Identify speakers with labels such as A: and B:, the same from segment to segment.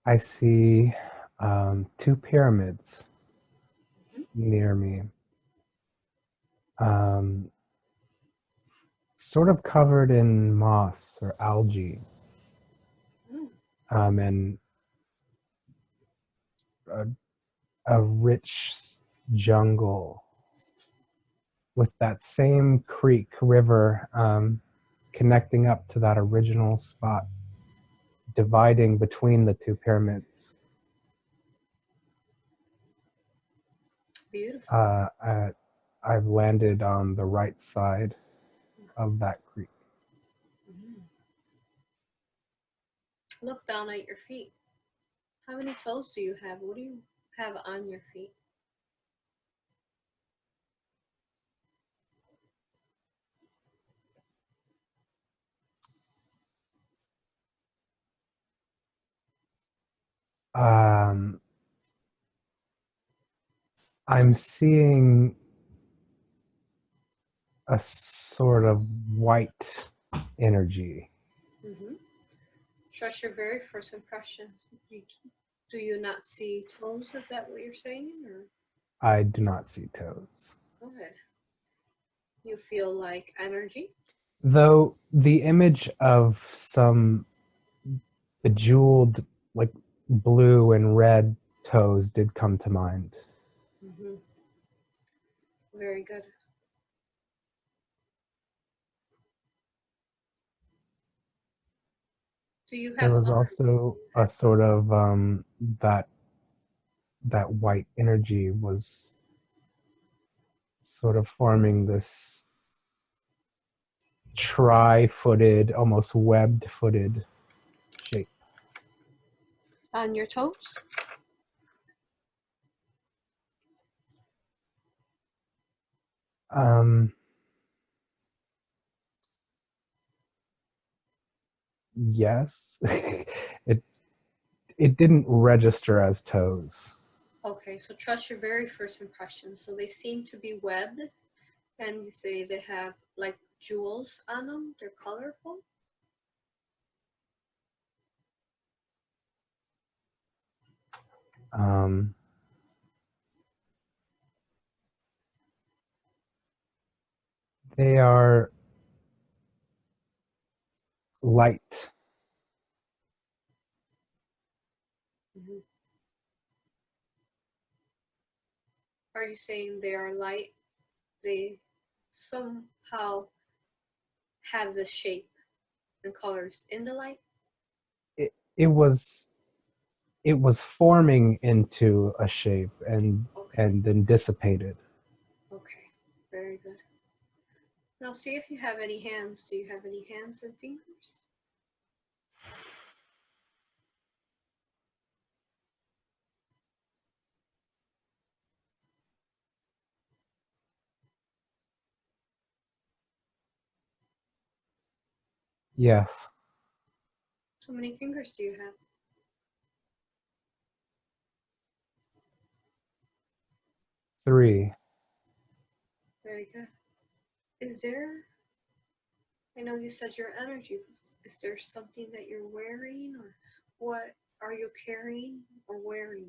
A: I see two pyramids near me, sort of covered in moss or algae, and a rich jungle with that same creek river connecting up to that original spot, dividing between the two pyramids.
B: Beautiful.
A: I've landed on the right side of that creek.
B: Look down at your feet. How many toes do you have? What do you have on your feet?
A: I'm seeing a sort of white energy.
B: Trust your very first impression. Do you not see toes? Is that what you're saying? Or?
A: I do not see toes.
B: Okay. You feel like energy?
A: Though the image of some bejeweled, like blue and red toes did come to mind.
B: Very good. Do you have?
A: There was also a sort of that white energy was sort of forming this tri-footed, almost webbed-footed shape.
B: On your toes?
A: Yes. it didn't register as toes.
B: Okay, so trust your very first impression. So they seem to be webbed, and you say they have like jewels on them. They're colorful.
A: They are light.
B: Are you saying they are light? They somehow have the shape and colors in the light?
A: It was forming into a shape and then dissipated.
B: Okay, very good. Now see if you have any hands. Do you have any hands and fingers?
A: Yes.
B: How many fingers do you have?
A: 3.
B: Very good. Is there, I know you said your energy, is there something that you're wearing, or what are you carrying or wearing?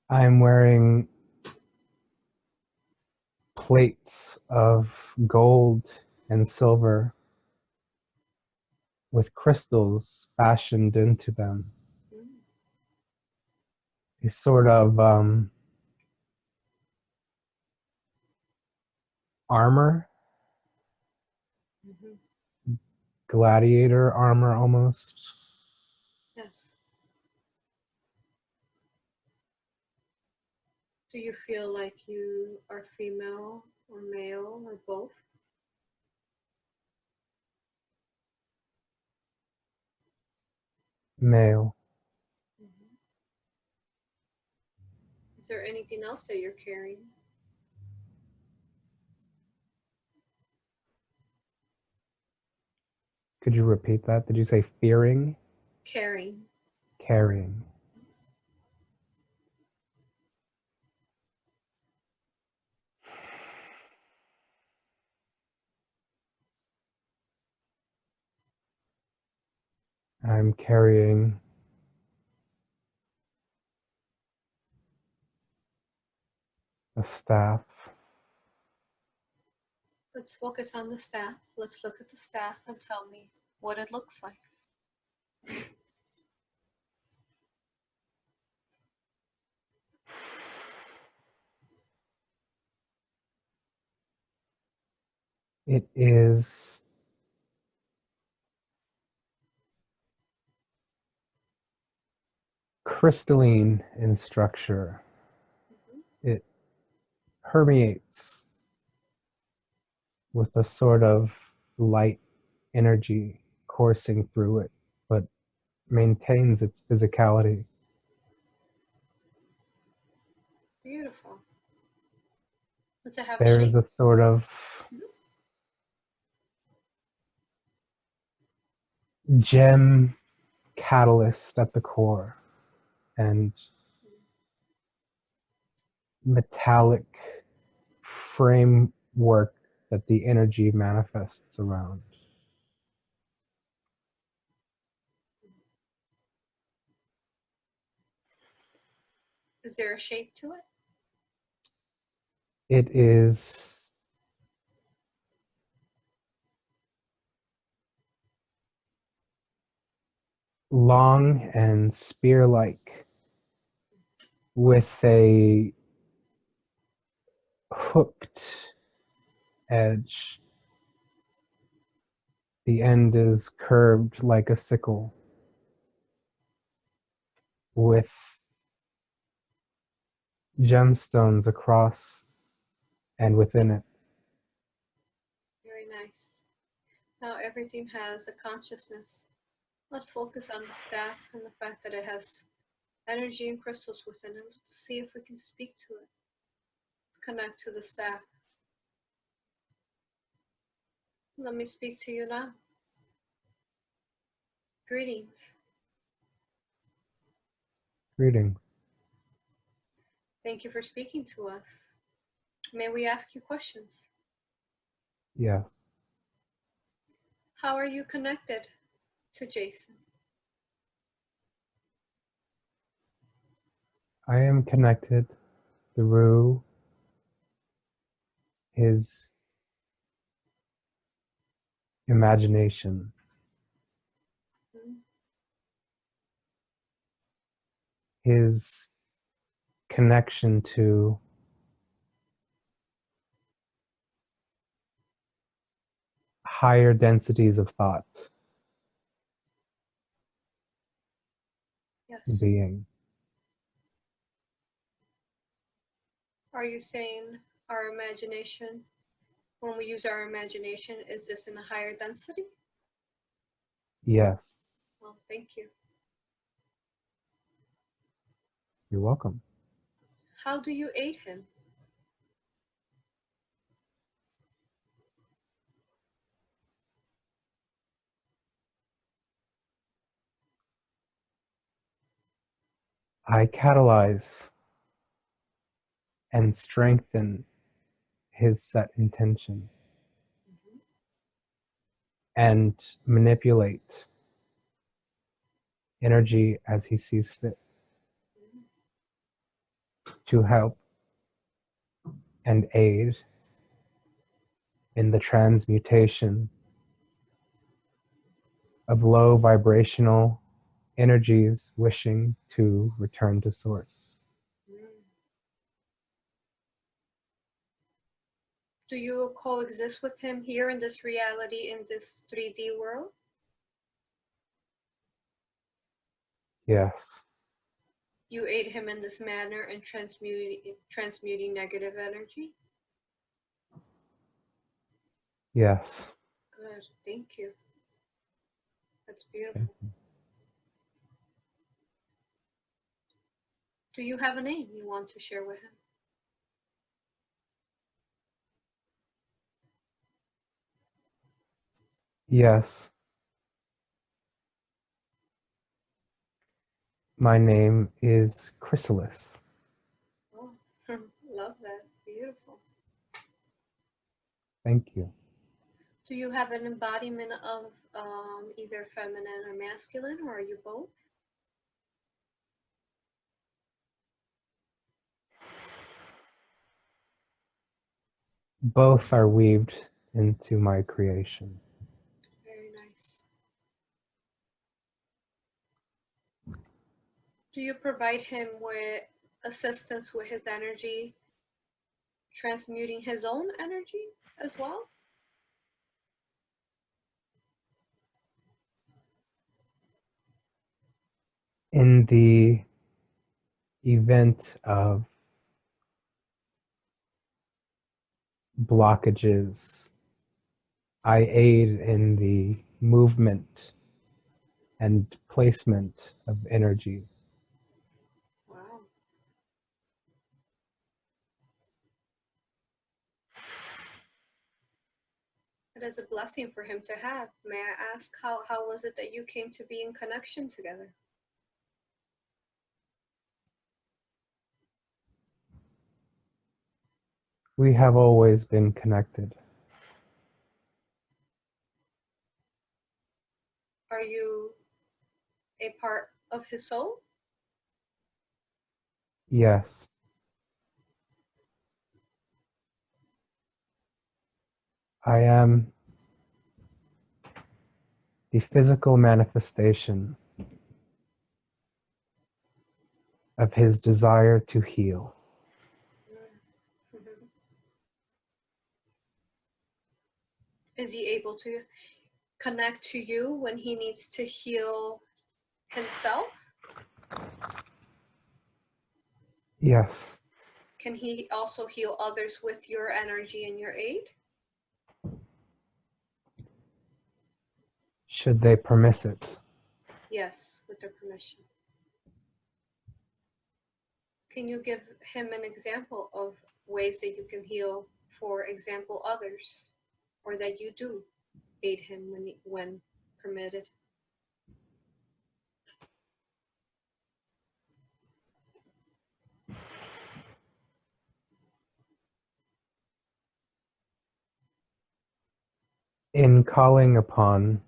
A: I'm wearing plates of gold and silver with crystals fashioned into them. A sort of armor, gladiator armor almost.
B: Yes. Do you feel like you are female or male or both?
A: Male.
B: Is there anything else that you're carrying?
A: Could you repeat that? Did you say fearing?
B: Carrying.
A: Carrying. I'm carrying a staff.
B: Let's focus on the staff. Let's look at the staff and tell me what it looks like.
A: It is crystalline in structure. It permeates with a sort of light energy coursing through it, but maintains its physicality.
B: Beautiful. Does it have a
A: There is
B: shape?
A: a sort of gem catalyst at the core and metallic framework that the energy manifests around.
B: Is there a shape to it?
A: It is long and spear-like with a hooked edge. The end is curved like a sickle with gemstones across and within it.
B: Very nice. Now everything has a consciousness. Let's focus on the staff and the fact that it has energy and crystals within it. Let's see if we can speak to it. Connect to the staff. Let me speak to you now. Greetings.
A: Greetings.
B: Thank you for speaking to us. May we ask you questions?
A: Yes.
B: How are you connected to Jason?
A: I am connected through his imagination. His connection to higher densities of thought,
B: Yes.
A: being.
B: Are you saying our imagination, when we use our imagination, is this in a higher density?
A: Yes.
B: Well, thank you.
A: You're welcome.
B: How do you aid him?
A: I catalyze and strengthen his set intention and manipulate energy as he sees fit to help and aid in the transmutation of low vibrational energies wishing to return to source.
B: Do you coexist with him here in this reality, in this 3D world?
A: Yes.
B: You aid him in this manner in transmuting negative energy?
A: Yes.
B: Good, thank you. That's beautiful. Do you have a name you want to share with him?
A: Yes. My name is Chrysalis.
B: Oh, love that. Beautiful.
A: Thank you.
B: Do you have an embodiment of either feminine or masculine, or are you both?
A: Both are weaved into my creation.
B: Very nice. Do you provide him with assistance with his energy, transmuting his own energy as well?
A: In the event of blockages, I aid in the movement and placement of energy.
B: Wow. It is a blessing for him to have. May I ask, how was it that you came to be in connection together?
A: We have always been connected.
B: Are you a part of his soul?
A: Yes. I am the physical manifestation of his desire to heal.
B: Mm-hmm. Is he able to connect to you when he needs to heal himself?
A: Yes.
B: Can he also heal others with your energy and your aid?
A: Should they permit it?
B: Yes, with their permission. Can you give him an example of ways that you can heal, for example, others, or that you do aid him when permitted?
A: In calling upon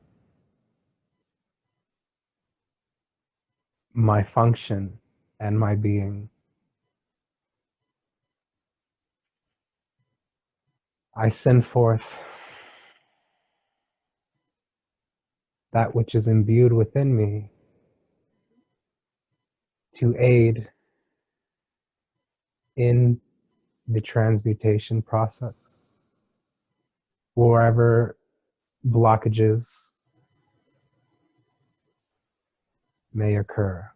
A: my function and my being, I send forth that which is imbued within me to aid in the transmutation process, wherever blockages may occur.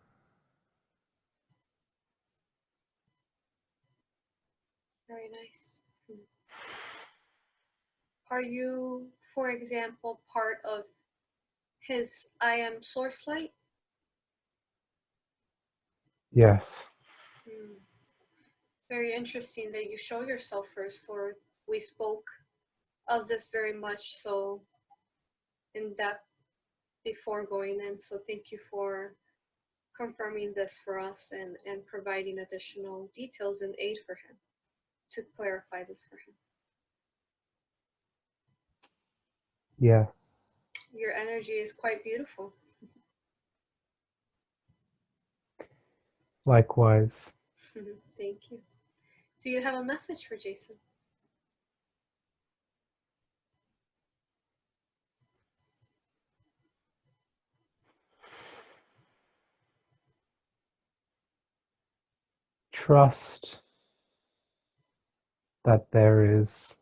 B: Very nice. Are you, for example, part of his I am source light?
A: Yes.
B: Very interesting that you show yourself first, for we spoke of this very much so in depth before going in. So thank you for confirming this for us and providing additional details and aid for him to clarify this for him.
A: Yes.
B: Your energy is quite beautiful.
A: Likewise.
B: Thank you. Do you have a message for Jason?
A: Trust that there is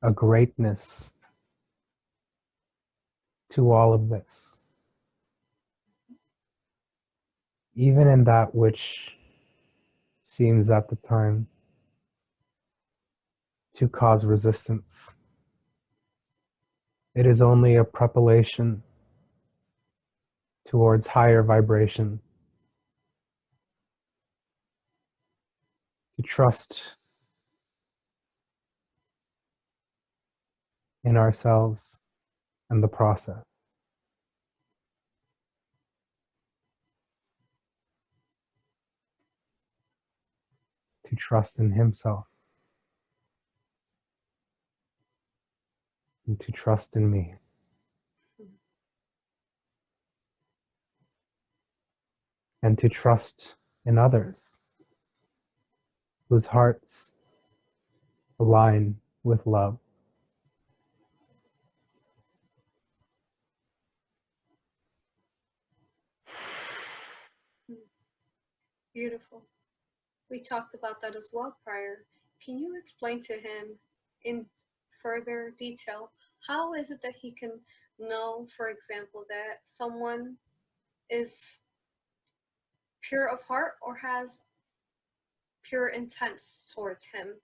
A: a greatness to all of this, even in that which seems at the time to cause resistance. It is only a preparation towards higher vibration, to trust in ourselves and the process, to trust in himself. and to trust in me. And to trust in others whose hearts align with love.
B: Beautiful. We talked about that as well prior. Can you explain to him in further detail how is it that he can know, for example, that someone is pure of heart or has pure intent towards him?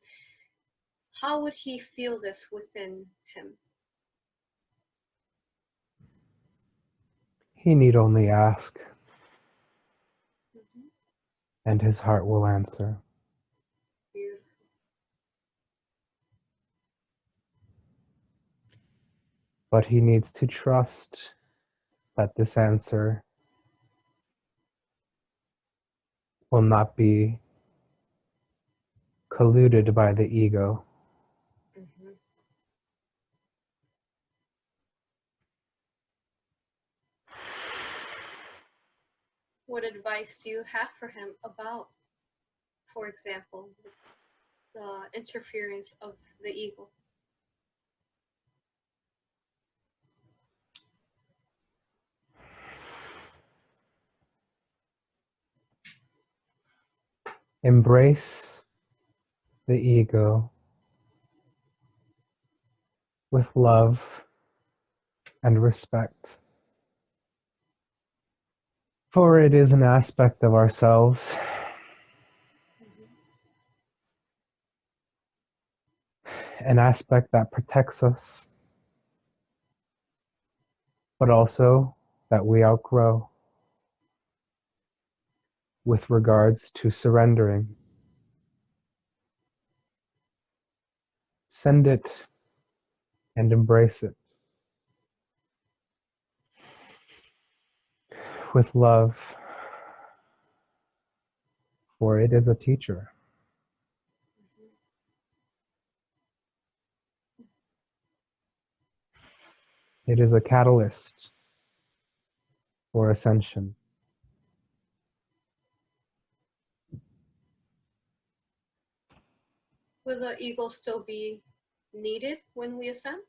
B: How would he feel this within him?
A: He need only ask, and his heart will answer.
B: Beautiful.
A: But he needs to trust that this answer will not be colluded by the ego.
B: What advice do you have for him about, for example, the interference of the ego?
A: Embrace the ego with love and respect. For it is an aspect of ourselves, an aspect that protects us, but also that we outgrow with regards to surrendering. Send it and embrace it with love, for it is a teacher. It is a catalyst for ascension.
B: Will the ego still be needed when we ascend?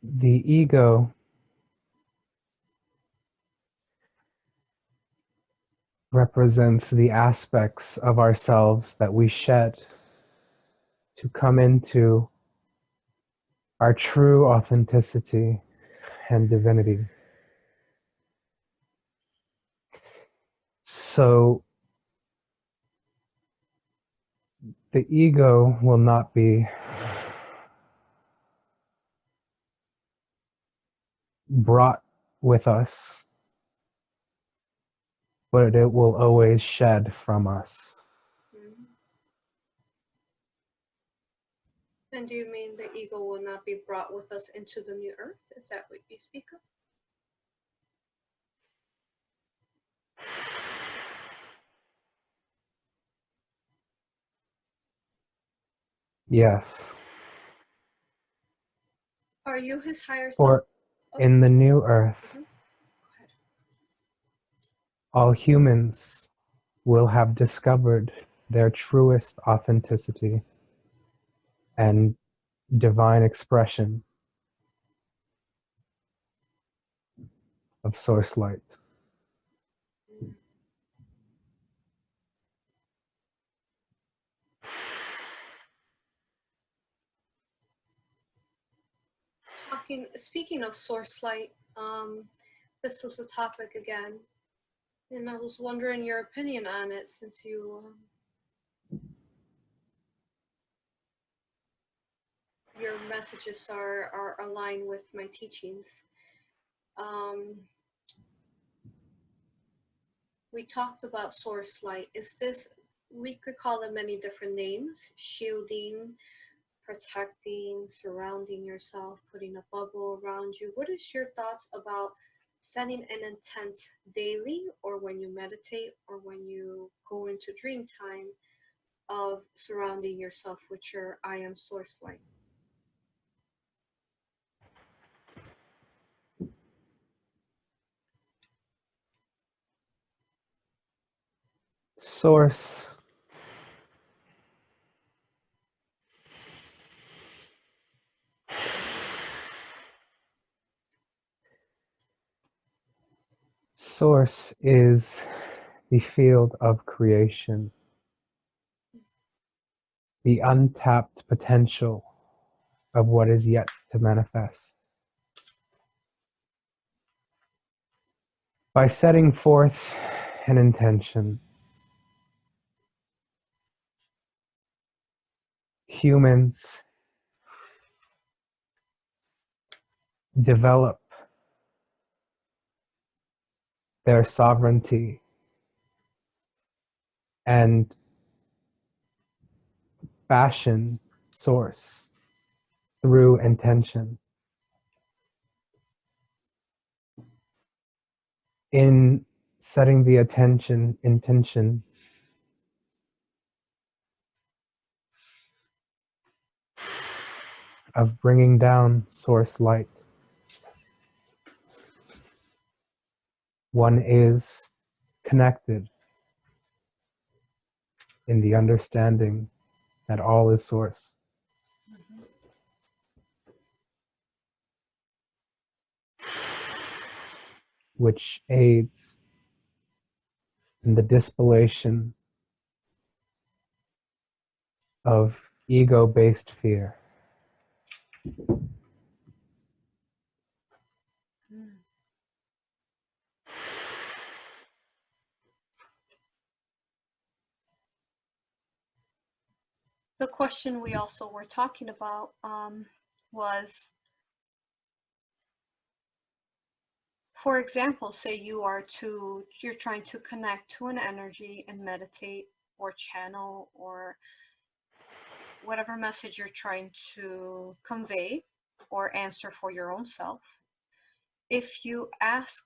A: The ego represents the aspects of ourselves that we shed to come into our true authenticity and divinity. So the ego will not be brought with us, but it will always shed from us.
B: And do you mean the ego will not be brought with us into the new earth? Is that what you speak of?
A: Yes.
B: Are you his higher self?
A: For in the new earth, all humans will have discovered their truest authenticity and divine expression of source light.
B: Speaking of source light, this was a topic again, and I was wondering your opinion on it since you your messages are aligned with my teachings. We talked about source light. Is this, we could call them many different names: shielding, protecting, surrounding yourself, putting a bubble around you. What is your thoughts about setting an intent daily, or when you meditate, or when you go into dream time, of surrounding yourself with your I am source light?
A: Source Source is the field of creation, the untapped potential of what is yet to manifest. By setting forth an intention, humans develop their sovereignty and fashion source through intention. In setting the intention of bringing down source light, one is connected in the understanding that all is source. Which aids in the dispellation of ego-based fear.
B: The question we also were talking about was, for example, say you're trying to connect to an energy and meditate or channel or whatever message you're trying to convey or answer for your own self. If you ask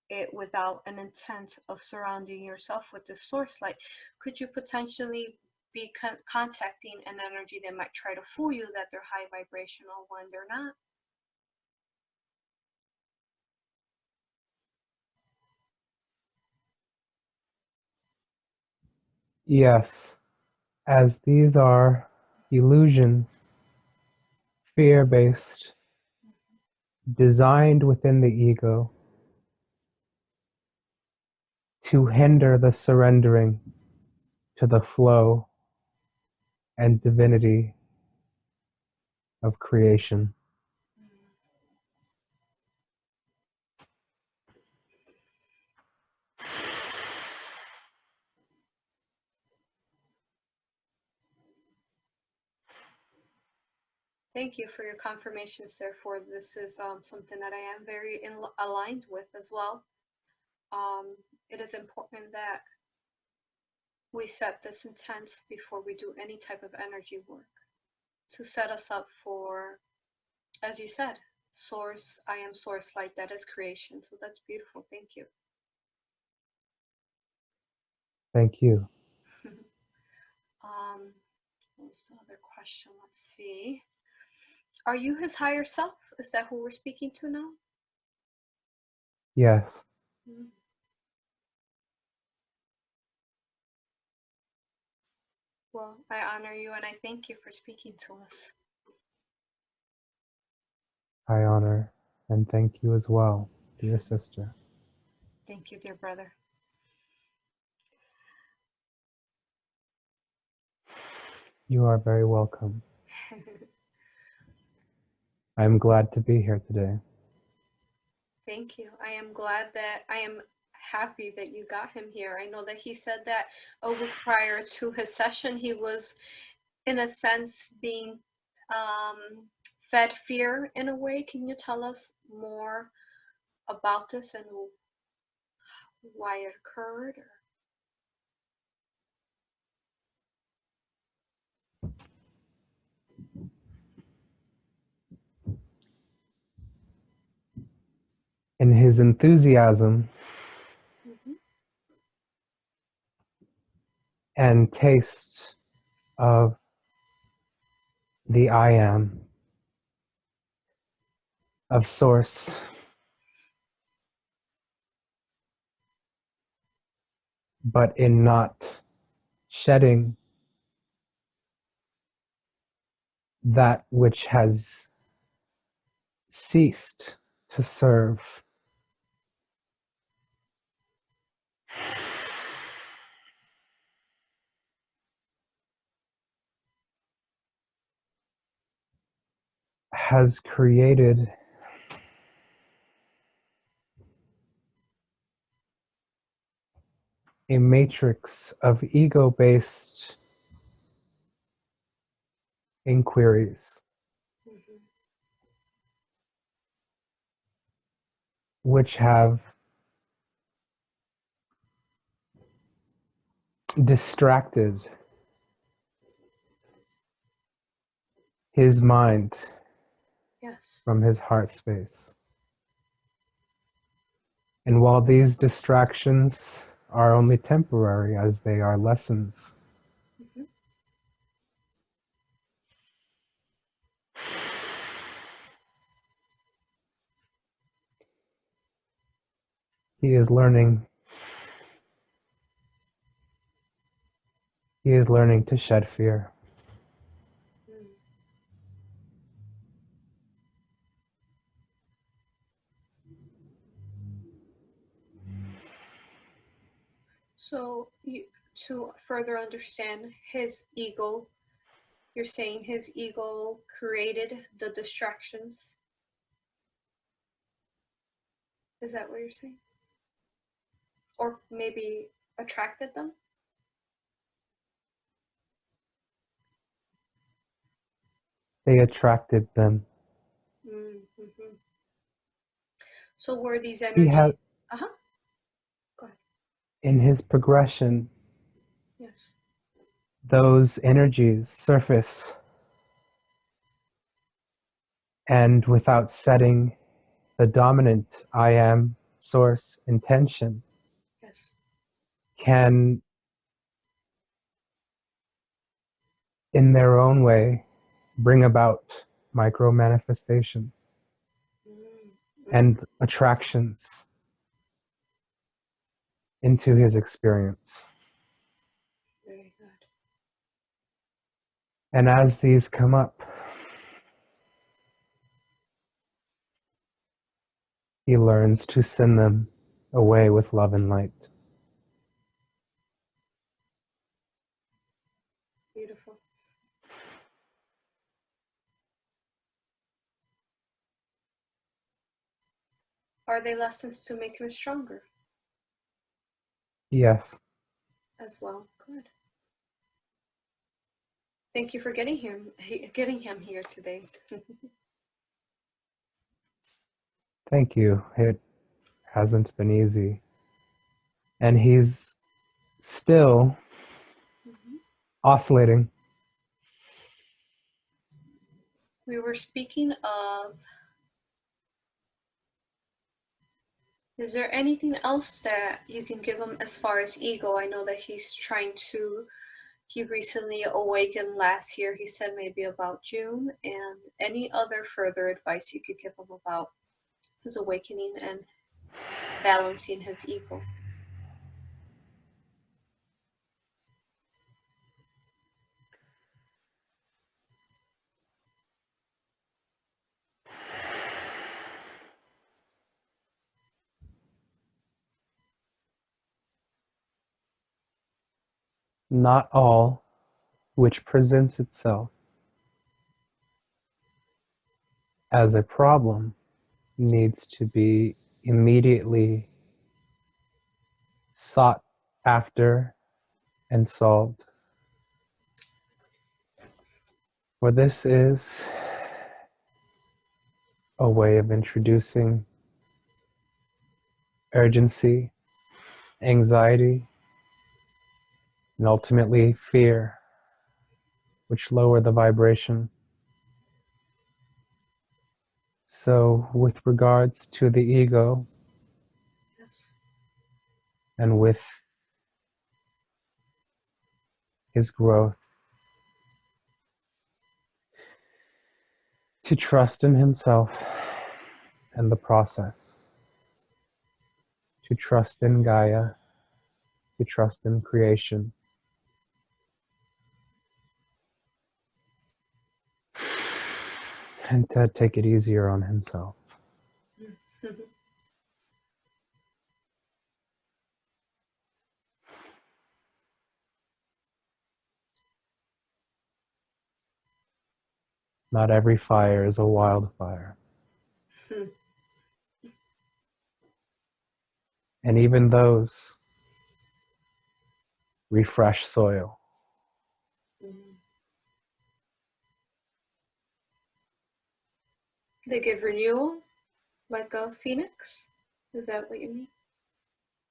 B: it without an intent of surrounding yourself with the source light, could you potentially be contacting an energy that might try to fool you that they're high vibrational when they're not?
A: Yes, as these are illusions, fear-based, designed within the ego to hinder the surrendering to the flow and divinity of creation.
B: Thank you for your confirmation, sir, for this is something that I am very aligned with as well. It is important that we set this intent before we do any type of energy work to set us up for, as you said, source, I am source light, that is creation. So that's beautiful. Thank you.
A: Thank you.
B: What was the other question? Let's see. Are you his higher self? Is that who we're speaking to now?
A: Yes.
B: Mm-hmm. Well, I honor you and I thank you for speaking to us.
A: I honor and thank you as well, dear sister.
B: Thank you, dear brother.
A: You are very welcome. I am glad to be here today.
B: Thank you. I am glad that I am happy that you got him here. I know that he said that a week prior to his session, he was, in a sense, being fed fear in a way. Can you tell us more about this and why it occurred?
A: in his enthusiasm
B: Mm-hmm.
A: and taste of the I am, of Source, but in not shedding that which has ceased to serve, has created a matrix of ego-based inquiries,
B: Mm-hmm.
A: which have distracted his mind
B: Yes.
A: from his heart space. And while these distractions are only temporary, as they are lessons,
B: Mm-hmm.
A: he is learning to shed fear.
B: Mm. So, to further understand his ego, you're saying his ego created the distractions. Is that what you're saying? Or maybe attracted them?
A: They attracted them.
B: Mm-hmm. So were these
A: He had,
B: energy? Uh-huh. Go ahead.
A: in his progression,
B: Yes.
A: those energies surface, and without setting the dominant I am source intention,
B: Yes.
A: can, in their own way, bring about micro manifestations
B: Mm-hmm.
A: and attractions into his experience.
B: Very good.
A: And as these come up, he learns to send them away with love and light.
B: Beautiful. Are they lessons to make him stronger
A: Yes,
B: as well? Good. Thank you for getting him here today.
A: thank you. It hasn't been easy. And he's still
B: Mm-hmm.
A: oscillating.
B: We were speaking of, is there anything else that you can give him as far as ego? I know that he recently awakened last year. He said maybe about June, and any other further advice you could give him about his awakening and balancing his ego.
A: Not all which presents itself as a problem needs to be immediately sought after and solved. For this is a way of introducing urgency, anxiety, and ultimately fear, which lower the vibration. So with regards to the ego
B: Yes.
A: and with his growth, to trust in himself and the process, to trust in Gaia, to trust in creation, and to take it easier on himself. Not every fire is a wildfire. And even those refresh soil.
B: They give renewal, like a phoenix? Is that what you mean?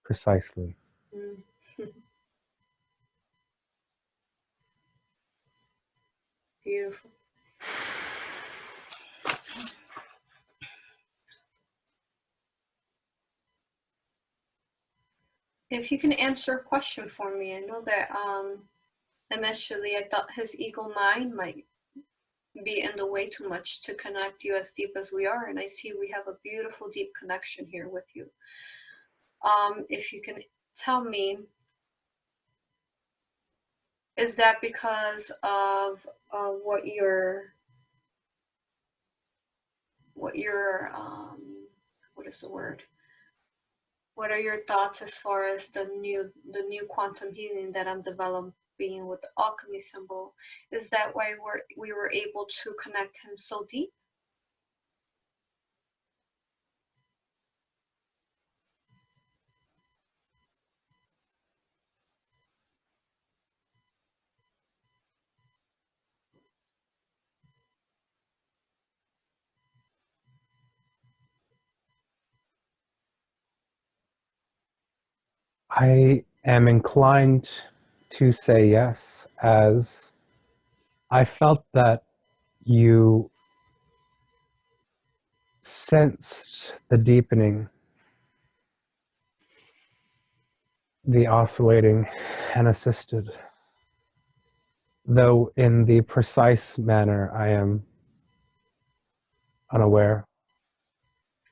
A: Precisely.
B: Beautiful. If you can answer a question for me, I know that initially I thought his ego mind might be in the way too much to connect you as deep as we are, and I see we have a beautiful deep connection here with you. If you can tell me, is that because of what your what is the word? What are your thoughts as far as the new quantum healing that I'm developing with the alchemy symbol? Is that why we were able to connect him so deep?
A: I am inclined to say yes, as I felt that you sensed the deepening, the oscillating, and assisted. Though in the precise manner I am unaware.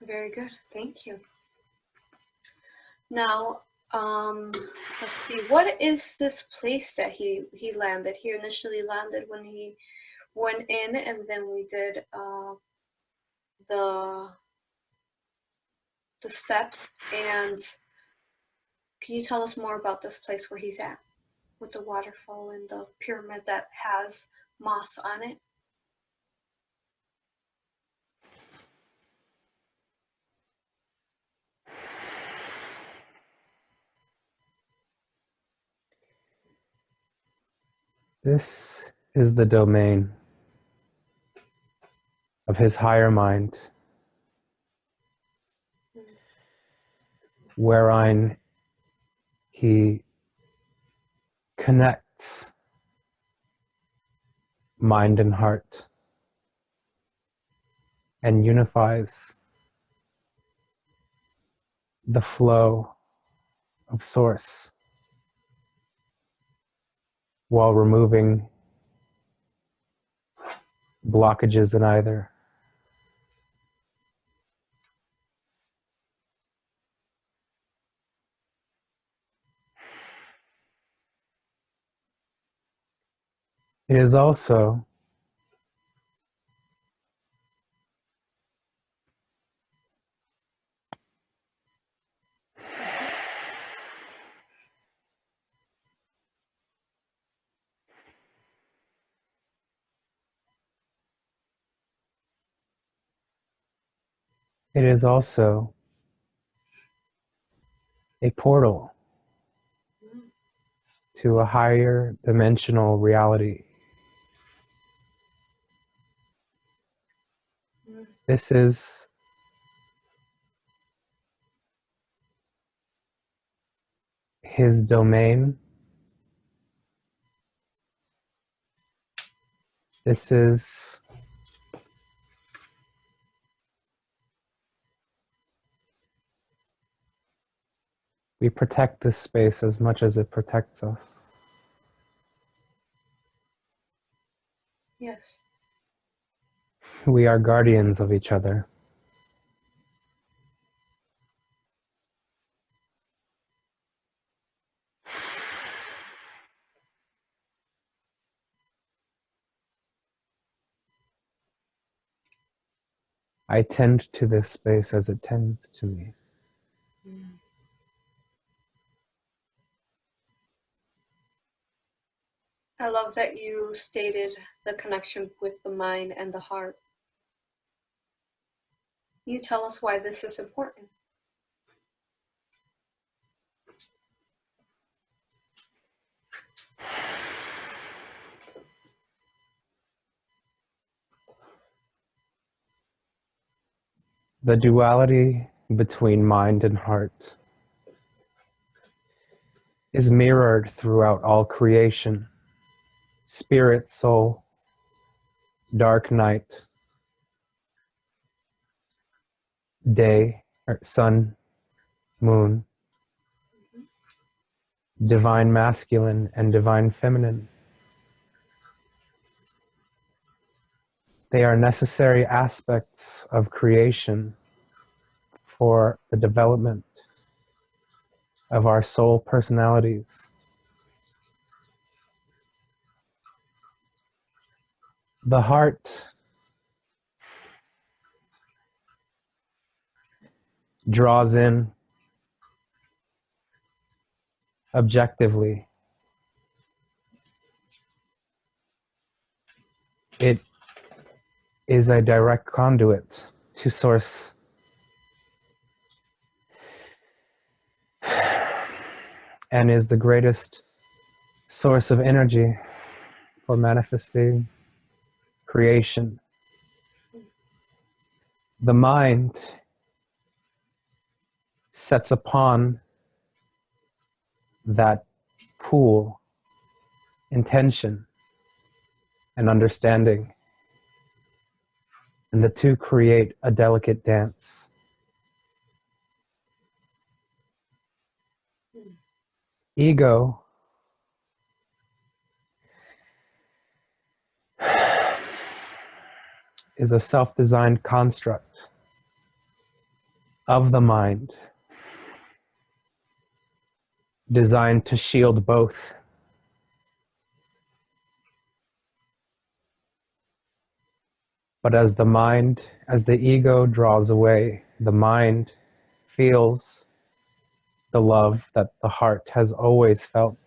B: Very good, thank you. Now, let's see, what is this place that he landed? He initially landed when he went in, and then we did the steps. And can you tell us more about this place where he's at, with the waterfall and the pyramid that has moss on it?
A: This is the domain of his higher mind, wherein he connects mind and heart and unifies the flow of source while removing blockages in either. It is also a portal to a higher dimensional reality. This is his domain. This is We protect this space as much as it protects us.
B: Yes.
A: We are guardians of each other. I tend to this space as it tends to me.
B: I love that you stated the connection with the mind and the heart. You tell us why this is important.
A: The duality between mind and heart is mirrored throughout all creation. Spirit, soul, dark night, day, or sun, moon, divine masculine and divine feminine. They are necessary aspects of creation for the development of our soul personalities. The heart draws in objectively. It is a direct conduit to source and is the greatest source of energy for manifesting creation. The mind sets upon that pool intention and understanding, and the two create a delicate dance. Ego is a self-designed construct of the mind, designed to shield both. But as the ego draws away, the mind feels the love that the heart has always felt.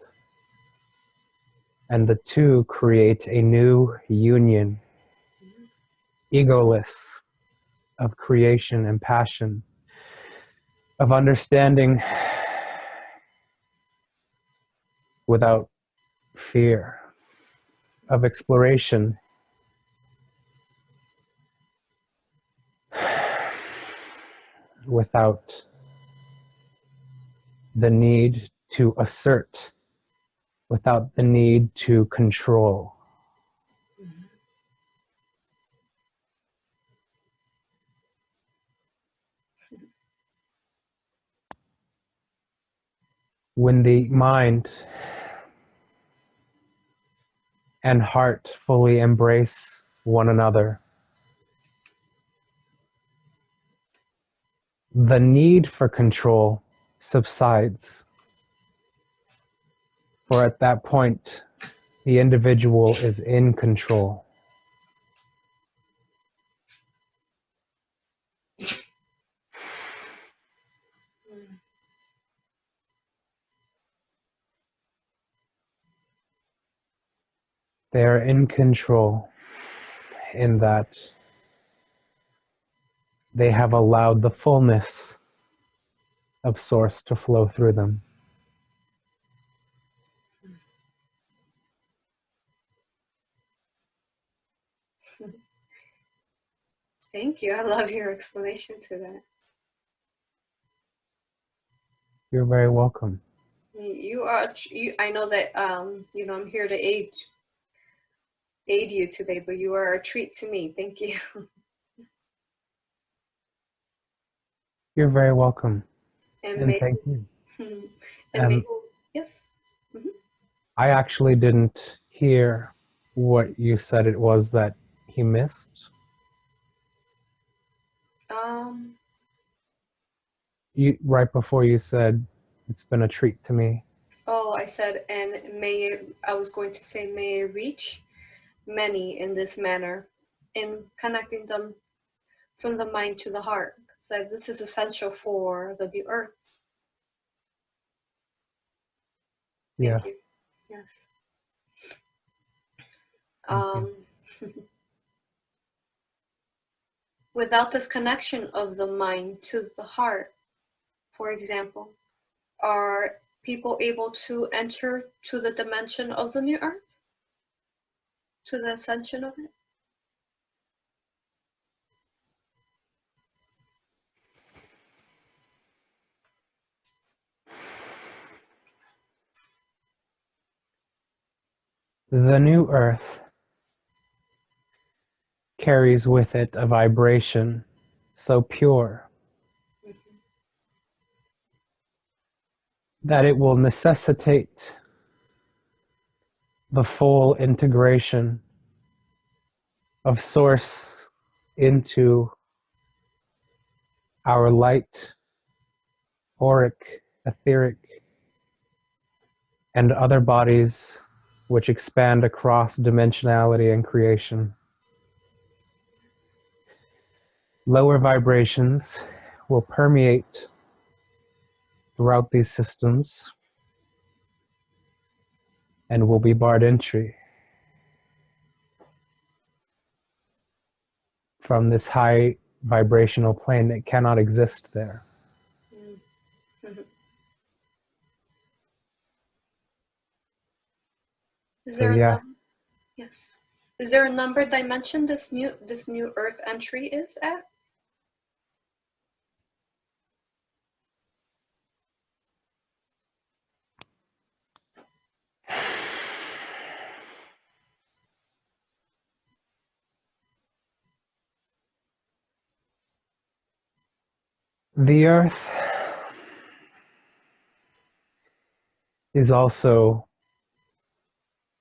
A: And the two create a new union, egoless, of creation and passion, of understanding without fear, of exploration without the need to assert, without the need to control. When the mind and heart fully embrace one another, the need for control subsides. For at that point, the individual is in control. They are in control in that they have allowed the fullness of Source to flow through them.
B: Thank you. I love your explanation to that.
A: You're very welcome.
B: You are. I know that I'm here to aid you today, but you are a treat to me. Thank you.
A: You're very welcome.
B: And
A: Thank you.
B: And maybe,
A: And
B: yes. Mm-hmm.
A: I actually didn't hear what you said it was that he missed. You right before you said it's been a treat to me.
B: Oh, I said, and I was going to say, may I reach many in this manner, in connecting them from the mind to the heart. So this is essential for the new earth.
A: Yeah.
B: Thank you. Yes. Um, without this connection of the mind to the heart, for example, are people able to enter to the dimension of the new earth? To the ascension of it?
A: The new earth carries with it a vibration so pure that it will necessitate the full integration of source into our light, auric, etheric, and other bodies which expand across dimensionality and creation. Lower vibrations will permeate throughout these systems and will be barred entry from this high vibrational plane that cannot exist there.
B: Mm-hmm. Is
A: So
B: there a
A: yeah,
B: number? Yes. Is there a number dimension this new earth entry is at?
A: the earth is also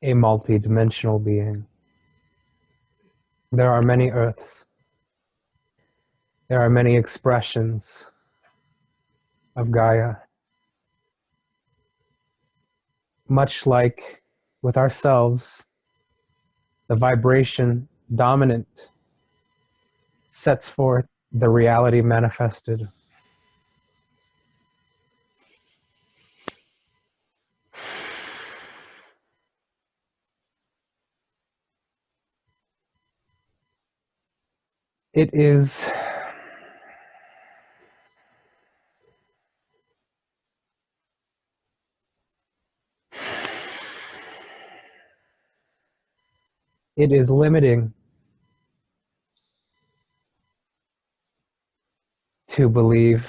A: a multi-dimensional being. There are many earths. There are many expressions of Gaia. Much like with ourselves, the vibration dominant sets forth the reality manifested. It is limiting to believe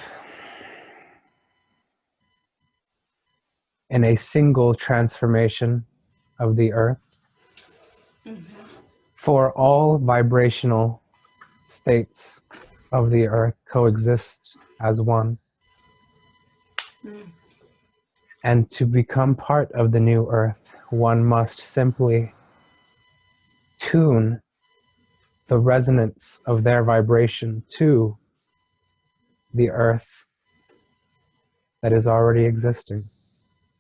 A: in a single transformation of the earth, for all vibrational states of the earth coexist as one. And to become part of the new earth, one must simply tune the resonance of their vibration to the earth that is already existing.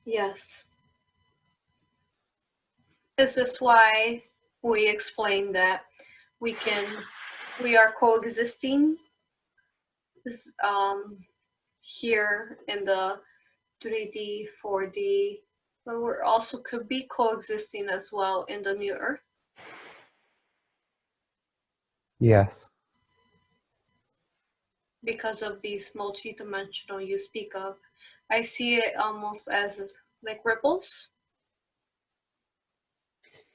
B: Yes. This is why we explain that we are coexisting this, here in the 3D, 4D, but we're also could be coexisting as well in the new earth.
A: Yes.
B: Because of these multi-dimensional you speak of. I see it almost as like ripples.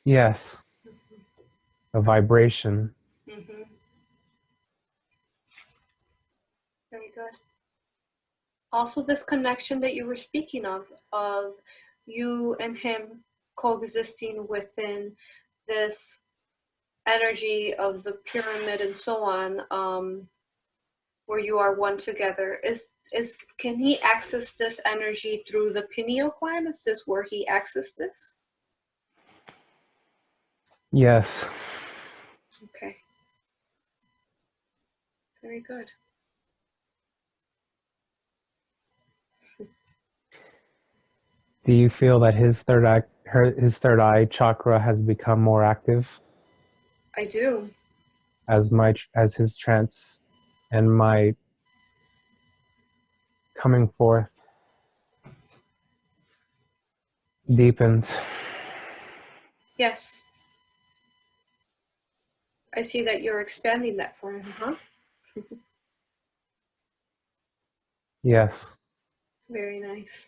A: Yes. A vibration.
B: Mm-hmm. Very good. Also, this connection that you were speaking of you and him coexisting within this energy of the pyramid and so on. where you are one together. Can he access this energy through the pineal gland? Is this where he accessed this?
A: Yes.
B: Okay. Very good.
A: Do you feel that his third eye chakra has become more active
B: I do.
A: as his trance and my coming forth deepens?
B: Yes. I see that you're expanding that for him, huh?
A: Yes.
B: Very nice.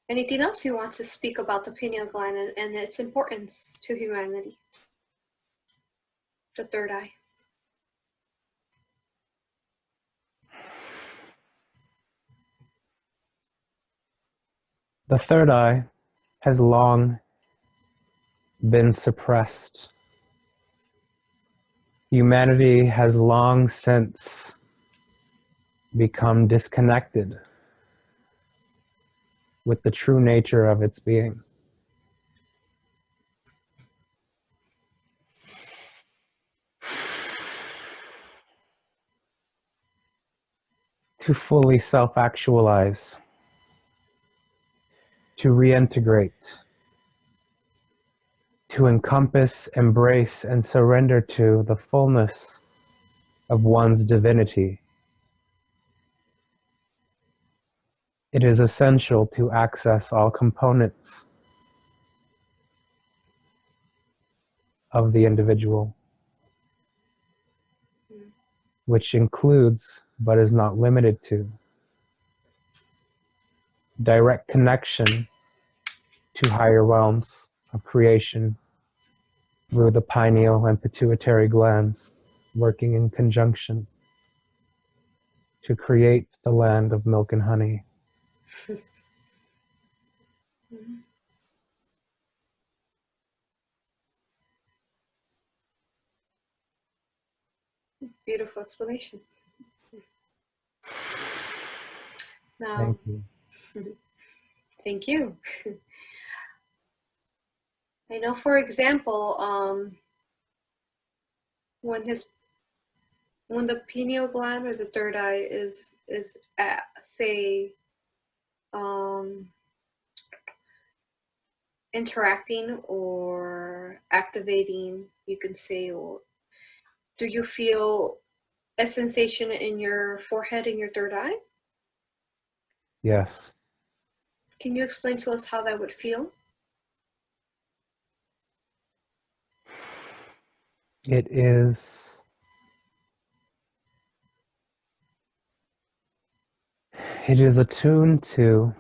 B: Anything else you want to speak about the pineal gland and its importance to humanity? The third eye.
A: The third eye has long been suppressed. Humanity has long since become disconnected with the true nature of its being. To fully self-actualize, to reintegrate, to encompass, embrace, and surrender to the fullness of one's divinity. It is essential to access all components of the individual, which includes, but is not limited to, direct connection to higher realms of creation through the pineal and pituitary glands working in conjunction to create the land of milk and honey.
B: Beautiful explanation. Now,
A: Thank you.
B: thank you. I know, for example, when the pineal gland or the third eye is at, say, interacting or activating, you can say, or do you feel a sensation in your forehead and your third eye?
A: Yes.
B: Can you explain to us how that would feel?
A: It is attuned to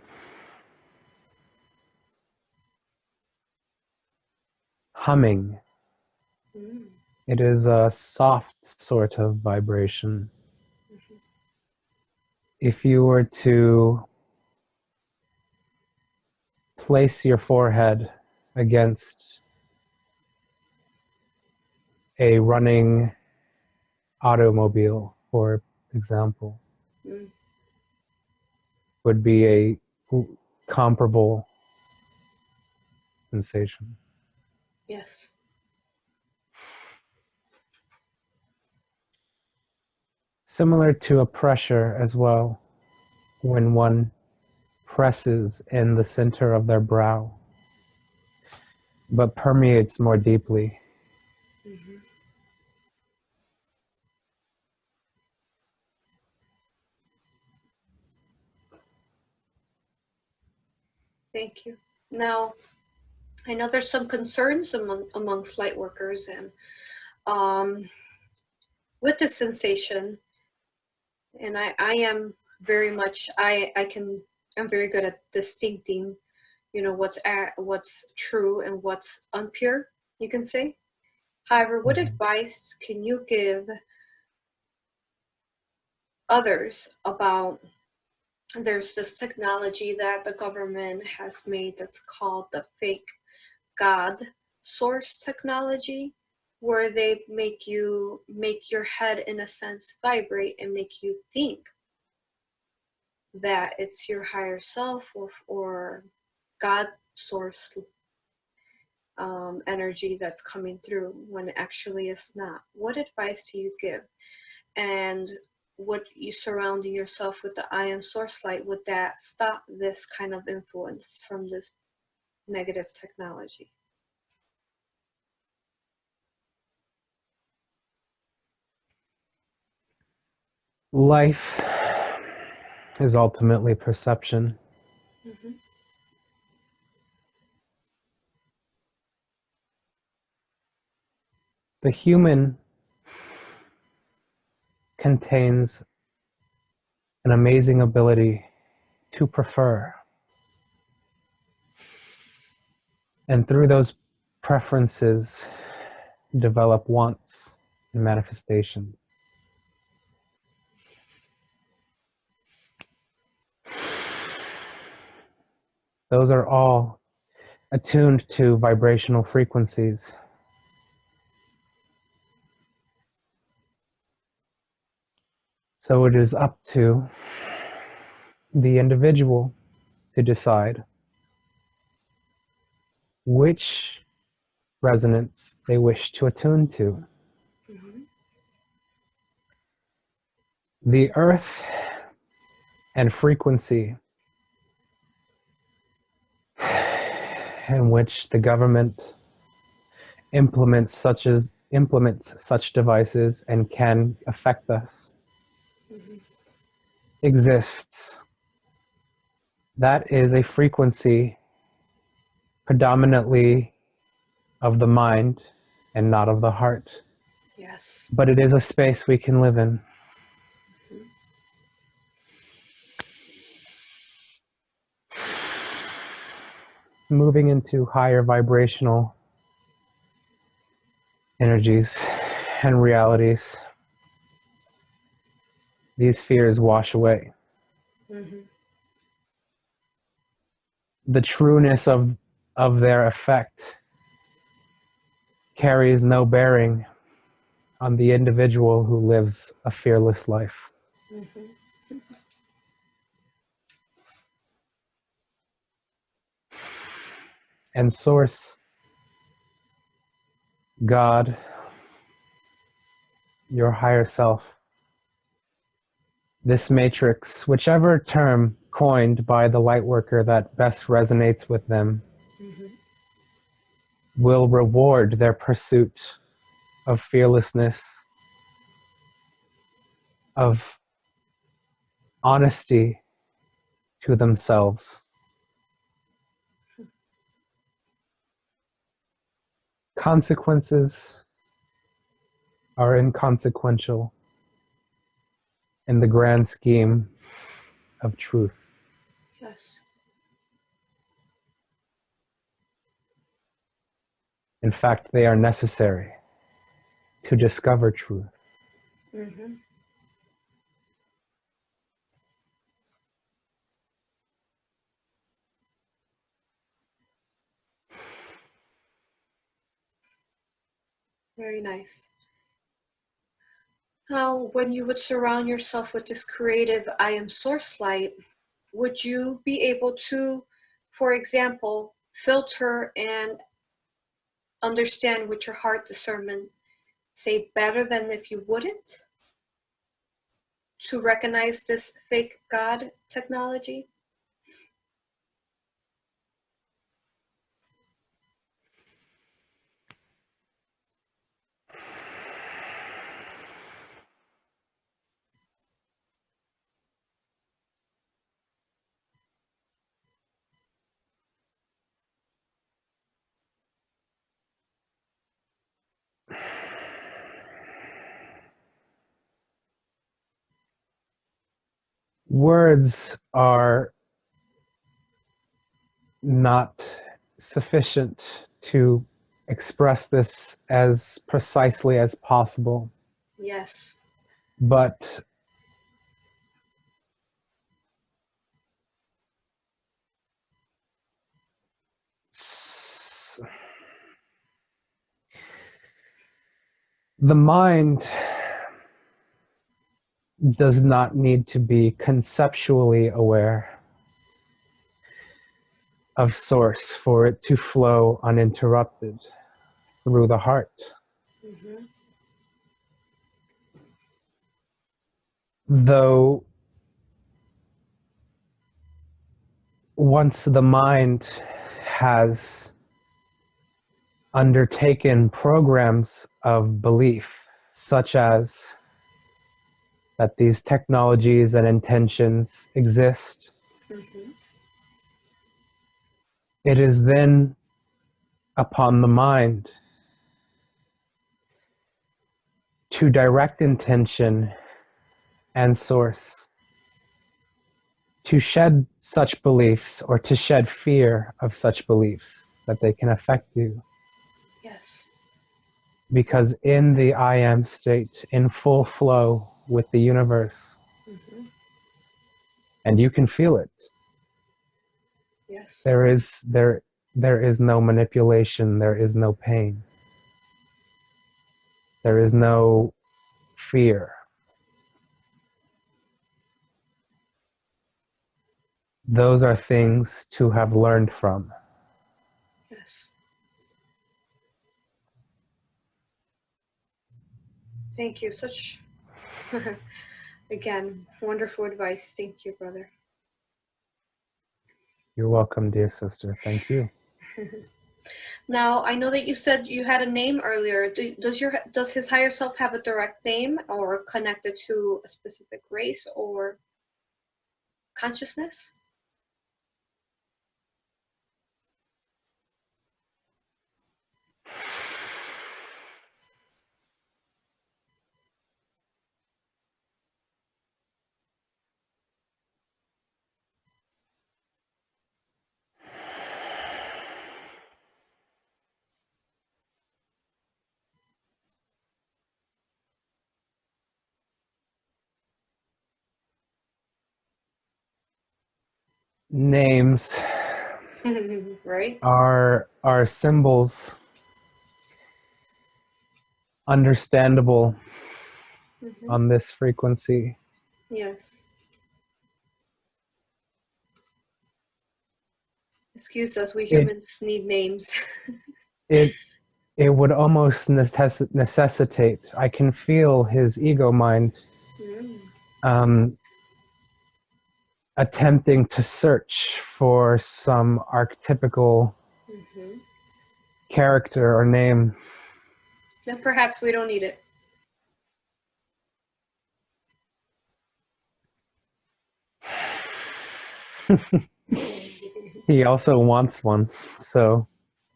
A: humming.
B: Mm.
A: It is a soft sort of vibration. If you were to place your forehead against a running automobile, for example,
B: Mm.
A: would be a comparable sensation.
B: Yes.
A: Similar to a pressure as well, when one presses in the center of their brow, but permeates more deeply.
B: Mm-hmm. Thank you. Now, I know there's some concerns amongst light workers and with this sensation, and I am very much I'm very good at distincting, what's true and what's unpure, you can say. However, what advice can you give others about, there's this technology that the government has made that's called the fake God source technology, where they make your head, in a sense, vibrate and make you think that it's your higher self or God source energy that's coming through, when actually it's not. What advice do you give? And what you surrounding yourself with the I am source light, would that stop this kind of influence from this negative technology?
A: Life is ultimately perception.
B: Mm-hmm.
A: The human contains an amazing ability to prefer. And through those preferences, develop wants and manifestation. Those are all attuned to vibrational frequencies. So it is up to the individual to decide which resonance they wish to attune to.
B: Mm-hmm.
A: The earth and frequency in which the government implements such devices and can affect us
B: Mm-hmm.
A: exists. That is a frequency predominantly of the mind and not of the heart.
B: Yes.
A: But it is a space we can live in.
B: Mm-hmm.
A: Moving into higher vibrational energies and realities, these fears wash away.
B: Mm-hmm.
A: The trueness of their effect carries no bearing on the individual who lives a fearless life.
B: Mm-hmm.
A: And Source, God, your higher self, this matrix, whichever term coined by the lightworker that best resonates with them,
B: Mm-hmm.
A: will reward their pursuit of fearlessness, of honesty to themselves. Consequences are inconsequential in the grand scheme of truth.
B: Yes.
A: In fact, they are necessary to discover truth.
B: Mm-hmm. Very nice. Now, when you would surround yourself with this creative I am source light, would you be able to, for example, filter and understand with your heart discernment, say better than if you wouldn't, to recognize this fake God technology?
A: Words are not sufficient to express this as precisely as possible,
B: Yes.
A: but The mind does not need to be conceptually aware of source for it to flow uninterrupted through the heart.
B: Mm-hmm.
A: Though once the mind has undertaken programs of belief, such as that these technologies and intentions exist,
B: Mm-hmm.
A: it is then upon the mind to direct intention and source, to shed such beliefs or to shed fear of such beliefs that they can affect you.
B: Yes.
A: Because in the I am state, in full flow with the universe,
B: Mm-hmm.
A: and you can feel it,
B: Yes.
A: there is no manipulation, there is no pain, there is no fear. Those are things to have learned from.
B: Yes. Thank you. Such, again, wonderful advice. Thank you, brother.
A: You're welcome, dear sister. Thank you.
B: Now, I know that you said you had a name earlier. Does his higher self have a direct name or connected to a specific race or consciousness?
A: Names
B: Right?
A: are symbols, understandable
B: Mm-hmm.
A: on this frequency.
B: Yes. Excuse us, we
A: It
B: humans need names.
A: it it would almost necessitate. I can feel his ego mind
B: Mm.
A: um, attempting to search for some archetypical
B: Mm-hmm.
A: character or name.
B: Then perhaps we don't need it.
A: He also wants one, so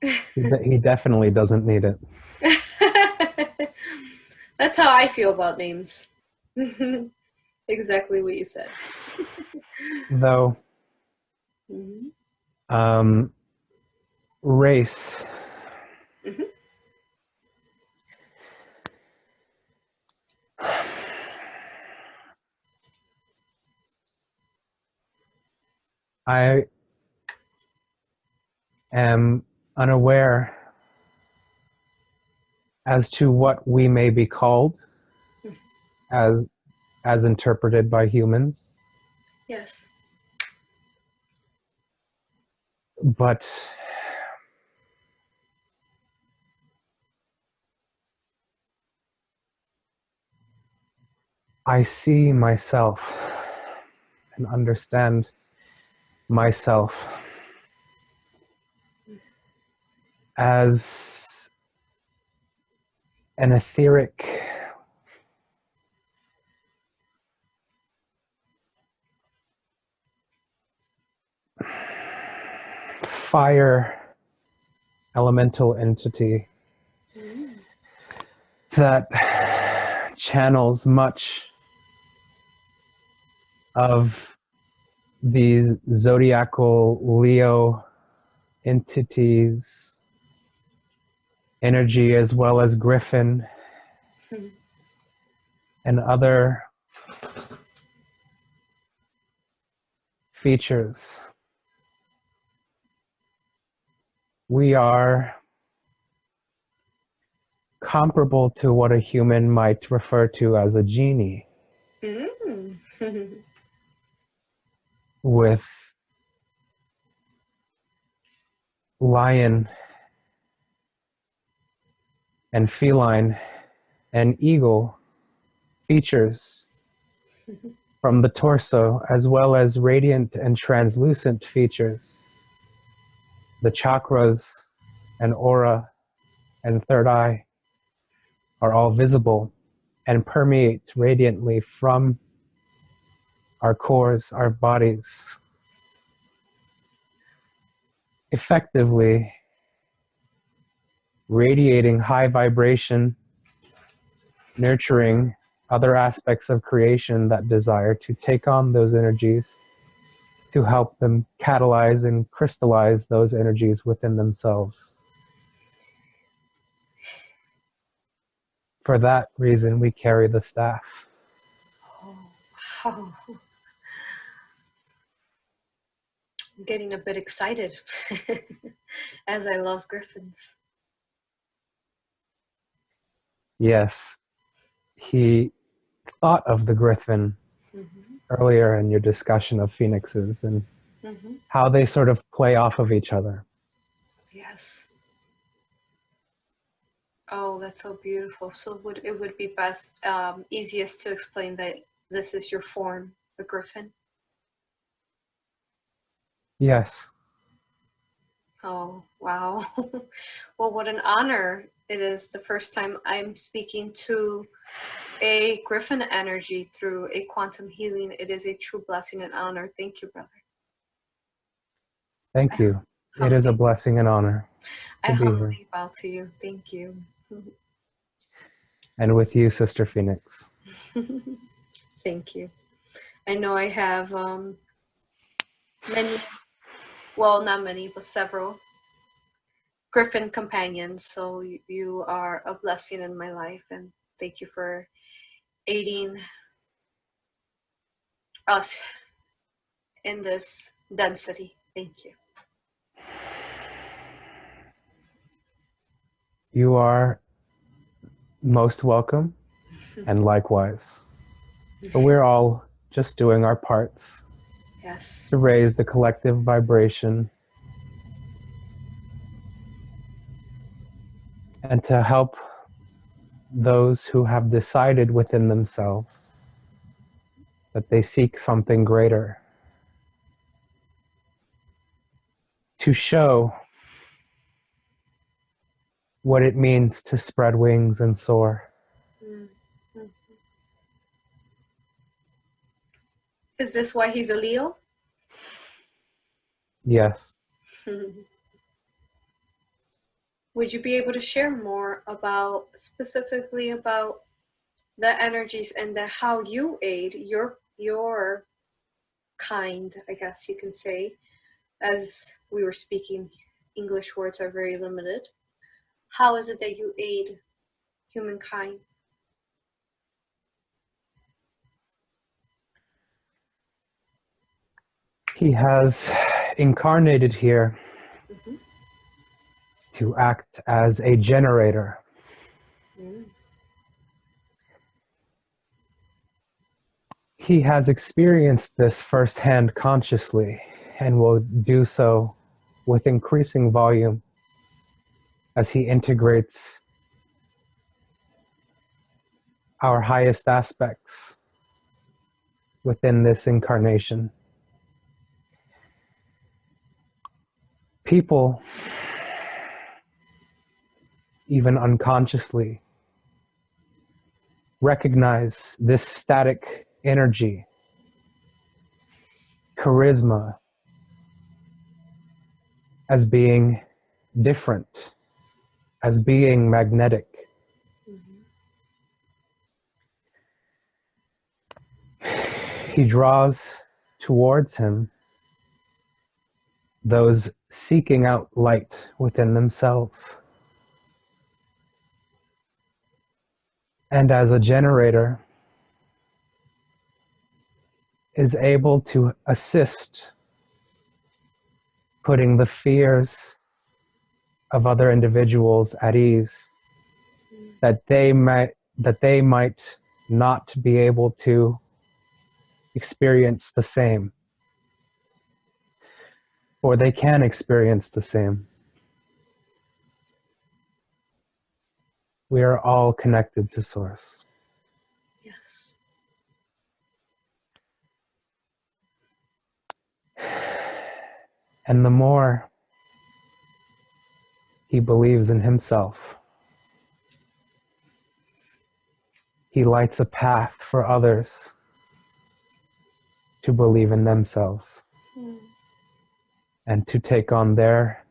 A: he definitely doesn't need it.
B: That's how I feel about names. Exactly what you said.
A: Though
B: Mm-hmm.
A: um, race,
B: Mm-hmm.
A: I am unaware as to what we may be called as interpreted by humans,
B: Yes.
A: but I see myself and understand myself as an etheric fire elemental entity
B: Mm.
A: that channels much of these zodiacal Leo entities energy, as well as Griffin and other features. We are comparable to what a human might refer to as a genie,
B: Mm.
A: with lion and feline and eagle features from the torso, as well as radiant and translucent features. The chakras and aura and third eye are all visible and permeate radiantly from our cores, our bodies, effectively radiating high vibration, nurturing other aspects of creation that desire to take on those energies, to help them catalyze and crystallize those energies within themselves. For that reason, we carry the staff.
B: Oh, wow. I'm getting a bit excited as I love griffins.
A: Yes, he thought of the Griffin earlier in your discussion of phoenixes and how they sort of play off of each other.
B: Yes. Oh, that's so beautiful. So it would be best, easiest to explain that this is your form, the griffin?
A: Yes.
B: Oh, wow. Well, what an honor. It is the first time I'm speaking to a griffin energy through a quantum healing. It is a true blessing and honor. Thank you, brother.
A: Thank you. It is a blessing and honor to be here.
B: I humbly bow to you. Thank you.
A: And with you, Sister Phoenix.
B: Thank you. I know I have many, well, not many, but several griffin companions. So you are a blessing in my life, and thank you for aiding us in this density. Thank you.
A: You are most welcome, and likewise. But we're all just doing our parts.
B: Yes.
A: To raise the collective vibration and to help those who have decided within themselves that they seek something greater, to show what it means to spread wings and soar.
B: Mm-hmm. Is this why he's a Leo?
A: Yes.
B: Would you be able to share more about, specifically about the energies and how you aid your kind, I guess you can say, as we were speaking, English words are very limited. How is it that you aid humankind?
A: He has incarnated here to act as a generator. He has experienced this firsthand consciously and will do so with increasing volume as he integrates our highest aspects within this incarnation. People, even unconsciously, recognize this static energy, charisma, as being different, as being magnetic. He draws towards him those seeking out light within themselves. And as a generator, is able to assist putting the fears of other individuals at ease that they might not be able to experience the same, or they can experience the same. We are all connected to Source.
B: Yes.
A: And the more he believes in himself, he lights a path for others to believe in themselves and to take on their,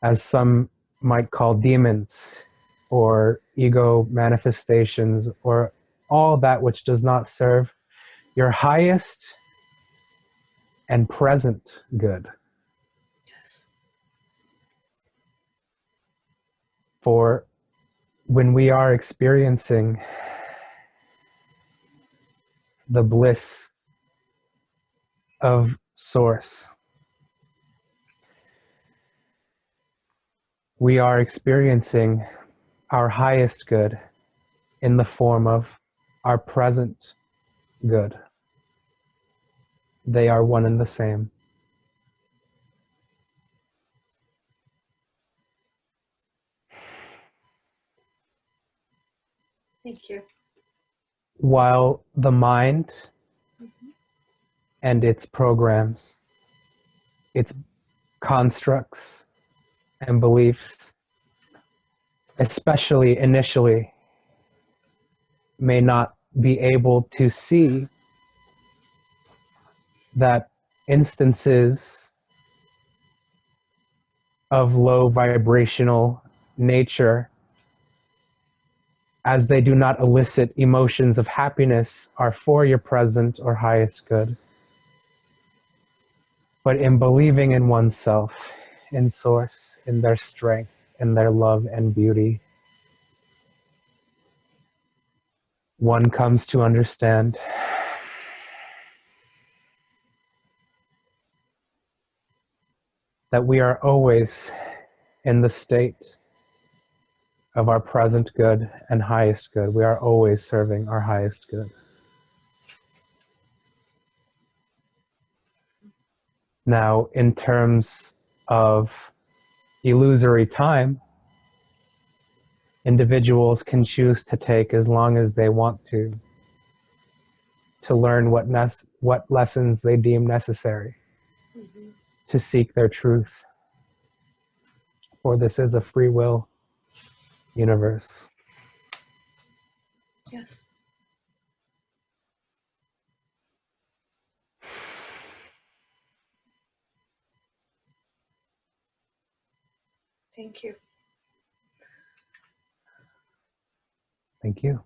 A: as some might call, demons or ego manifestations, or all that which does not serve your highest and present good.
B: Yes.
A: For when we are experiencing the bliss of Source, we are experiencing our highest good in the form of our present good. They are one and the same.
B: Thank you.
A: While the mind and its programs, its constructs and beliefs, especially initially, may not be able to see that instances of low vibrational nature, as they do not elicit emotions of happiness, are for your present or highest good. But in believing in oneself, in Source, in their strength, in their love and beauty, one comes to understand that we are always in the state of our present good and highest good. We are always serving our highest good. Now, in terms of illusory time, individuals can choose to take as long as they want to learn what lessons they deem necessary to seek their truth. For this is a free will universe.
B: Yes. Thank you.
A: Thank you.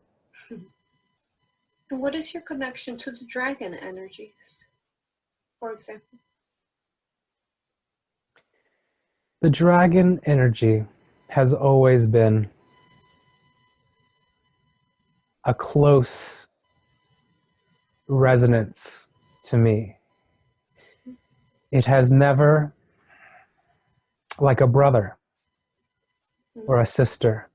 B: And what is your connection to the dragon energies, for example?
A: The dragon energy has always been a close resonance to me. It has never, like a brother or a sister,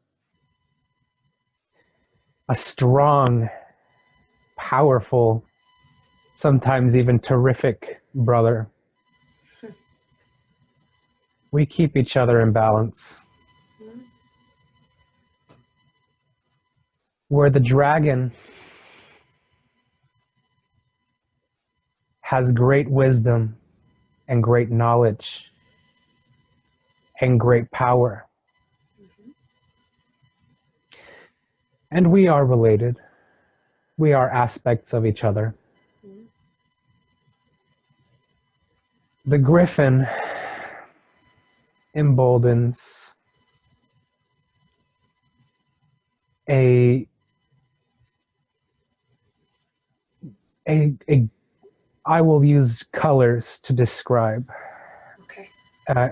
A: a strong, powerful, sometimes even terrific brother. We keep each other in balance. Where the dragon has great wisdom and great knowledge and great power. And we are related. We are aspects of each other. The Griffin emboldens I will use colors to describe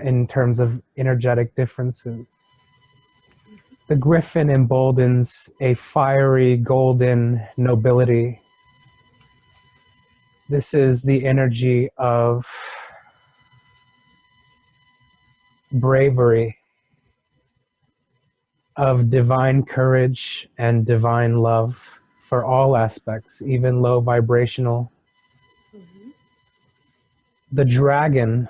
A: in terms of energetic differences. The Griffin emboldens a fiery golden nobility. This is the energy of bravery, of divine courage and divine love for all aspects, even low vibrational.
B: Mhm.
A: The dragon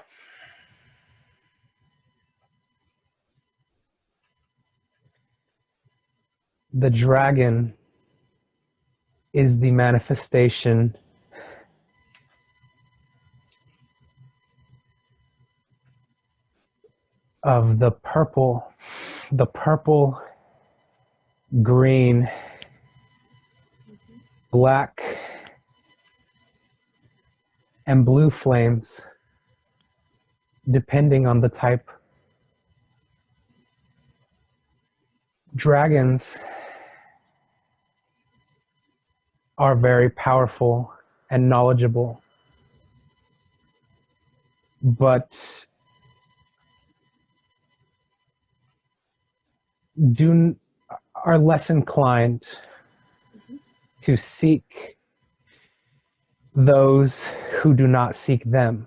A: is the manifestation of the purple, green,
B: Mhm.
A: black, and blue flames, depending on the type. Dragons are very powerful and knowledgeable, but do are less inclined
B: Mhm.
A: to seek those who do not seek them.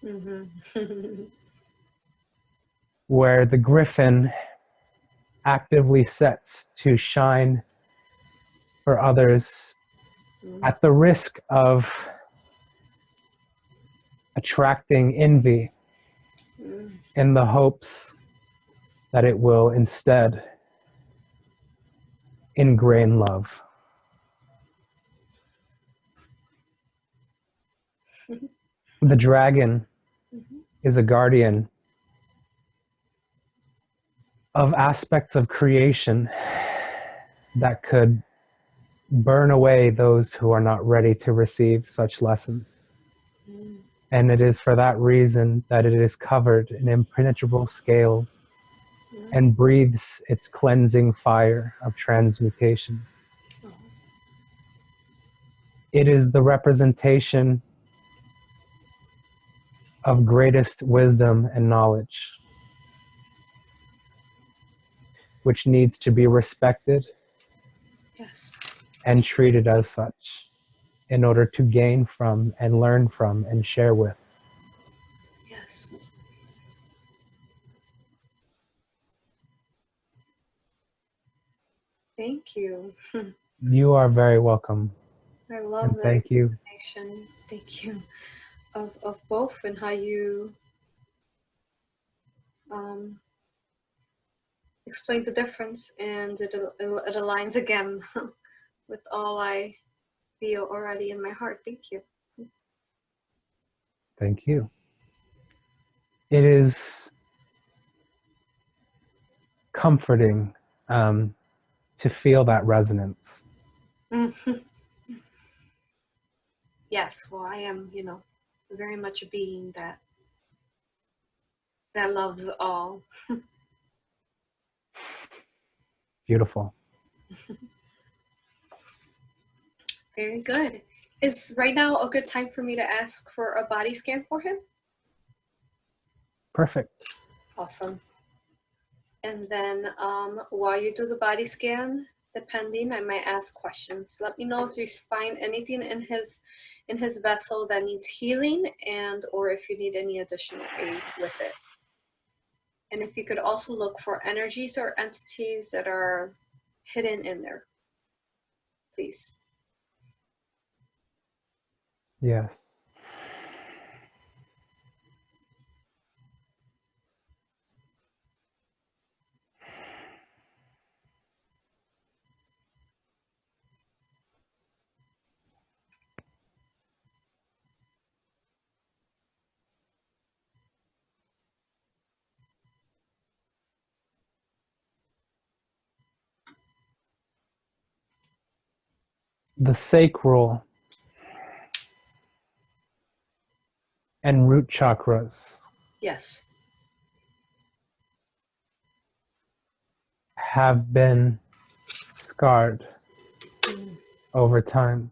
B: Mhm.
A: Where the Griffin actively sets to shine for others
B: Mhm.
A: at the risk of attracting envy
B: Mhm.
A: in the hopes that it will instead ingrain love. The dragon
B: Mhm.
A: is a guardian of aspects of creation that could burn away those who are not ready to receive such lessons.
B: Mhm.
A: And it is for that reason that it is covered in impenetrable scales
B: Mhm.
A: and breathes its cleansing fire of transmutation.
B: Oh.
A: It is the representation of greatest wisdom and knowledge, which needs to be respected
B: Yes.
A: and treated as such in order to gain from and learn from and share with.
B: Yes. Thank you.
A: You are very welcome,
B: I love
A: and
B: the
A: thank you.
B: explanation. Thank you of both and how you um, explain the difference, and it aligns again with all I feel already in my heart. Thank you.
A: Thank you. It is comforting to feel that resonance.
B: Yes, well, I am, very much a being that loves all.
A: Beautiful.
B: Very good. Is right now a good time for me to ask for a body scan for him?
A: Perfect.
B: Awesome. And then while you do the body scan, depending, I might ask questions. Let me know if you find anything in his vessel that needs healing, and or if you need any additional aid with it. And if you could also look for energies or entities that are hidden in there, please.
A: Yes. The sacral and root chakras
B: Yes.
A: have been scarred
B: Mm-hmm.
A: over time.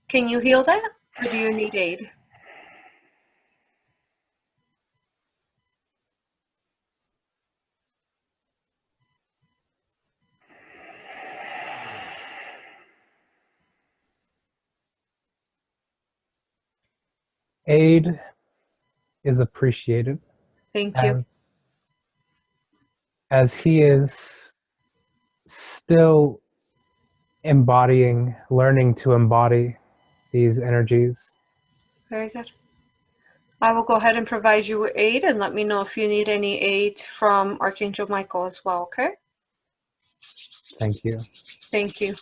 B: Can you heal that, or do you need aid?
A: Aid is appreciated,
B: Thank you.
A: as as he is still learning to embody these energies.
B: Very good. I will go ahead and provide you with aid, and let me know if you need any aid from Archangel Michael as well, okay?
A: Thank you.
B: Thank you.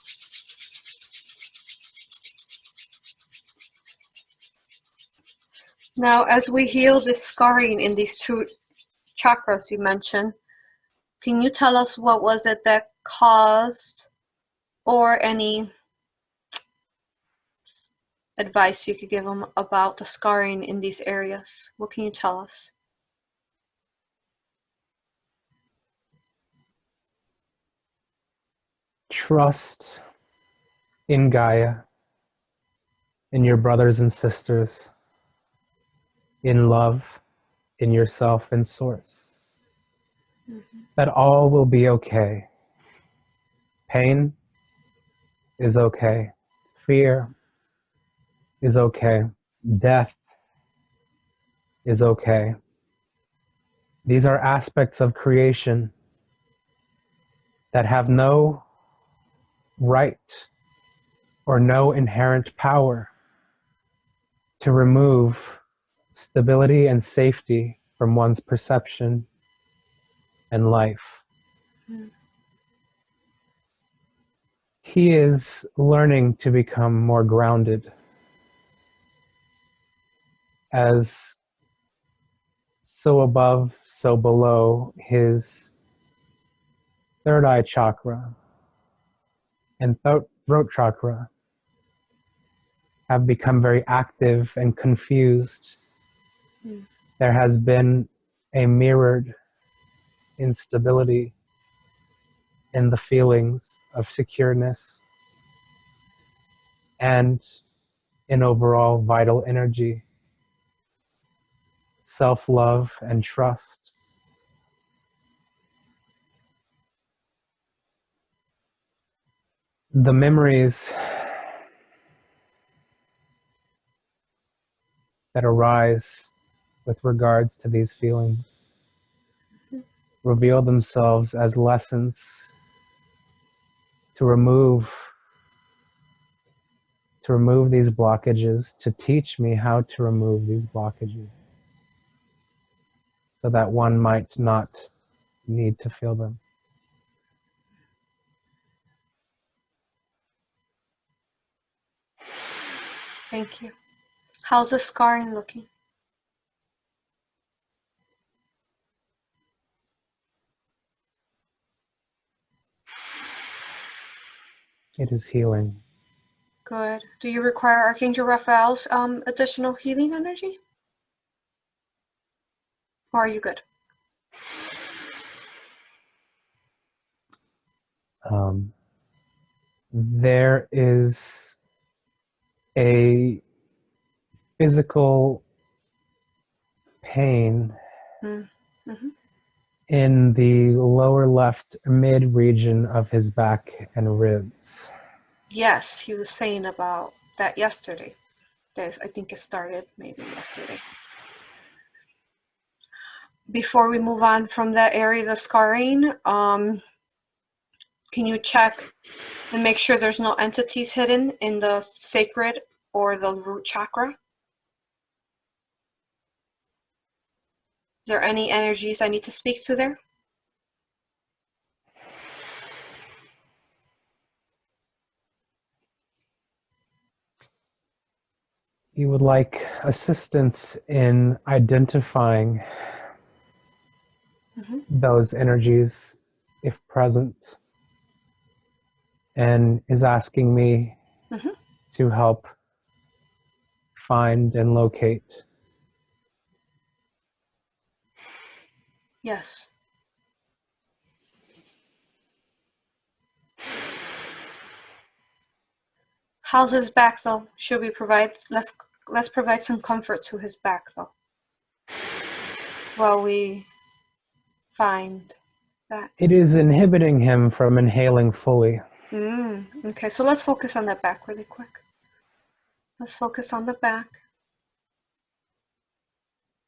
B: Now, as we heal the scarring in these two chakras you mentioned, can you tell us what was it that caused, or any advice you could give them about the scarring in these areas? What can you tell us?
A: Trust in Gaia, in your brothers and sisters, in love, in yourself and source. That all will be okay. Pain is okay. Fear is okay. Death is okay. These are aspects of creation that have no right or no inherent power to remove stability and safety from one's perception and life. He is learning to become more grounded as so above, so below his third eye chakra and throat chakra have become very active and confused. There has been a mirrored instability in the feelings of secureness and in overall vital energy, self-love and trust. The memories that arise with regards to these feelings reveal themselves as lessons to remove these blockages, to teach me how to remove these blockages so that one might not need to feel them.
B: Thank you. How's the scarring looking?
A: It is healing.
B: Good. Do you require Archangel Raphael's additional healing energy? Or are you good?
A: There is a physical pain in the lower left mid region of his back and ribs.
B: Yes, he was saying about that yesterday. I think it started maybe yesterday. Before we move on from that area of scarring, can you check and make sure there's no entities hidden in the sacred or the root chakra? Is there any energies I need to speak to there?
A: You would like assistance in identifying those energies if present, and is asking me to help find and locate.
B: Yes. How's his back though? Should we provide, let's provide some comfort to his back though, while we find that.
A: It is inhibiting him from inhaling fully.
B: Okay, so let's focus on that back really quick. Let's focus on the back.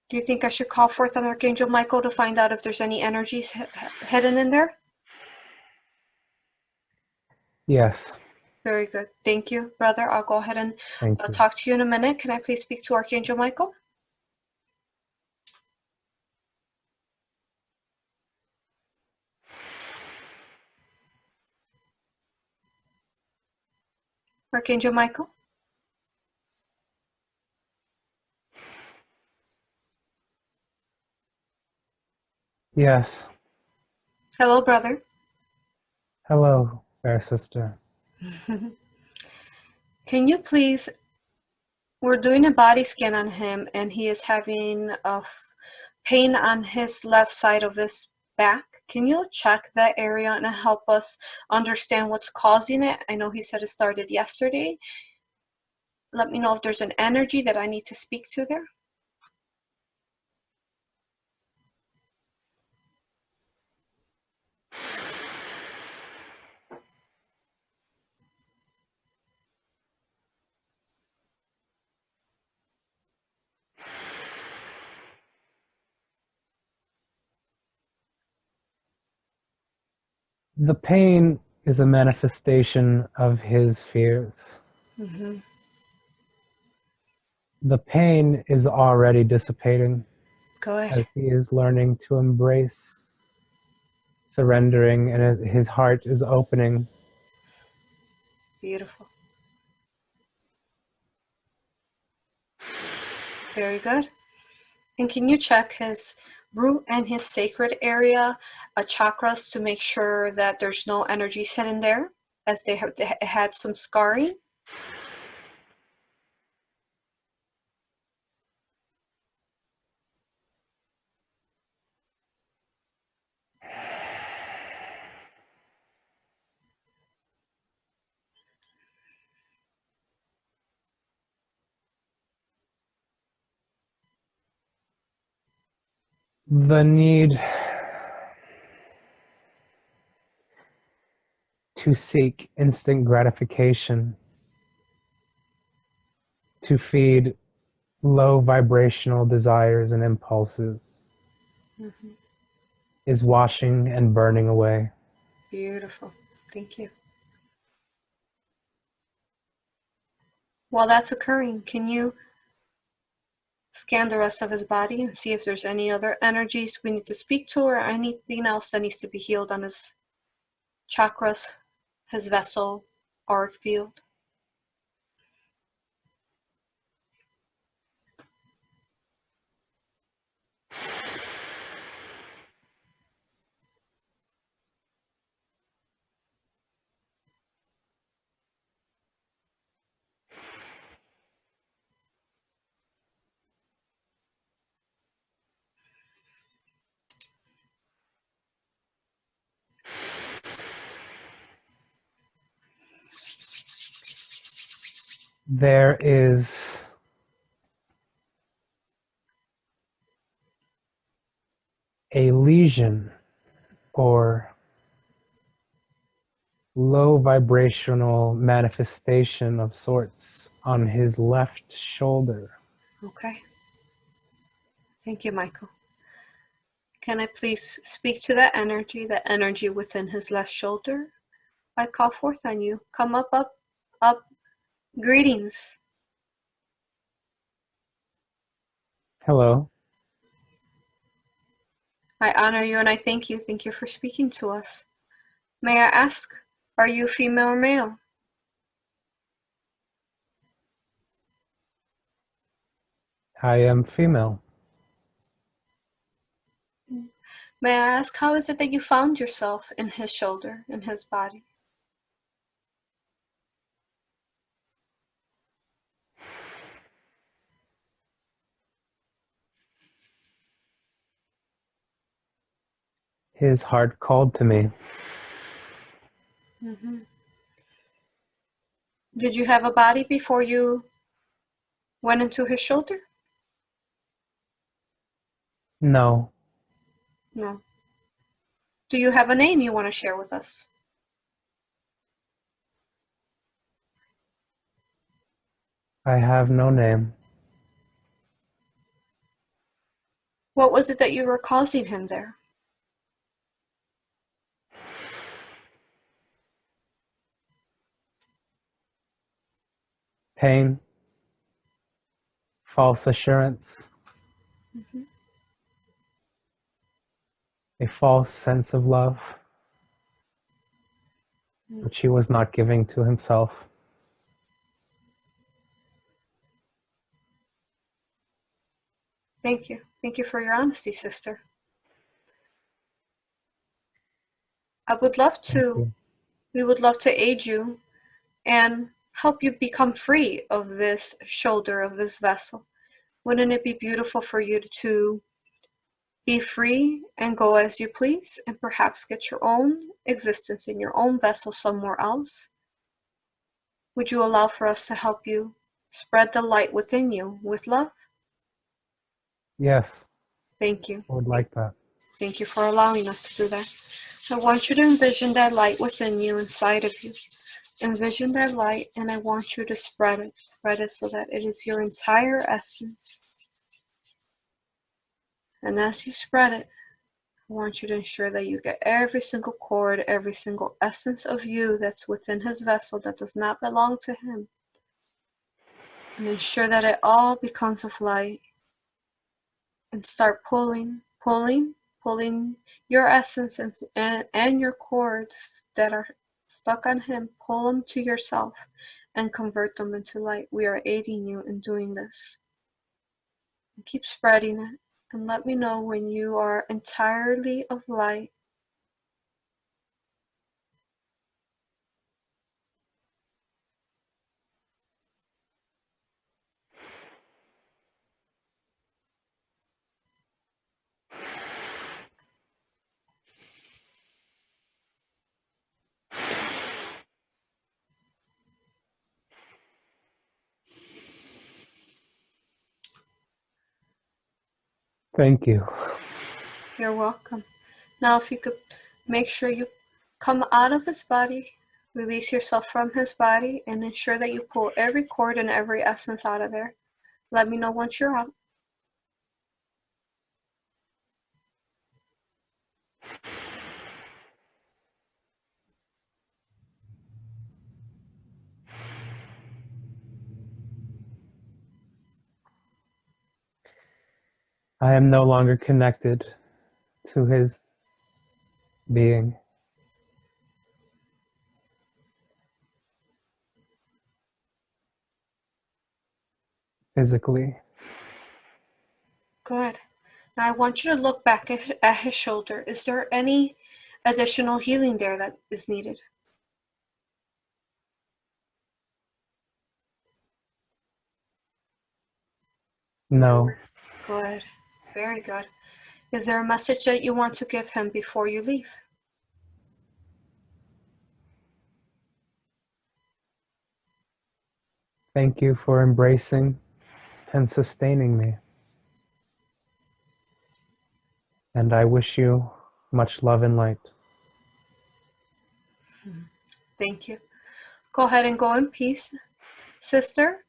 B: Do you think I should call forth on Archangel Michael to find out if there's any energies hidden in there?
A: Yes.
B: Very good. Thank you, brother. I'll go ahead and
A: Thank you.
B: talk to you in a minute. Can I please speak to Archangel Michael? Archangel Michael?
A: Yes.
B: Hello, brother.
A: Hello, fair sister.
B: Can you please, we're doing a body scan on him and he is having pain on his left side of his back. Can you check that area and help us understand what's causing it? I know he said it started yesterday. Let me know if there's an energy that I need to speak to there.
A: The pain is a manifestation of his fears.
B: Mm-hmm.
A: The pain is already dissipating
B: Go ahead.
A: as he is learning to embrace surrendering, and his heart is opening.
B: Beautiful. Very good. And can you check his root and his sacred area, chakras, to make sure that there's no energies hidden there, as they had some scarring?
A: The need to seek instant gratification, to feed low vibrational desires and impulses,
B: Mm-hmm.
A: is washing and burning away.
B: Beautiful. Thank you. While that's occurring, can you scan the rest of his body and see if there's any other energies we need to speak to, or anything else that needs to be healed on his chakras, his vessel, auric field?
A: There is a lesion or low vibrational manifestation of sorts on his left shoulder.
B: Okay. Thank you, Michael. Can I please speak to that energy within his left shoulder? I call forth on you. Come up, up, up. Greetings.
A: Hello.
B: I honor you and I thank you. Thank you for speaking to us. May I ask, are you female or male?
A: I am female.
B: May I ask, how is it that you found yourself in his shoulder, in his body?
A: His heart called to me.
B: Mm-hmm. Did you have a body before you went into his shoulder?
A: No.
B: No. Do you have a name you want to share with us?
A: I have no name.
B: What was it that you were causing him there?
A: Pain, false assurance, a false sense of love, which he was not giving to himself.
B: Thank you. Thank you for your honesty, sister. We would love to aid you and help you become free of this shoulder, of this vessel. Wouldn't it be beautiful for you to be free and go as you please and perhaps get your own existence in your own vessel somewhere else? Would you allow for us to help you spread the light within you with love?
A: Yes.
B: Thank you.
A: I would like that.
B: Thank you for allowing us to do that. I want you to envision that light within you, inside of you. Envision that light, and I want you to spread it. Spread it so that it is your entire essence. And as you spread it, I want you to ensure that you get every single cord, every single essence of you that's within his vessel that does not belong to him. And ensure that it all becomes of light. And start pulling your essence and your cords that are stuck on him. Pull them to yourself and convert them into light. We are aiding you in doing this. And keep spreading it. And let me know when you are entirely of light.
A: Thank you.
B: You're welcome. Now if you could make sure you come out of his body, release yourself from his body, and ensure that you pull every cord and every essence out of there. Let me know once you're out.
A: I am no longer connected to his being. Physically.
B: Good. Now I want you to look back at his shoulder. Is there any additional healing there that is needed?
A: No.
B: Good. Very good. Is there a message that you want to give him before you leave?
A: Thank you for embracing and sustaining me. And I wish you much love and light.
B: Thank you. Go ahead and go in peace. Sister,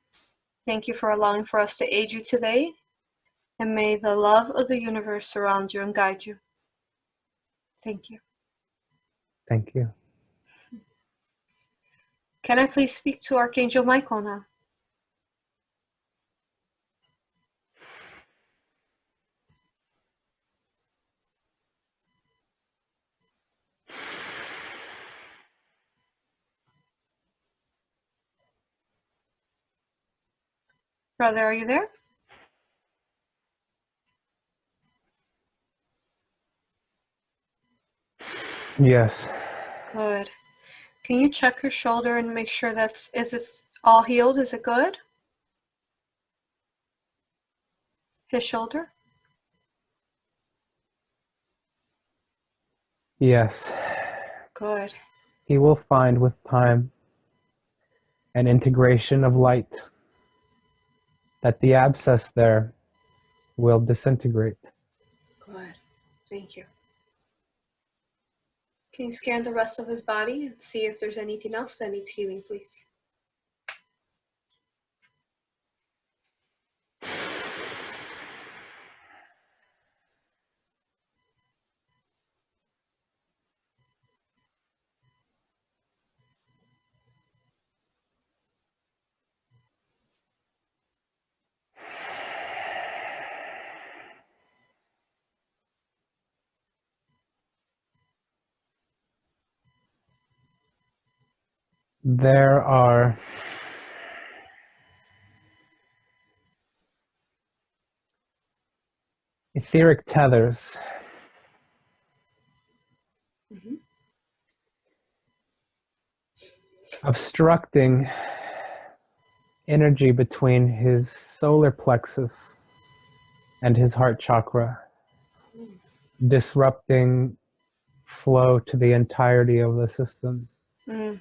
B: thank you for allowing for us to aid you today. And may the love of the universe surround you and guide you. Thank you.
A: Thank you.
B: Can I please speak to Archangel Michael now? Brother, are you there?
A: Yes.
B: Good. Can you check your shoulder and make sure is it all healed? Is it good? His shoulder?
A: Yes.
B: Good.
A: He will find with time an integration of light that the abscess there will disintegrate.
B: Good. Thank you. Can you scan the rest of his body and see if there's anything else that needs healing, please?
A: There are etheric tethers obstructing energy between his solar plexus and his heart chakra, disrupting flow to the entirety of the system.
B: Mm.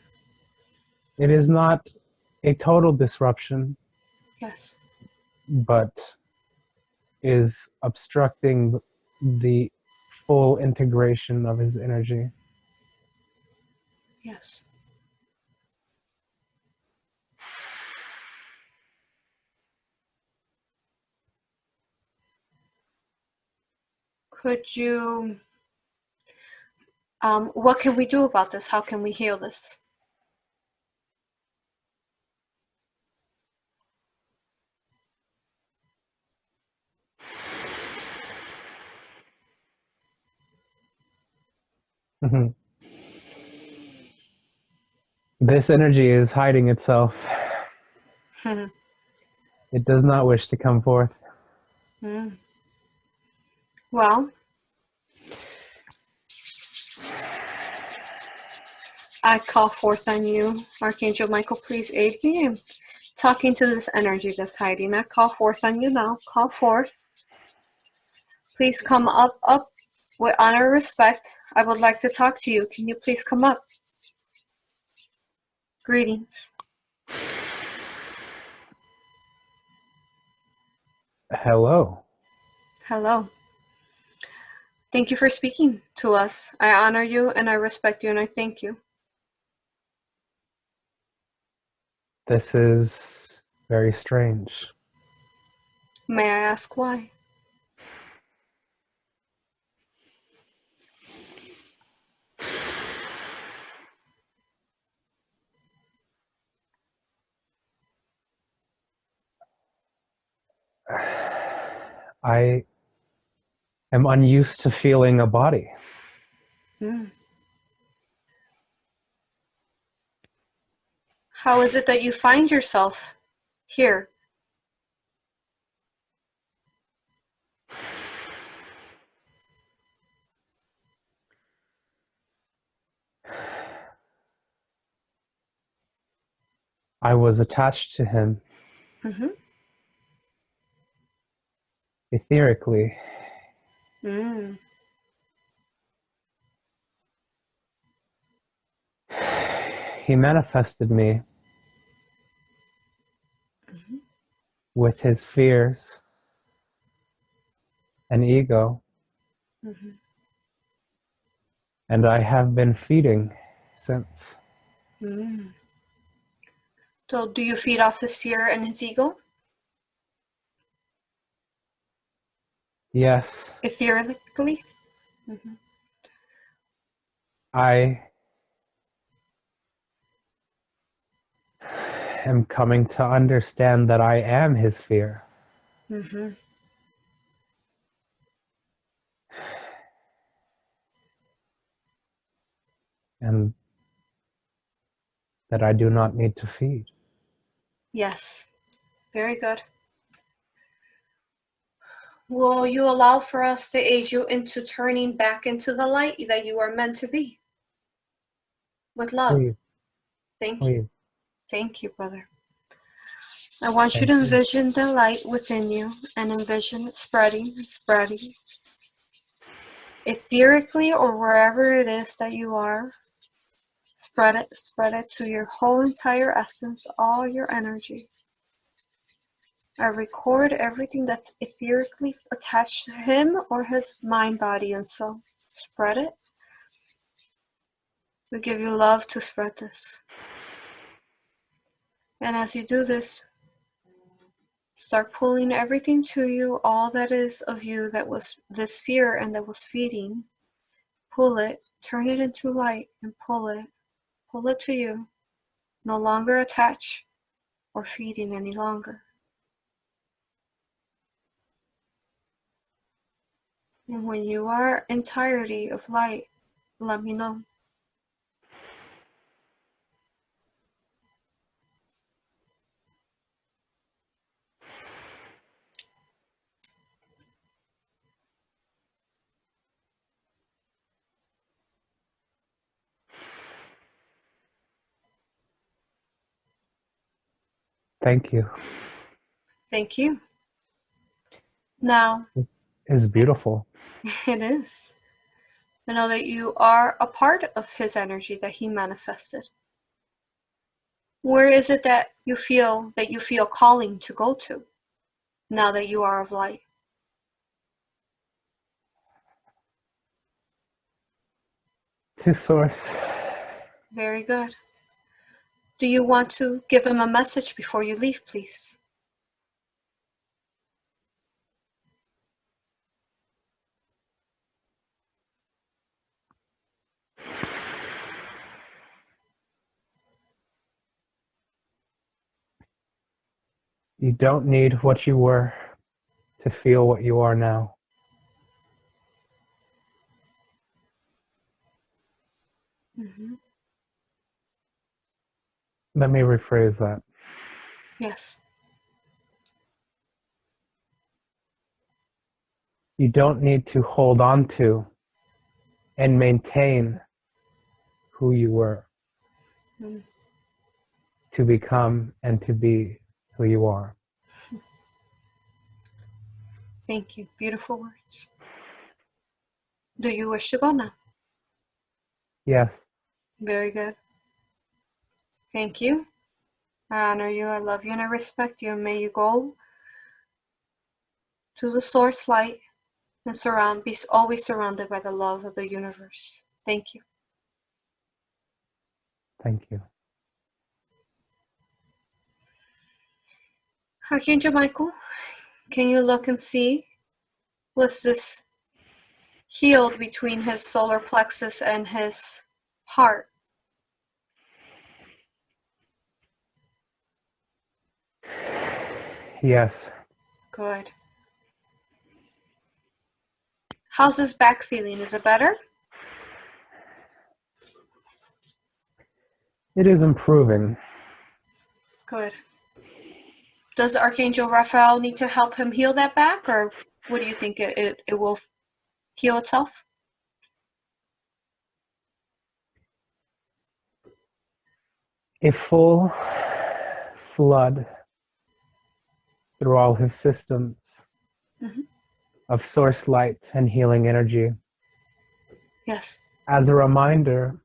A: It is not a total disruption,
B: Yes.
A: but is obstructing the full integration of his energy.
B: Yes. Could you, what can we do about this? How can we heal this?
A: Mhm. This energy is hiding itself. It does not wish to come forth.
B: Mm. Well, I call forth on you, Archangel Michael, please aid me in talking to this energy that's hiding. I call forth on you now. Call forth. Please come up with honor and respect. I would like to talk to you. Can you please come up? Greetings.
A: Hello.
B: Hello. Thank you for speaking to us. I honor you and I respect you and I thank you.
A: This is very strange.
B: May I ask why?
A: I am unused to feeling a body.
B: Mm. How is it that you find yourself here?
A: I was attached to him
B: Mm-hmm.
A: etherically.
B: Mm.
A: He manifested me
B: Mm-hmm.
A: with his fears and ego,
B: Mm-hmm.
A: and I have been feeding since.
B: Mm. So do you feed off his fear and his ego?
A: Yes,
B: Etherically? Mm-hmm.
A: I am coming to understand that I am his fear.
B: Mm-hmm.
A: And that I do not need to feed.
B: Yes. Very good. Will you allow for us to aid you into turning back into the light that you are meant to be? With love.
A: Please,
B: Thank you.
A: please,
B: Thank you, brother. I want you
A: thank
B: to
A: you.
B: envision the light within you and envision it spreading, spreading. Etherically or wherever it is that you are, spread it to your whole entire essence, all your energy. I record everything that's etherically attached to him or his mind, body, and soul. Spread it. We give you love to spread this. And as you do this, start pulling everything to you, all that is of you that was this fear and that was feeding. Pull it, turn it into light, and pull it to you. No longer attached or feeding any longer. And when you are entirety of light, let me know.
A: Thank you.
B: Thank you. Now,
A: It's beautiful.
B: it is. I know that you are a part of his energy that he manifested. Where is it that you feel calling to go to now that you are of light?
A: To source.
B: Very good. Do you want to give him a message before you leave, please?
A: You don't need what you were to feel what you are now.
B: Mm-hmm.
A: Let me rephrase that.
B: Yes.
A: You don't need to hold on to and maintain who you were to become and to be who you are.
B: Thank you. Beautiful words. Do you wish to go now?
A: Yes.
B: Very good. Thank you. I honor you, I love you, and I respect you. And may you go to the source light and be always surrounded by the love of the universe. Thank you.
A: Thank you.
B: Archangel Michael, can you look and see, was this healed between his solar plexus and his heart?
A: Yes.
B: Good. How's his back feeling? Is it better?
A: It is improving.
B: Good. Does Archangel Raphael need to help him heal that back, or what do you think it will heal itself?
A: A full flood through all his systems of source light and healing energy.
B: Yes.
A: As a reminder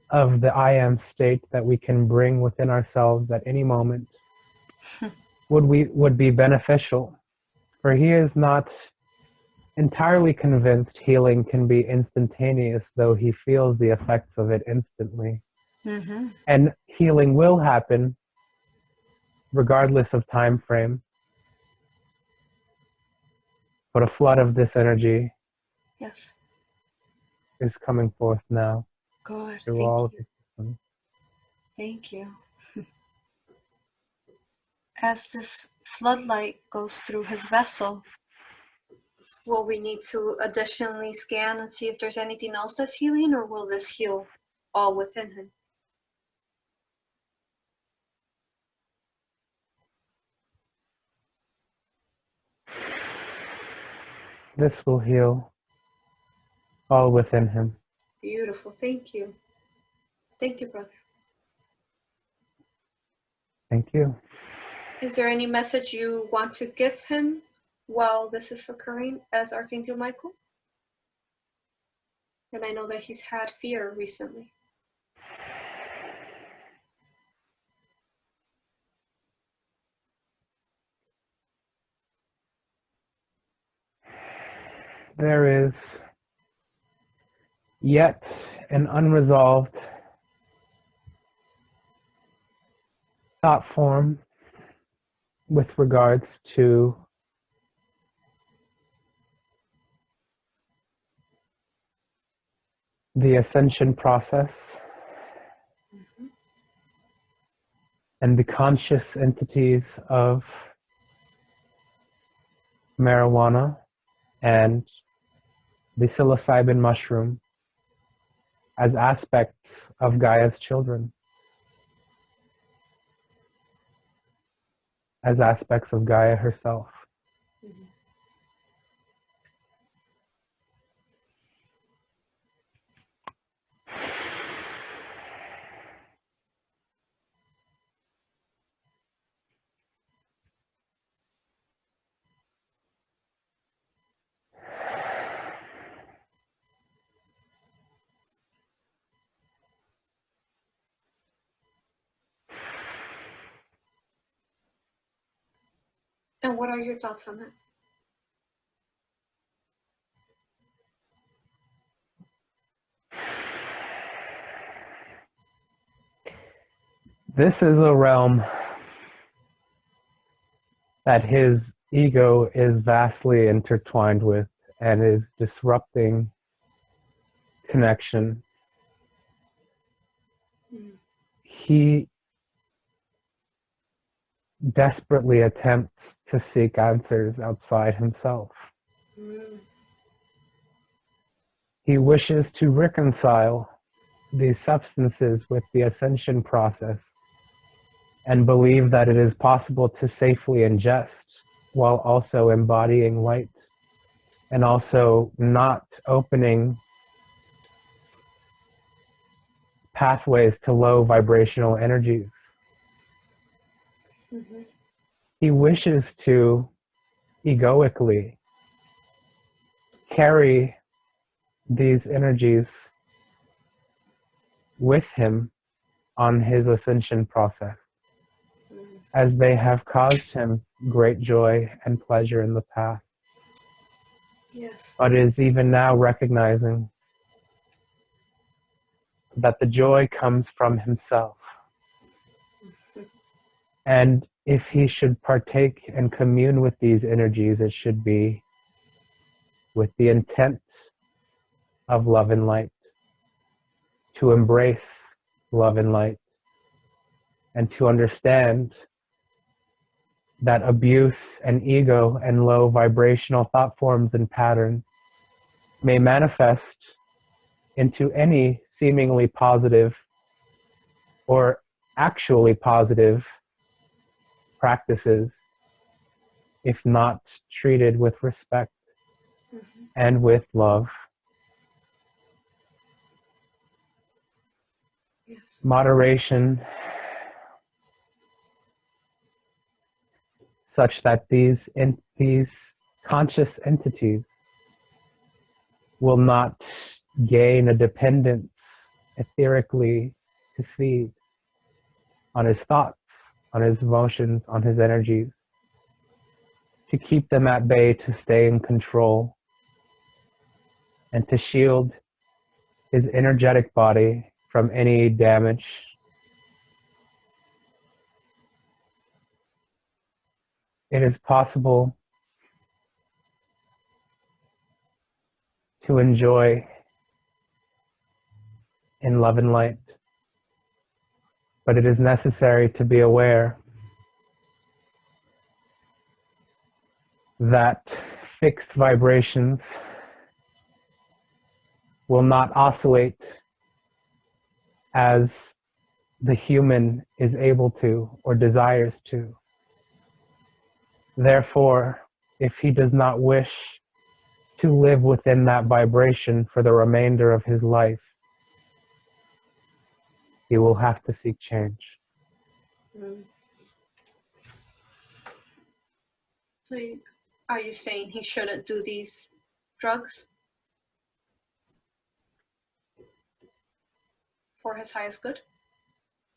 A: of the I am state that we can bring within ourselves at any moment would be beneficial. For he is not entirely convinced healing can be instantaneous, though he feels the effects of it instantly.
B: Mm-hmm.
A: And healing will happen regardless of time frame. But a flood of this energy
B: Yes.
A: is coming forth now
B: Good.
A: through
B: Thank
A: all of
B: you.
A: his systems.
B: Thank you. As this floodlight goes through his vessel, will we need to additionally scan and see if there's anything else that's healing, or will this heal all within him?
A: This will heal all within him.
B: Beautiful. Thank you. Thank you, brother.
A: Thank you.
B: Is there any message you want to give him while this is occurring as Archangel Michael? And I know that he's had fear recently.
A: There is yet an unresolved thought form with regards to the ascension process and the conscious entities of marijuana and the psilocybin mushroom as aspects of Gaia's children, as aspects of Gaia herself.
B: And what are your thoughts on that?
A: This is a realm that his ego is vastly intertwined with and is disrupting connection. He desperately attempts to seek answers outside himself. He wishes to reconcile these substances with the ascension process and believe that it is possible to safely ingest while also embodying light and also not opening pathways to low vibrational energies. He wishes to egoically carry these energies with him on his ascension process, as they have caused him great joy and pleasure in the past.
B: Yes.
A: But is even now recognizing that the joy comes from himself. And if he should partake and commune with these energies, it should be with the intent of love and light, to embrace love and light, and to understand that abuse and ego and low vibrational thought forms and patterns may manifest into any seemingly positive or actually positive practices if not treated with respect and with love.
B: Yes.
A: Moderation, such that these conscious entities will not gain a dependence etherically to feed on his thoughts, on his emotions, on his energies, to keep them at bay, to stay in control, and to shield his energetic body from any damage. It is possible to enjoy in love and light, but it is necessary to be aware that fixed vibrations will not oscillate as the human is able to or desires to. Therefore, if he does not wish to live within that vibration for the remainder of his life, he will have to seek change.
B: So are you saying he shouldn't do these drugs for his highest good?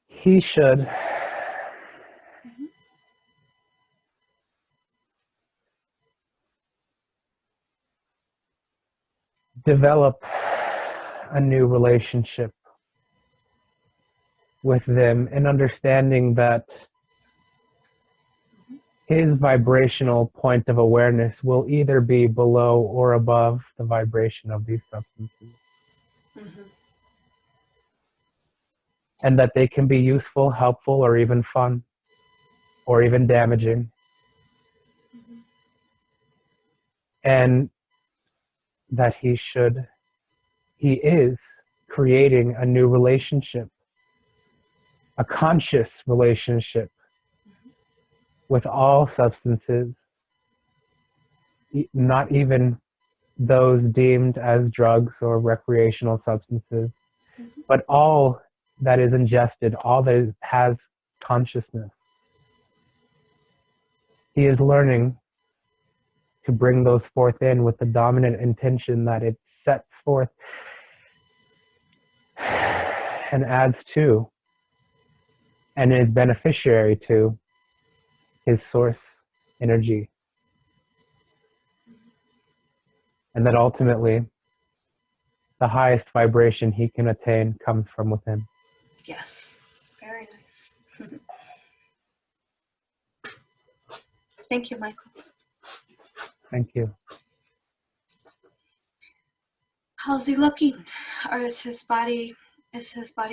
A: He should develop a new relationship with them and understanding that his vibrational point of awareness will either be below or above the vibration of these substances. And that they can be useful, helpful, or even fun, or even damaging. And that he is creating a new relationship, a conscious relationship with all substances, not even those deemed as drugs or recreational substances, but all that is ingested, all that has consciousness. He is learning to bring those forth in with the dominant intention that it sets forth and adds to and is beneficiary to his source energy. And that ultimately, the highest vibration he can attain comes from within.
B: Yes. Very nice. Thank you, Michael.
A: Thank you.
B: How's he looking? Or is his body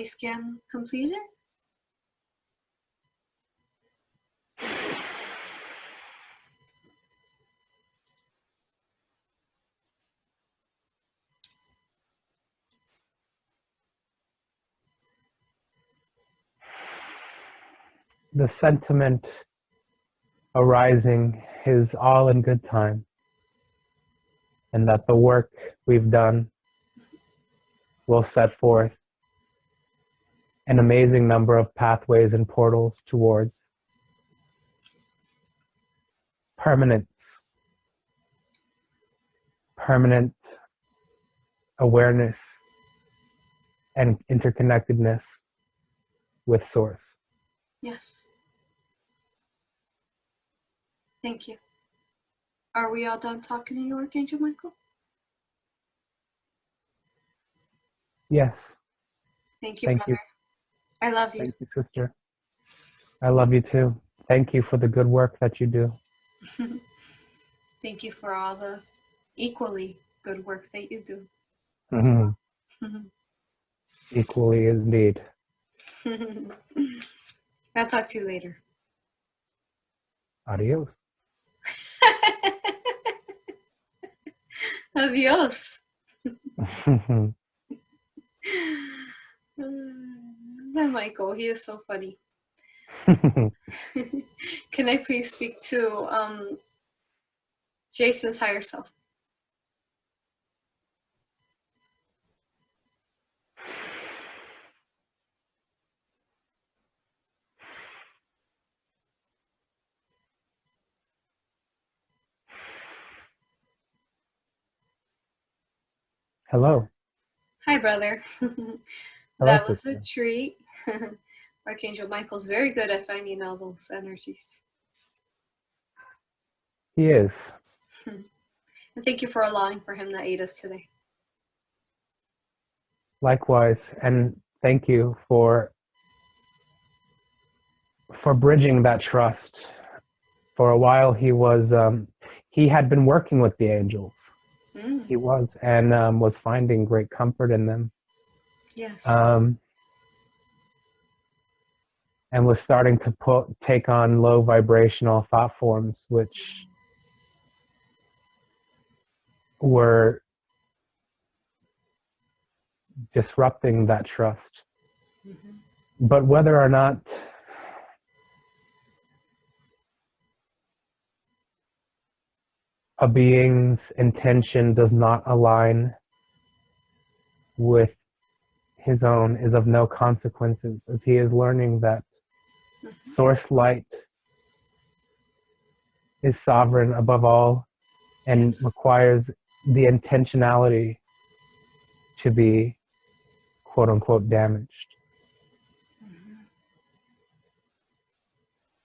B: scan completed?
A: The sentiment arising is all in good time, and that the work we've done will set forth an amazing number of pathways and portals towards permanent awareness and interconnectedness with Source.
B: Yes. Thank you. Are we all done talking to you, Archangel Michael?
A: Yes.
B: Thank you,
A: Thank
B: brother.
A: you.
B: I love you.
A: Thank you, sister. I love you too. Thank you for the good work that you do.
B: Thank you for all the equally good work that you do.
A: Equally indeed.
B: I'll talk to you later.
A: Adios.
B: Adios. That Michael, he is so funny. Can I please speak to Jason's higher self?
A: Hello.
B: Hi, brother.
A: Hello,
B: That was
A: sister.
B: a treat. Archangel Michael's very good at finding all those energies.
A: He is.
B: And thank you for allowing for him to aid us today.
A: Likewise, and thank you for bridging that trust. For a while, he had been working with the angels. He was, and was finding great comfort in them.
B: Yes.
A: And was starting to take on low vibrational thought forms, which were disrupting that trust. But whether or not a being's intention does not align with his own is of no consequences, as he is learning that Source Light is sovereign above all and requires the intentionality to be quote unquote damaged.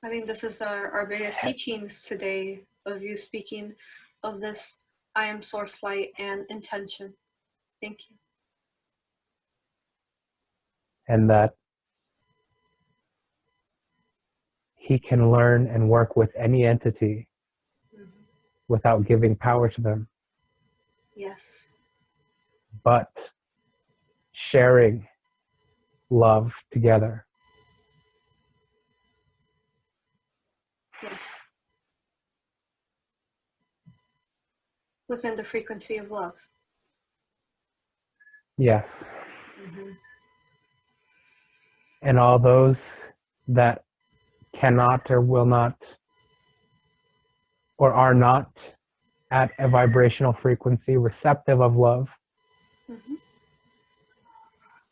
B: I think this is our biggest teachings today, of you speaking of this I am Source Light and intention. Thank you.
A: And that he can learn and work with any entity without giving power to them.
B: Yes.
A: But sharing love together.
B: Yes. Within the frequency of love.
A: Yes. And all those that cannot or will not or are not at a vibrational frequency receptive of love,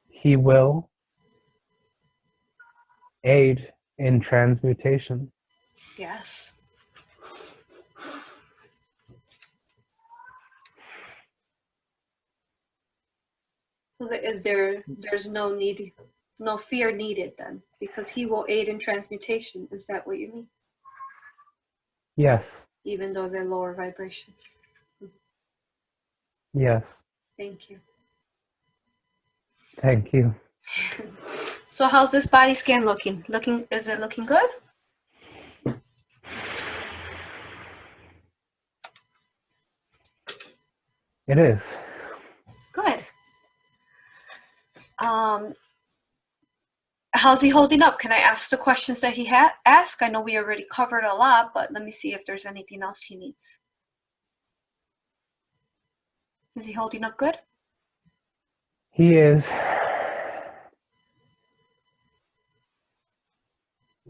A: he will aid in transmutation.
B: Yes. So there's no fear needed then, because he will aid in transmutation. Is that what you mean?
A: Yes.
B: even though they're lower vibrations.
A: Yes.
B: Thank you.
A: Thank you.
B: So how's this body scan looking? Is it looking good?
A: It is.
B: Good. How's he holding up? Can I ask the questions that he had asked? I know we already covered a lot, but let me see if there's anything else he needs. Is he holding up good?
A: He is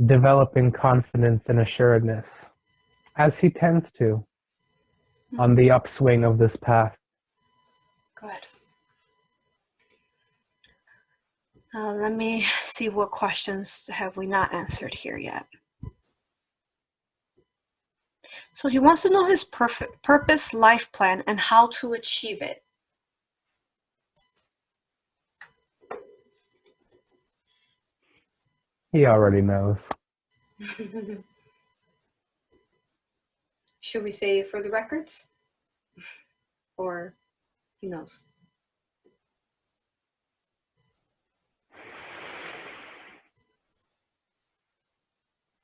A: developing confidence and assuredness, as he tends to, on the upswing of this path.
B: Good. Let me see what questions have we not answered here yet. So he wants to know his purpose, life plan, and how to achieve it.
A: He already knows.
B: Should we say it for the records? Or he knows?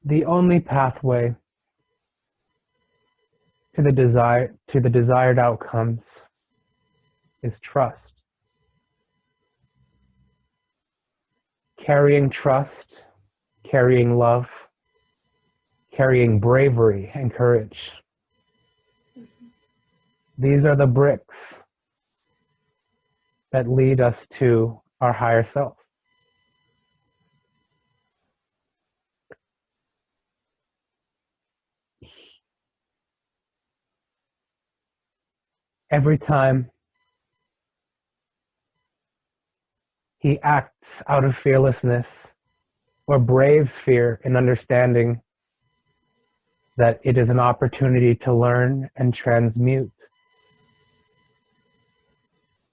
A: The only pathway to the desired outcomes is trust. Carrying trust, carrying love, carrying bravery and courage. These are the bricks that lead us to our higher self. Every time he acts out of fearlessness or braves fear in understanding that it is an opportunity to learn and transmute,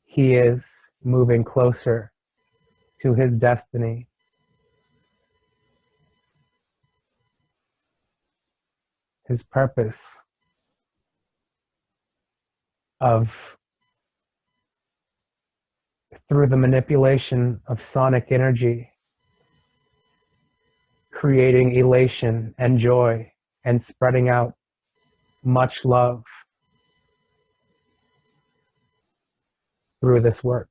A: he is moving closer to his destiny. His purpose of, through the manipulation of sonic energy, creating elation and joy and spreading out much love through this work.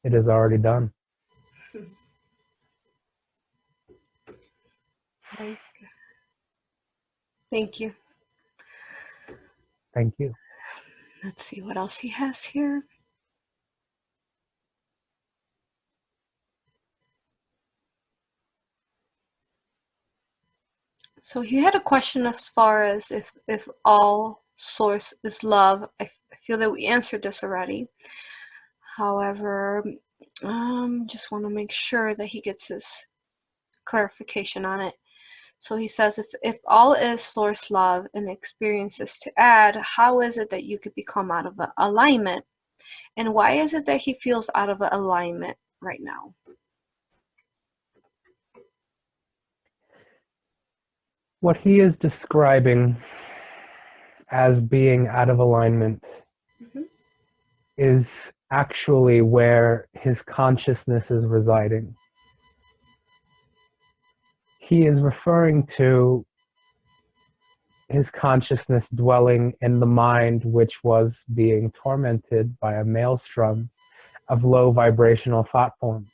A: It is already done.
B: Thank you.
A: Thank you.
B: Let's see what else he has here. So he had a question as far as if all source is love. I feel that we answered this already. However, just want to make sure that he gets his clarification on it. So he says, if all is source love and experiences to add, how is it that you could become out of alignment? And why is it that he feels out of alignment right now?
A: What he is describing as being out of alignment is actually where his consciousness is residing. He is referring to his consciousness dwelling in the mind, which was being tormented by a maelstrom of low vibrational thought forms.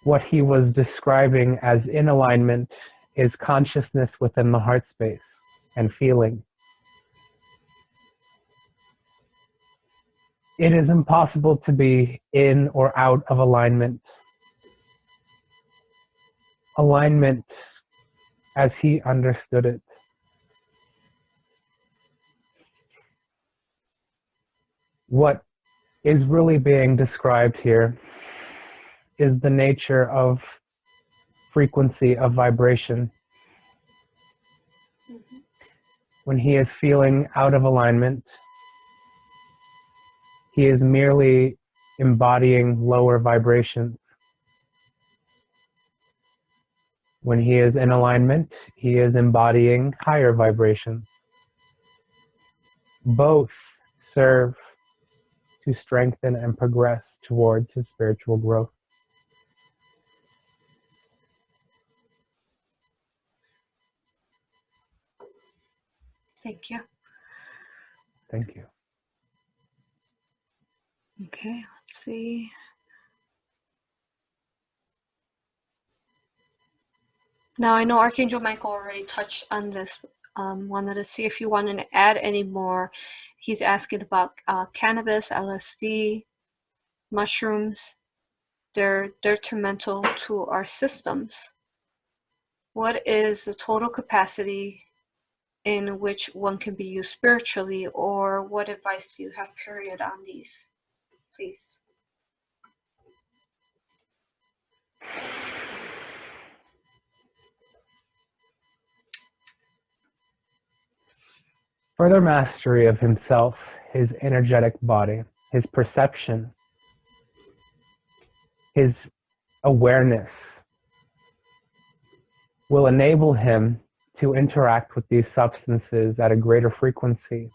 A: What he was describing as in alignment is consciousness within the heart space and feeling. It is impossible to be in or out of alignment. Alignment, as he understood it, what is really being described here is the nature of frequency of vibration. When he is feeling out of alignment, he is merely embodying lower vibrations. When he is in alignment, he is embodying higher vibrations. Both serve to strengthen and progress towards his spiritual growth.
B: Thank you.
A: Thank you.
B: Okay, let's see. Now, I know Archangel Michael already touched on this. Wanted to see if you wanted to add any more. He's asking about cannabis, LSD, mushrooms. They're detrimental to our systems. What is the total capacity in which one can be used spiritually, or what advice do you have, period, on these, please?
A: Further mastery of himself, his energetic body, his perception, his awareness will enable him to interact with these substances at a greater frequency.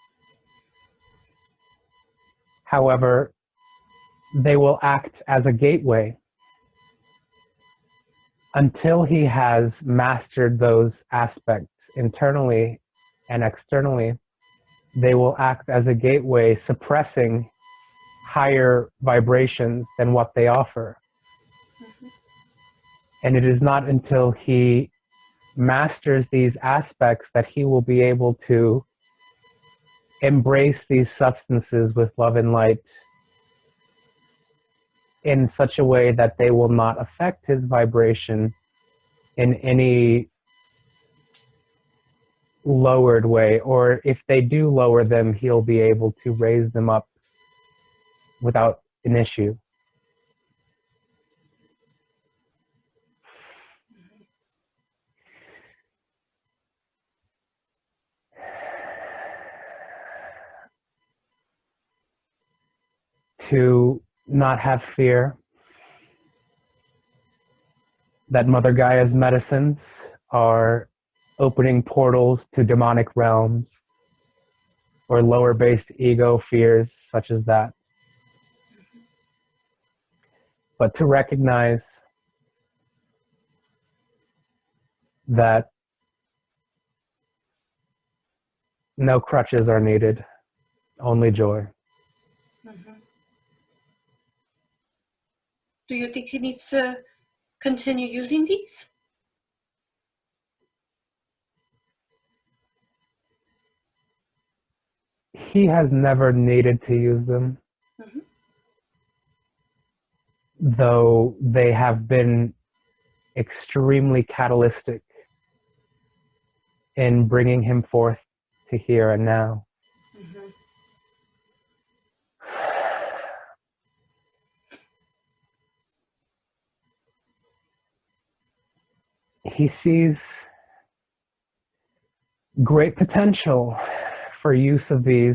A: However, they will act as a gateway. Until he has mastered those aspects internally and externally, they will act as a gateway, suppressing higher vibrations than what they offer. And it is not until he masters these aspects that he will be able to embrace these substances with love and light in such a way that they will not affect his vibration in any lowered way, or if they do lower them, he'll be able to raise them up without an issue. To not have fear that Mother Gaia's medicines are opening portals to demonic realms or lower-based ego fears such as that. But to recognize that no crutches are needed, only joy.
B: Do you think he needs to continue using these?
A: He has never needed to use them, though they have been extremely catalytic in bringing him forth to here and now. He sees great potential for use of these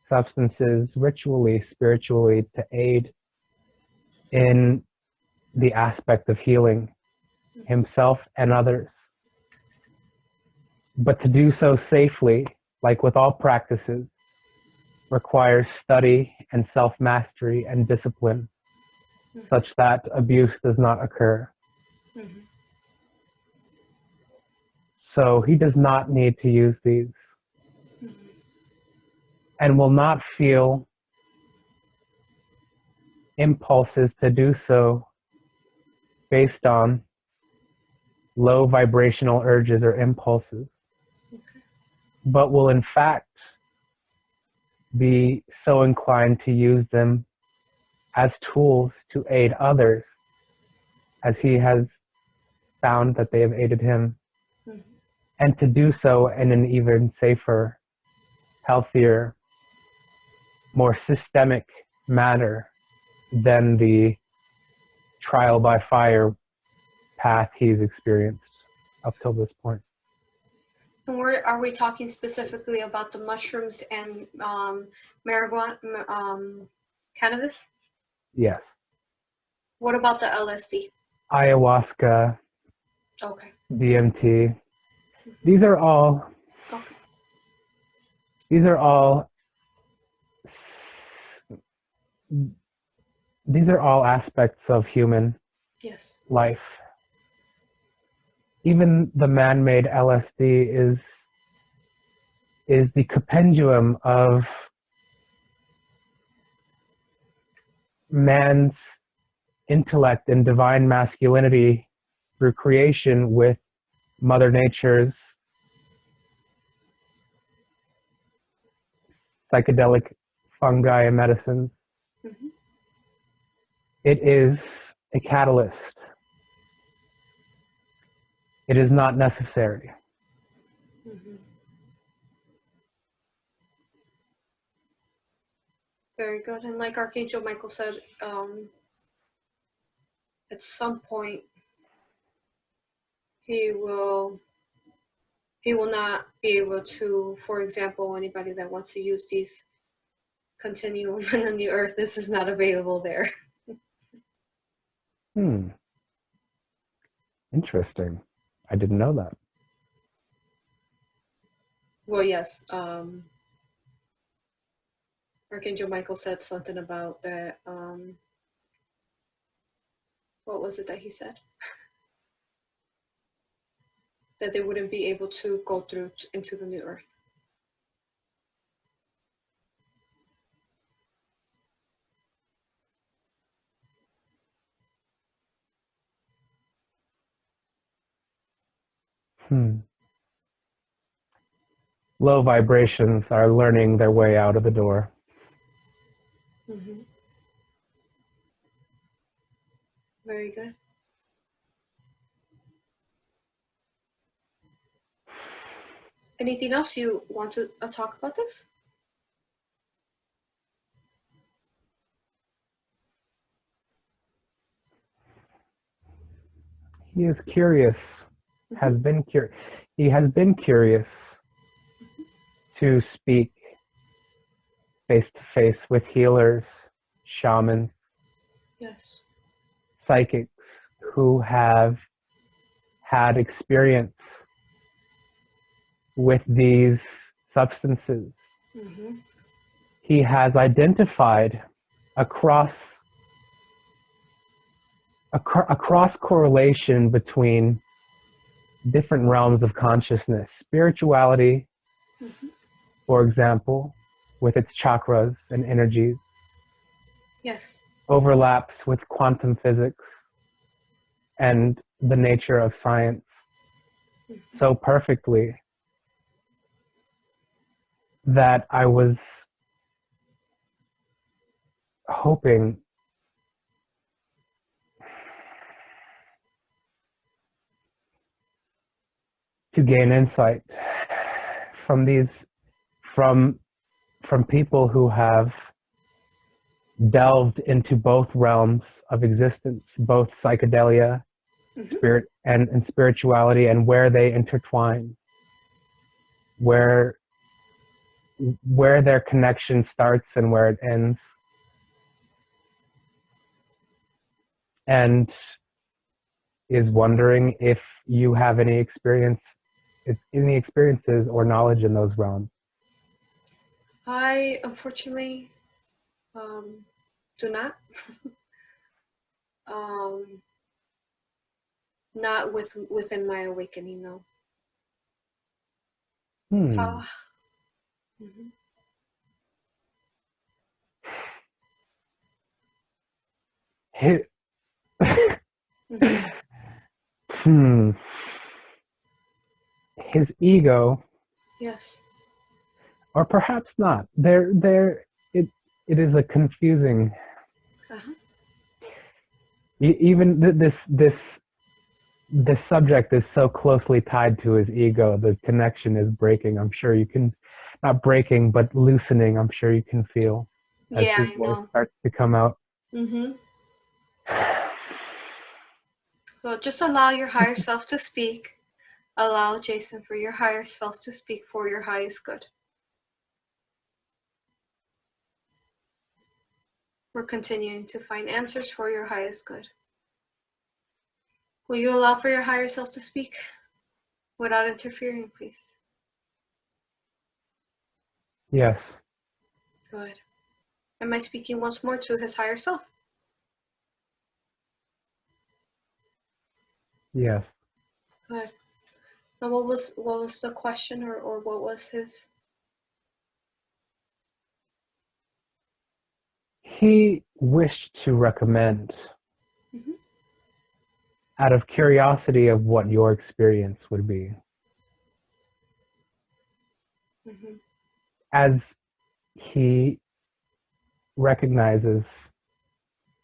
A: substances ritually, spiritually, to aid in the aspect of healing himself and others. But to do so safely, like with all practices, requires study and self-mastery and discipline, such that abuse does not occur. So he does not need to use these, and will not feel impulses to do so based on low vibrational urges or impulses, but will in fact be so inclined to use them as tools to aid others, as he has found that they have aided him, and to do so in an even safer, healthier, more systemic manner than the trial by fire path he's experienced up till this point.
B: And are we talking specifically about the mushrooms and marijuana, Cannabis?
A: Yes.
B: What about the LSD?
A: Ayahuasca,
B: Okay.
A: DMT. These are all
B: Okay.
A: these are all aspects of human
B: Yes.
A: life. Even the man-made LSD is the compendium of man's intellect and divine masculinity through creation with Mother Nature's psychedelic fungi and medicines.
B: Mm-hmm.
A: It is a catalyst. It is not necessary.
B: Mm-hmm. Very good. And like Archangel Michael said, at some point he will not be able to, for example, anybody that wants to use these continuum in the earth, this is not available there.
A: Interesting. I didn't know that.
B: Well, yes. Archangel Michael said something about that. What was it that he said? That they wouldn't be able to go through into the new earth.
A: Low vibrations are learning their way out of the door.
B: Mm-hmm. Very good. Anything else you want to talk about this?
A: He is curious, has been curious. He has been curious to speak face to face with healers, shamans,
B: Yes.
A: psychics who have had experience with these substances.
B: Mm-hmm.
A: He has identified a cross correlation between different realms of consciousness. Spirituality, for example, with its chakras and energies,
B: Yes.
A: overlaps with quantum physics and the nature of science so perfectly that I was hoping to gain insight from people who have delved into both realms of existence, both psychedelia, spirit and spirituality, and where they intertwine, where their connection starts and where it ends. And is wondering if you have any experiences or knowledge in those realms.
B: I unfortunately do not. Not within my awakening, no.
A: His ego,
B: Yes.
A: or perhaps not. It is a confusing. Even this subject is so closely tied to his ego. The connection is breaking. I'm sure you can, not breaking, but loosening. I'm sure you can feel as
B: Yeah,
A: his
B: I
A: voice
B: know.
A: starts to come out.
B: So just allow your higher self to speak. Allow, Jason, for your higher self to speak for your highest good. We're continuing to find answers for your highest good. Will you allow for your higher self to speak without interfering, please?
A: Yes.
B: Good. Am I speaking once more to his higher self?
A: Yes.
B: Good. And what was the question, or what was his?
A: He wished to recommend, out of curiosity of what your experience would be, as he recognizes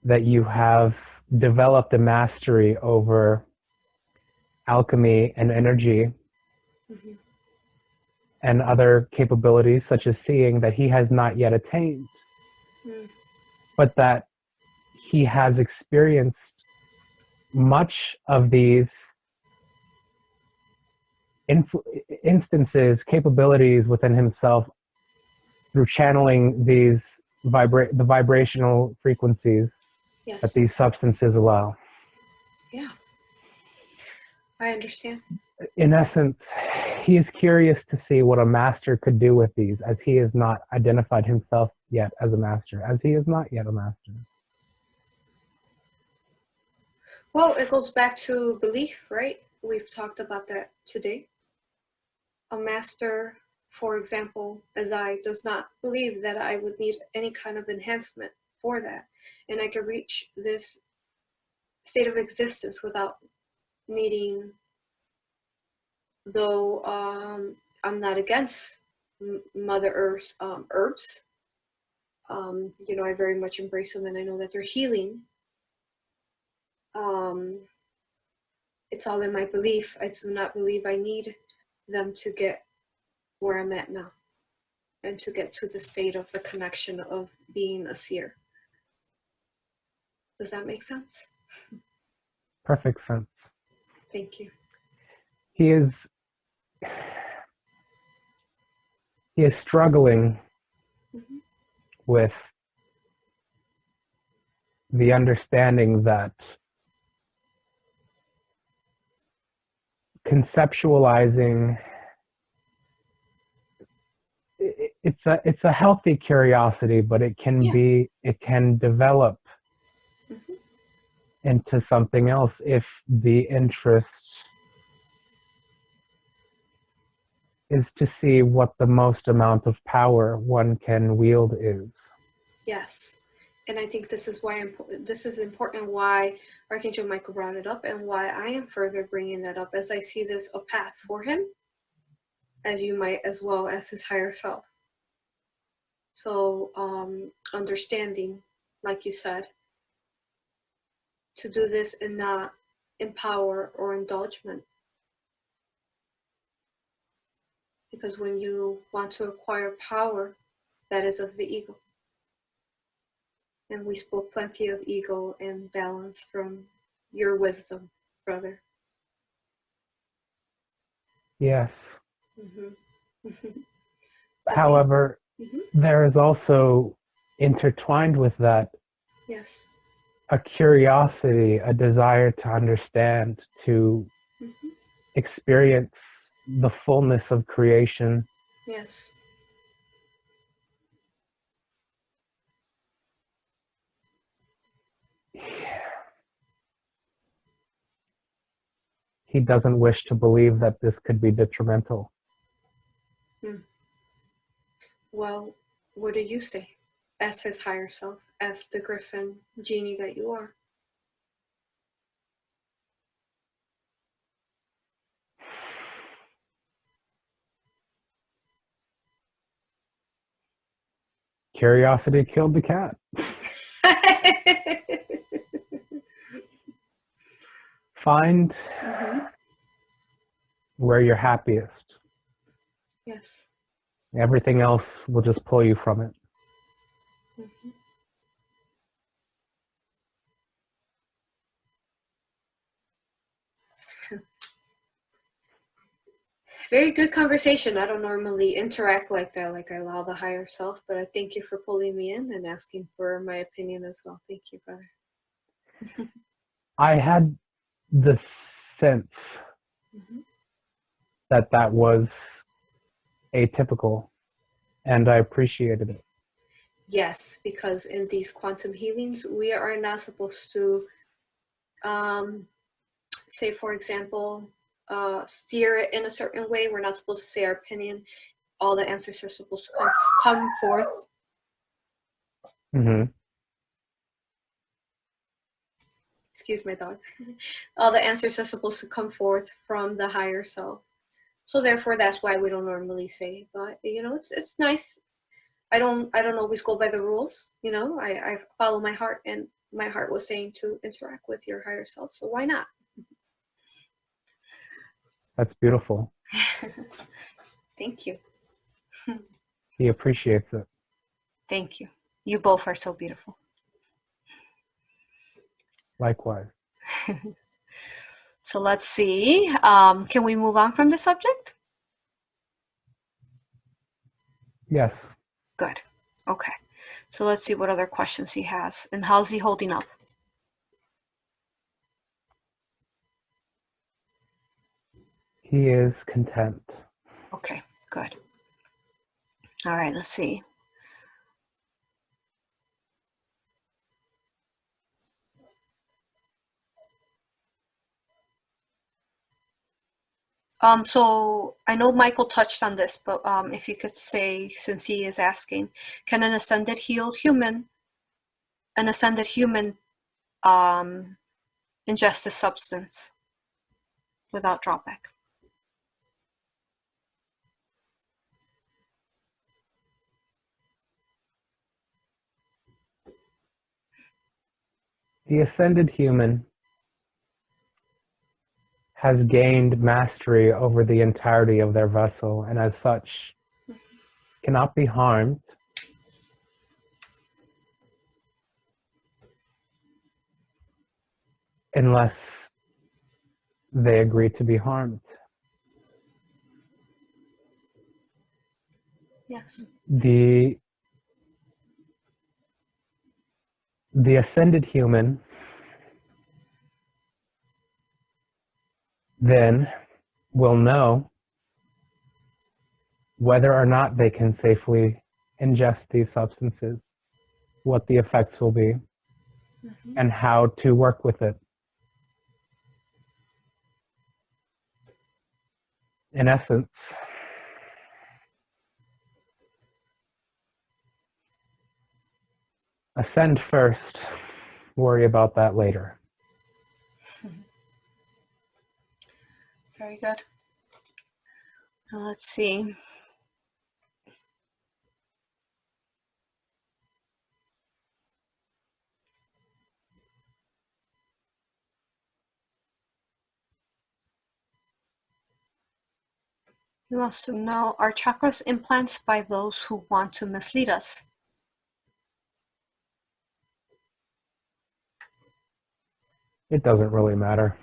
A: that you have developed a mastery over alchemy and energy and other capabilities such as seeing that he has not yet attained, but that he has experienced much of these instances, capabilities within himself through channeling these the vibrational frequencies that these substances allow.
B: Yeah, I understand.
A: In essence, he is curious to see what a master could do with these, as he has not identified himself yet as a master, as he is not yet a master.
B: Well, it goes back to belief, right? We've talked about that today. A master, for example, as I, does not believe that I would need any kind of enhancement for that. And I could reach this state of existence without needing, though I'm not against Mother Earth's herbs. You know, I very much embrace them, and I know that they're healing. It's all in my belief. I do not believe I need them to get where I'm at now and to get to the state of the connection of being a seer. Does that make sense?
A: Perfect sense.
B: Thank you.
A: He is struggling with the understanding that conceptualizing, it's a healthy curiosity, but it can develop into something else if the interest is to see what the most amount of power one can wield is.
B: Yes, and I think this is why this is important. Why Archangel Michael brought it up, and why I am further bringing that up, as I see this a path for him, as you might, as well as his higher self. So understanding, like you said, to do this and not in power or indulgement. Because when you want to acquire power, that is of the ego. And we spoke plenty of ego and balance from your wisdom, brother.
A: Yes. However, there is also intertwined with that a curiosity, a desire to understand, to experience the fullness of creation.
B: Yes.
A: He doesn't wish to believe that this could be detrimental.
B: Well, what do you say as his higher self, as the Griffin Genie that you are?
A: Curiosity killed the cat. Find where you're happiest.
B: Yes.
A: Everything else will just pull you from it.
B: Very good conversation. I don't normally interact like that, like I allow the higher self, but I thank you for pulling me in and asking for my opinion as well. Thank you, brother.
A: I had the sense that that was atypical, and I appreciated it.
B: Yes, because in these quantum healings, we are not supposed to, say, for example, steer it in a certain way. We're not supposed to say our opinion. All the answers are supposed to come forth. Excuse my dog. All the answers are supposed to come forth from the higher self. So therefore, that's why we don't normally say. But you know, it's nice. I don't always go by the rules. You know, I follow my heart, and my heart was saying to interact with your higher self. So why not?
A: That's beautiful.
B: Thank you.
A: He appreciates it.
B: Thank you. You both are so beautiful.
A: Likewise.
B: So let's see. Can we move on from the subject?
A: Yes.
B: Good. Okay. So let's see what other questions he has. And how's he holding up?
A: He is content.
B: Okay, good. All right, let's see. So I know Michael touched on this, but if you could say, since he is asking, can an ascended human ingest this substance without drawback?
A: The ascended human has gained mastery over the entirety of their vessel, and as such cannot be harmed unless they agree to be harmed.
B: Yes.
A: The ascended human then will know whether or not they can safely ingest these substances, what the effects will be, and how to work with it. In essence, ascend first, worry about that later.
B: Very good. Now let's see. He wants to know, are chakras implants by those who want to mislead us?
A: It doesn't really matter.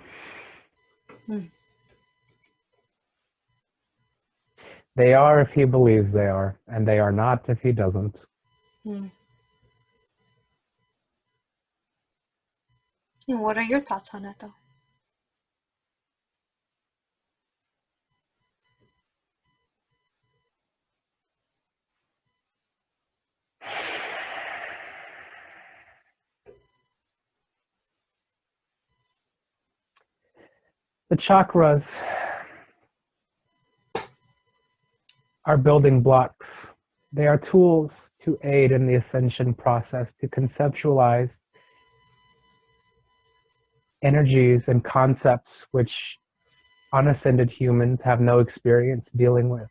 A: They are if he believes they are, and they are not if he doesn't.
B: And what are your thoughts on it, though?
A: The chakras are building blocks. They are tools to aid in the ascension process, to conceptualize energies and concepts which unascended humans have no experience dealing with.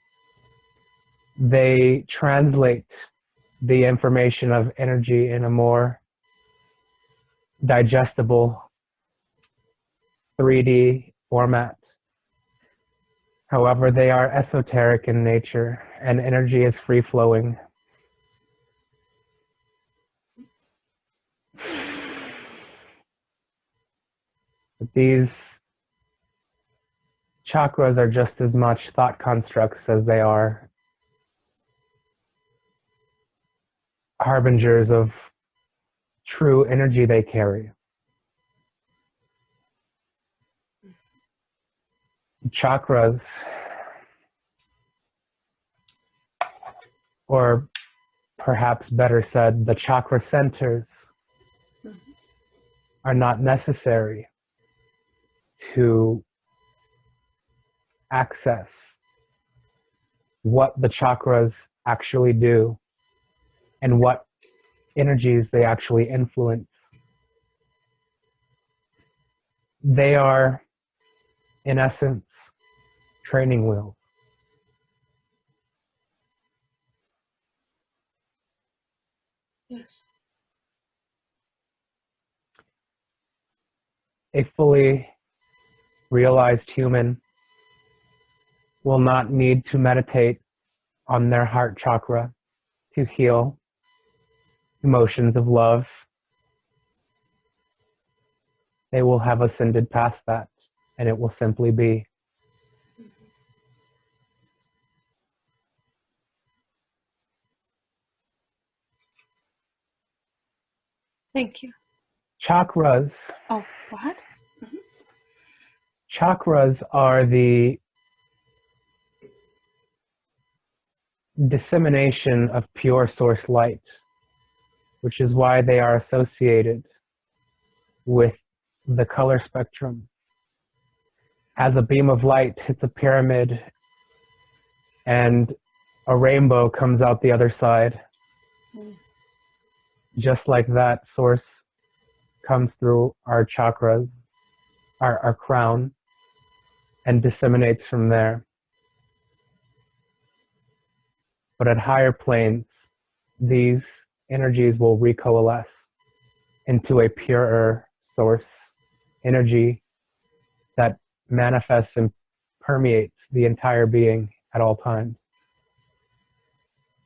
A: They translate the information of energy in a more digestible 3D format. However, they are esoteric in nature, and energy is free-flowing. These Chakras are just as much thought constructs as they are harbingers of true energy they carry. Chakras, or perhaps better said, the chakra centers, are not necessary to access what the chakras actually do and what energies they actually influence. They are, in essence, training wheels.
B: Yes.
A: A fully realized human will not need to meditate on their heart chakra to heal emotions of love. They will have ascended past that, and it will simply be.
B: Thank you.
A: Chakras.
B: Oh, what?
A: Chakras are the dissemination of pure source light, which is why they are associated with the color spectrum. As a beam of light hits a pyramid and a rainbow comes out the other side, just like that, source comes through our chakras, our crown, and disseminates from there. But at higher planes, these energies will recoalesce into a purer source energy that manifests and permeates the entire being at all times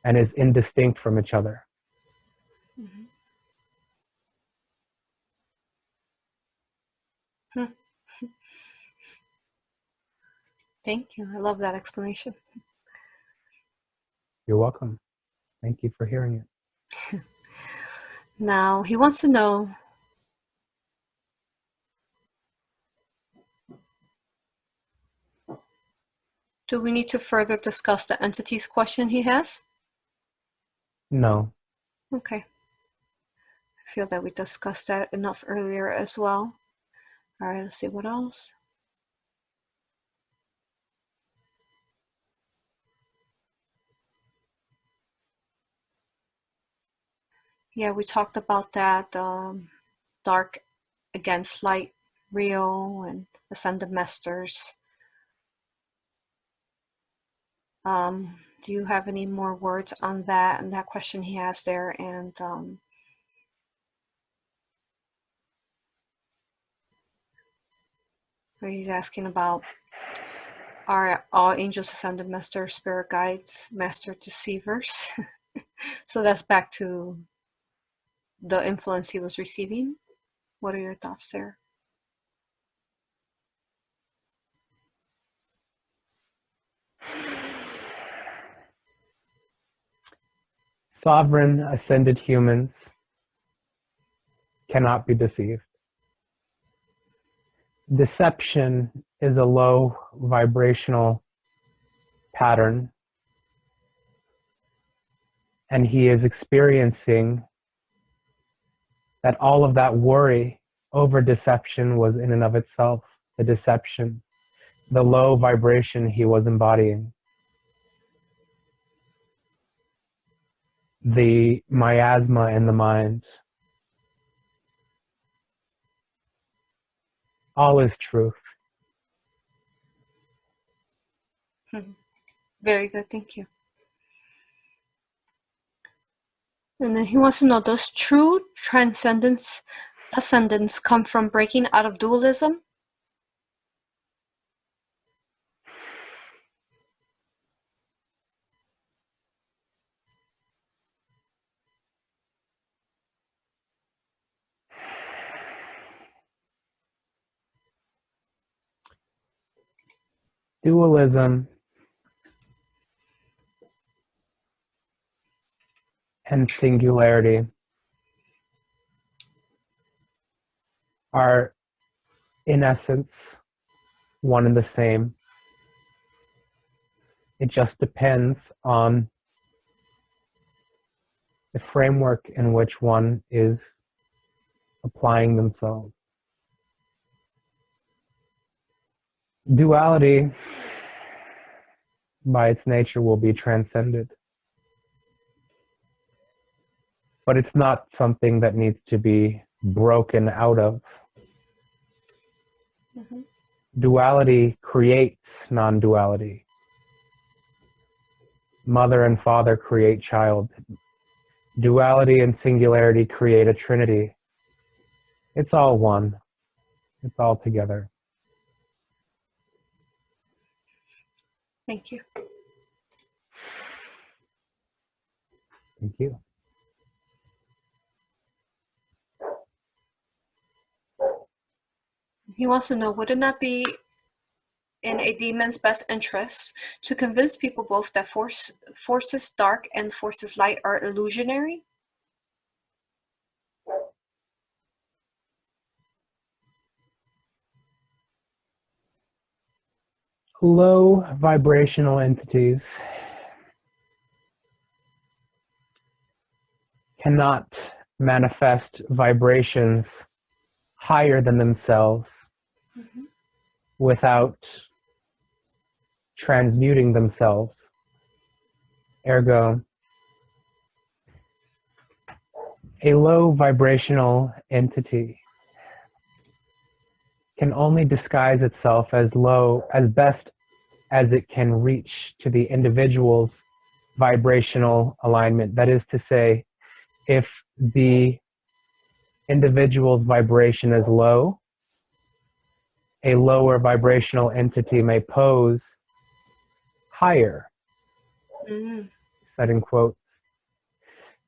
A: and is indistinct from each other.
B: Thank you. I love that explanation.
A: You're welcome. Thank you for hearing it.
B: Now, he wants to know, do we need to further discuss the entities question he has?
A: No.
B: Okay. I feel that we discussed that enough earlier as well. All right, let's see what else. Yeah, we talked about that dark against light, Rio, and ascended masters. Do you have any more words on that and that question he has there? And where he's asking about, are all angels, ascended masters, spirit guides, master deceivers? So that's back to the influence he was receiving. What are your thoughts there?
A: Sovereign ascended humans cannot be deceived. Deception is a low vibrational pattern, and he is experiencing that all of that worry over deception was in and of itself the deception, the low vibration he was embodying. The miasma in the mind. All is truth.
B: Very good, thank you. And then he wants to know, does true transcendence, ascendance come from breaking out of dualism?
A: Dualism and singularity are, in essence, one and the same. It just depends on the framework in which one is applying themselves. Duality, by its nature, will be transcended. But it's not something that needs to be broken out of.
B: Mm-hmm.
A: Duality creates non-duality. Mother and father create child. Duality and singularity create a trinity. It's all one. It's all together.
B: Thank you.
A: Thank you.
B: He wants to know, would it not be in a demon's best interest to convince people both that forces dark and forces light are illusionary?
A: Low vibrational entities cannot manifest vibrations higher than themselves
B: Mm-hmm.
A: without transmuting themselves. Ergo, a low vibrational entity can only disguise itself as low as best as it can reach to the individual's vibrational alignment. That is to say, if the individual's vibration is low, a lower vibrational entity may pose higher,
B: Mm-hmm.
A: said in quotes.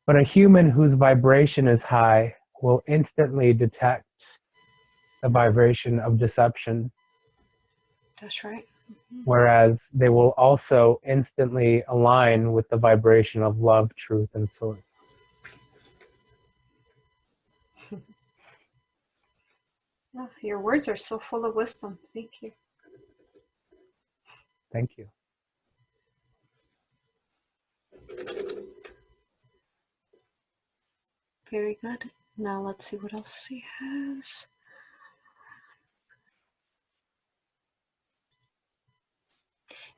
A: But a human whose vibration is high will instantly detect the vibration of deception,
B: That's right. Mm-hmm.
A: whereas they will also instantly align with the vibration of love, truth, and source.
B: Oh, your words are so full of wisdom. Thank you.
A: Thank you.
B: Very good. Now let's see what else he has.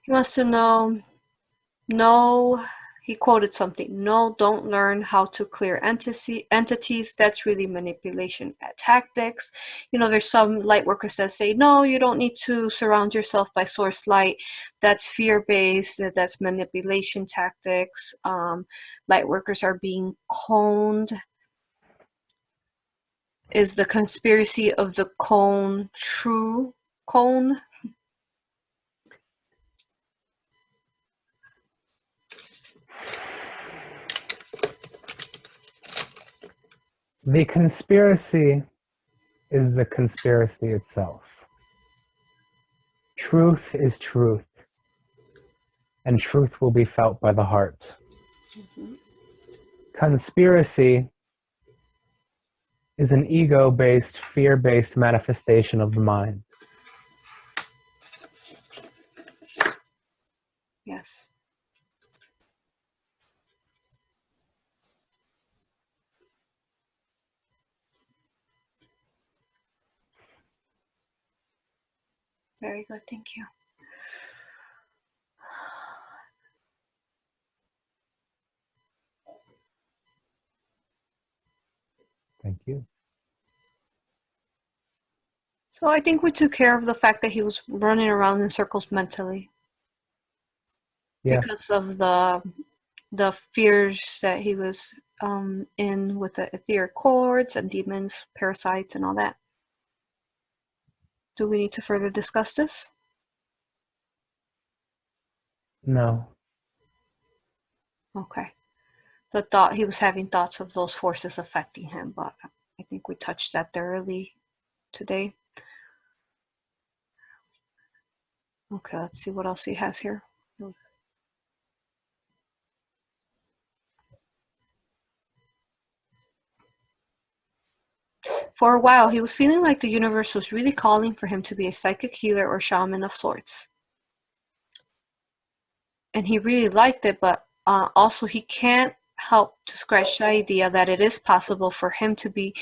B: He wants to know, no, he quoted something. No, don't learn how to clear entities. That's really manipulation tactics. You know, there's some light workers that say, no, you don't need to surround yourself by source light. That's fear-based. That's manipulation tactics. Light workers are being coned. Is the conspiracy of the cone true? Cone?
A: The conspiracy is the conspiracy itself. Truth is truth, and truth will be felt by the heart.
B: Mm-hmm.
A: Conspiracy is an ego-based, fear-based manifestation of the mind.
B: Yes. Very good, thank you.
A: Thank you.
B: So I think we took care of the fact that he was running around in circles mentally.
A: Yeah.
B: Because of the fears that he was in with the etheric cords and demons, parasites, and all that. Do we need to further discuss this?
A: No.
B: Okay. He was having thoughts of those forces affecting him, but I think we touched that thoroughly today. Okay, let's see what else he has here. For a while, he was feeling like the universe was really calling for him to be a psychic healer or shaman of sorts. And he really liked it, but also he can't help to scratch the idea that it is possible for him to be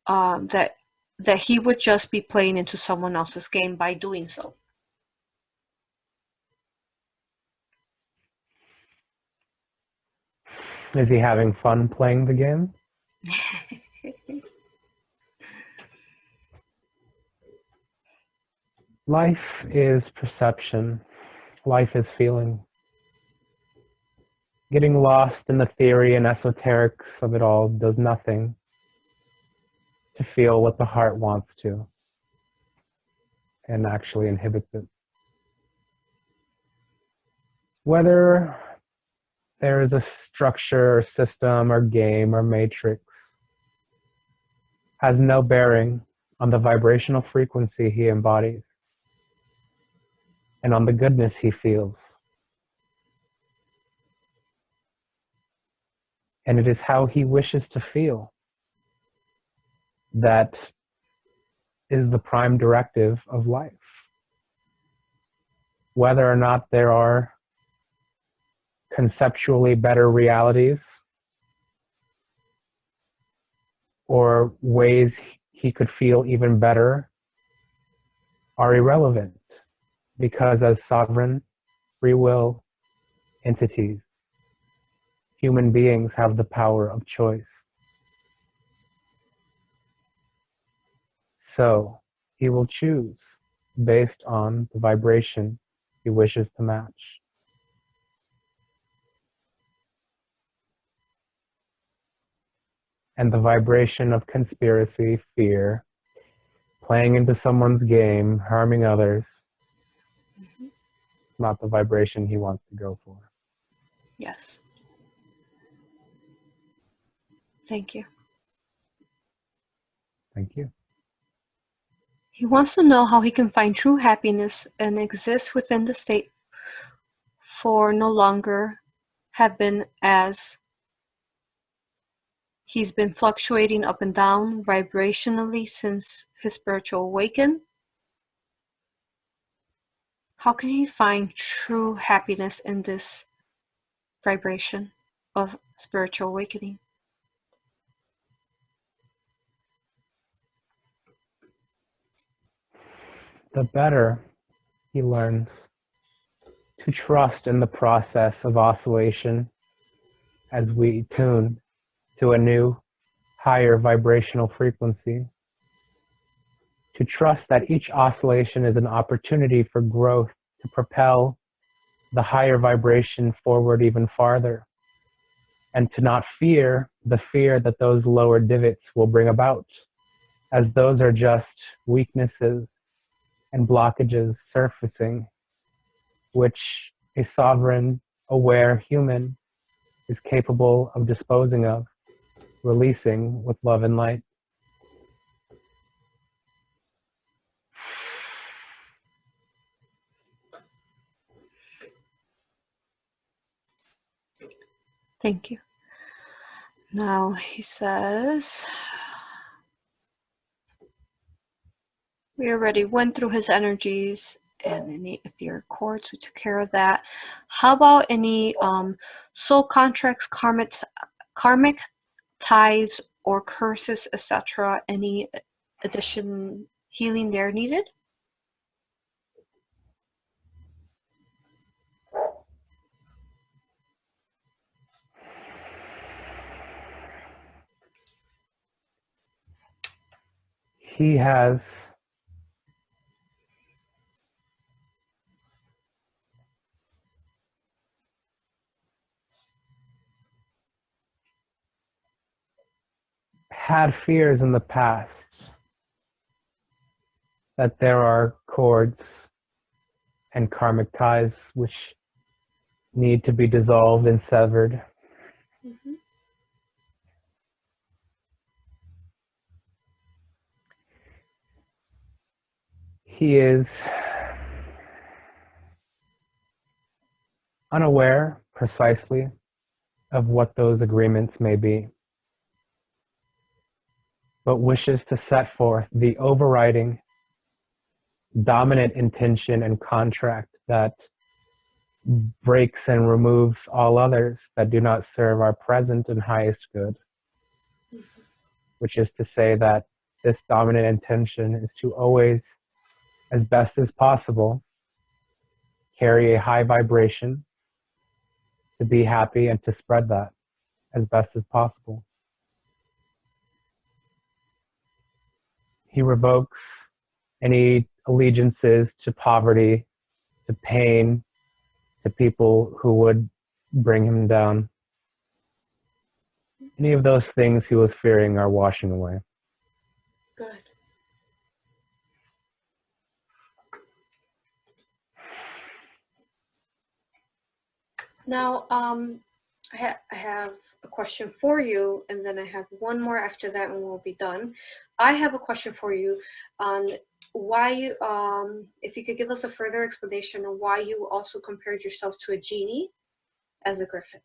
B: that he would just be playing into someone else's game by doing so.
A: Is he having fun playing the game? Life is perception. Life is feeling. Getting lost in the theory and esoterics of it all does nothing to feel what the heart wants to and actually inhibits it. Whether there is a structure or system or game or matrix has no bearing on the vibrational frequency he embodies and on the goodness he feels. And it is how he wishes to feel that is the prime directive of life. Whether or not there are conceptually better realities or ways he could feel even better are irrelevant, because as sovereign, free will entities, human beings have the power of choice. So he will choose based on the vibration he wishes to match. And the vibration of conspiracy, fear, playing into someone's game, harming others, not the vibration he wants to go for.
B: Yes. Thank you.
A: Thank you.
B: He wants to know how he can find true happiness and exist within the state for no longer have been as he's been fluctuating up and down vibrationally since his spiritual awakening. How can he find true happiness in this vibration of spiritual awakening?
A: The better he learns to trust in the process of oscillation as we tune to a new, higher vibrational frequency, to trust that each oscillation is an opportunity for growth to propel the higher vibration forward even farther, and to not fear the fear that those lower divots will bring about, as those are just weaknesses and blockages surfacing, which a sovereign, aware human is capable of disposing of, releasing with love and light.
B: Thank you. Now he says, we already went through his energies and any etheric cords. We took care of that. How about any soul contracts, karmic ties, or curses, etc.? Any addition healing there needed?
A: He has had fears in the past that there are cords and karmic ties which need to be dissolved and severed.
B: Mm-hmm.
A: He is unaware precisely of what those agreements may be, but wishes to set forth the overriding dominant intention and contract that breaks and removes all others that do not serve our present and highest good, which is to say that this dominant intention is to always, as best as possible, carry a high vibration, to be happy and to spread that as best as possible. He revokes any allegiances to poverty, to pain, to people who would bring him down. Any of those things he was fearing are washing away.
B: Good. Now, I have a question for you, and then I have one more after that, and we'll be done. I have a question for you on why you, if you could give us a further explanation on why you also compared yourself to a genie as a griffin.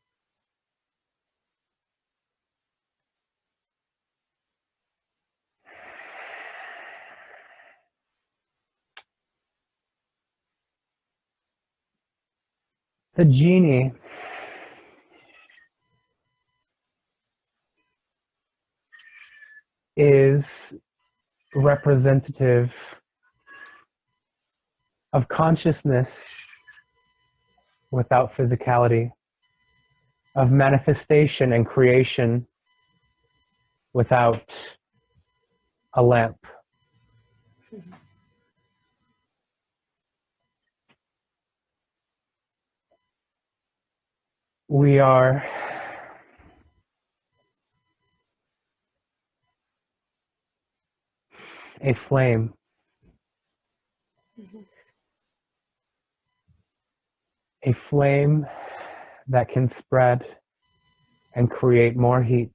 A: The genie is representative of consciousness without physicality, of manifestation and creation without a lamp. We are a flame. A flame that can spread and create more heat.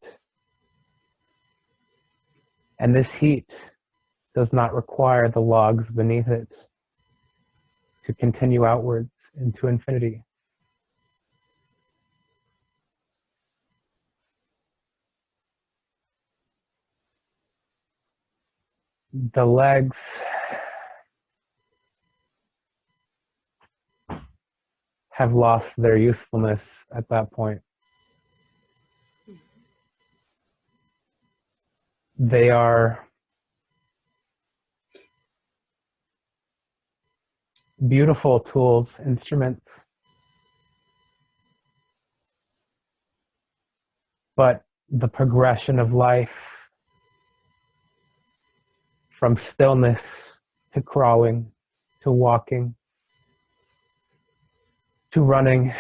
A: And this heat does not require the logs beneath it to continue outwards into infinity. The legs have lost their usefulness at that point. They are beautiful tools, instruments, but the progression of life from stillness to crawling to walking to running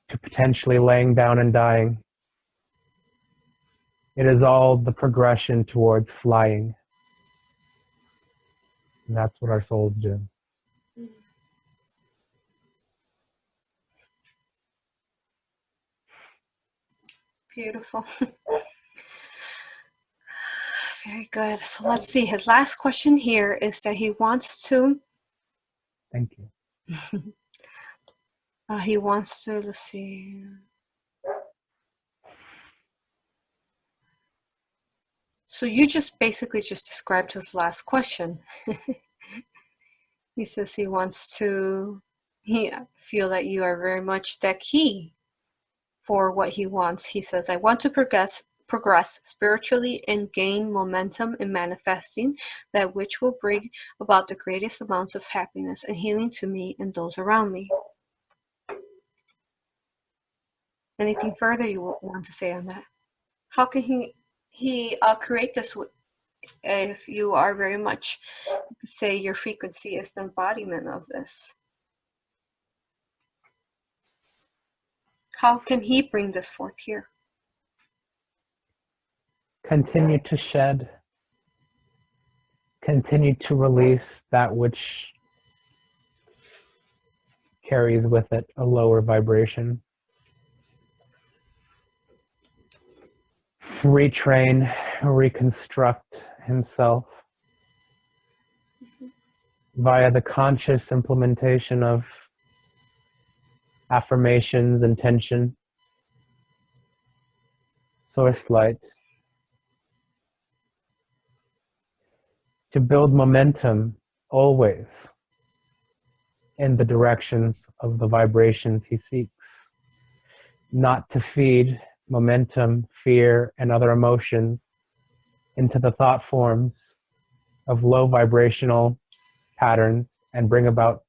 A: to potentially laying down and dying. It is all the progression towards flying. And that's what our souls do.
B: Beautiful. Very good. So let's see. His last question here is that he wants to.
A: Thank you.
B: He wants to, let's see. So you just basically just described his last question. He says he wants to feel that you are very much the key for what he wants. He says, I want to progress spiritually and gain momentum in manifesting that which will bring about the greatest amounts of happiness and healing to me and those around me. Anything further you want to say on that? How can he create this if you are very much, say, your frequency is the embodiment of this? How can he bring this forth here?
A: Continue to shed. Continue to release that which carries with it a lower vibration. Retrain, reconstruct himself via the conscious implementation of affirmations, intention, source light, to build momentum always in the directions of the vibrations he seeks, not to feed momentum, fear, and other emotions into the thought forms of low vibrational patterns and bring about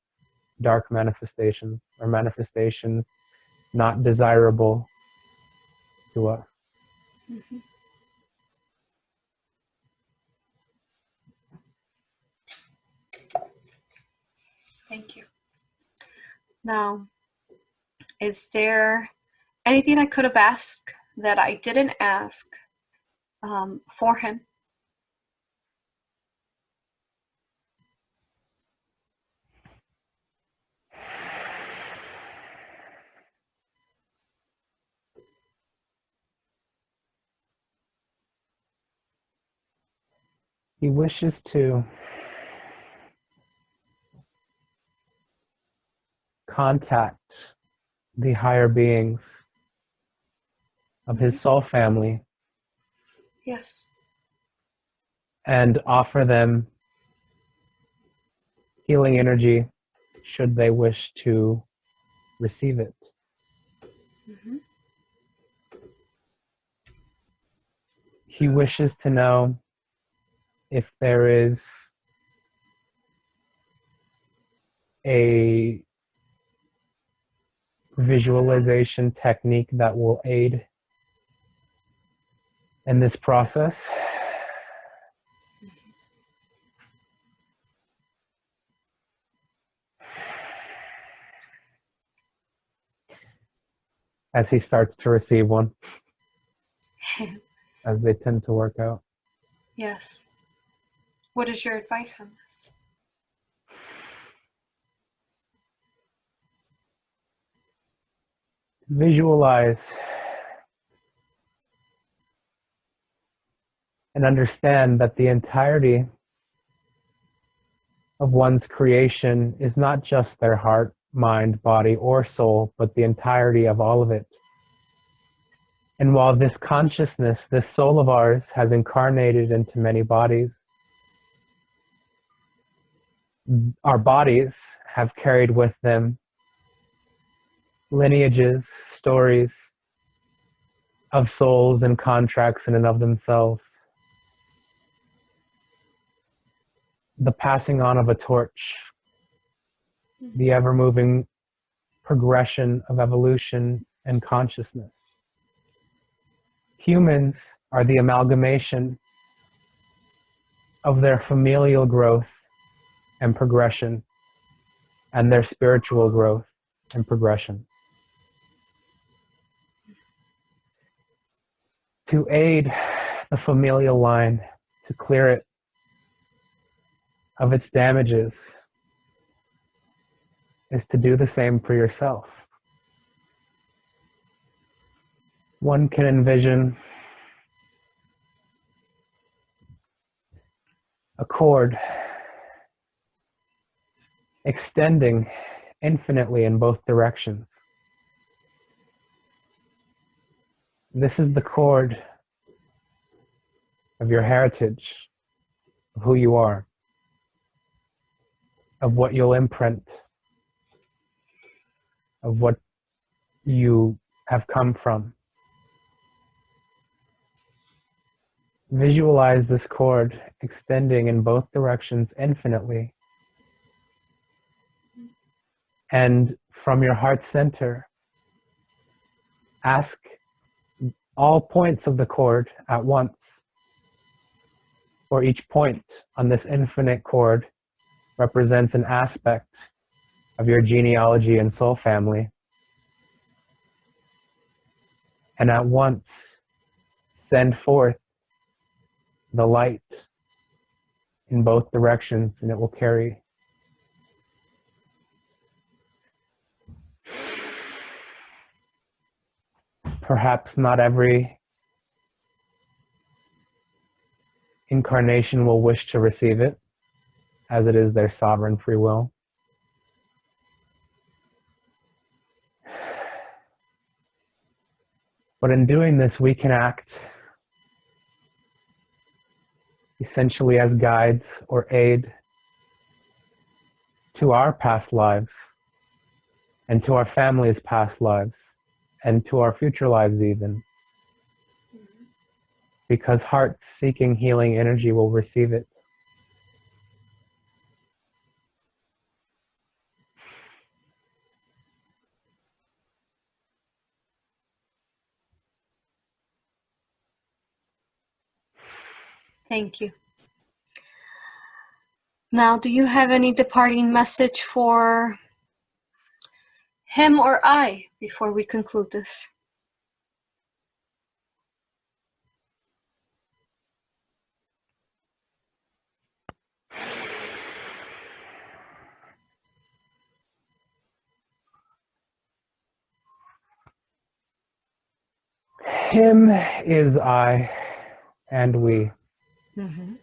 A: dark manifestations or manifestations not desirable to us.
B: Mm-hmm. Thank you. Now, is there anything I could have asked that I didn't ask for him?
A: He wishes to contact the higher beings of his soul family
B: Yes.
A: and offer them healing energy should they wish to receive it.
B: Mm-hmm.
A: He wishes to know if there is a visualization technique that will aid in this process. As he starts to receive one, as they tend to work out.
B: Yes. What is your advice on this?
A: Visualize and understand that the entirety of one's creation is not just their heart, mind, body, or soul, but the entirety of all of it. And while this consciousness, this soul of ours, has incarnated into many bodies, our bodies have carried with them lineages, stories of souls and contracts in and of themselves. The passing on of a torch, the ever-moving progression of evolution and consciousness. Humans are the amalgamation of their familial growth and progression and their spiritual growth and progression. To aid the familial line, to clear it of its damages, is to do the same for yourself. One can envision a cord extending infinitely in both directions. This is the cord of your heritage, of who you are, of what you'll imprint, of what you have come from. Visualize this cord extending in both directions infinitely. And from your heart center, ask all points of the cord at once, or each point on this infinite cord represents an aspect of your genealogy and soul family. And at once, send forth the light in both directions, and it will carry. Perhaps not every incarnation will wish to receive it as it is their sovereign free will. But in doing this, we can act essentially as guides or aid to our past lives and to our family's past lives and to our future lives even. Because heart seeking healing energy will receive it.
B: Thank you. Now, do you have any departing message for him or I before we conclude this?
A: Him is I and we.
B: Mm-hmm.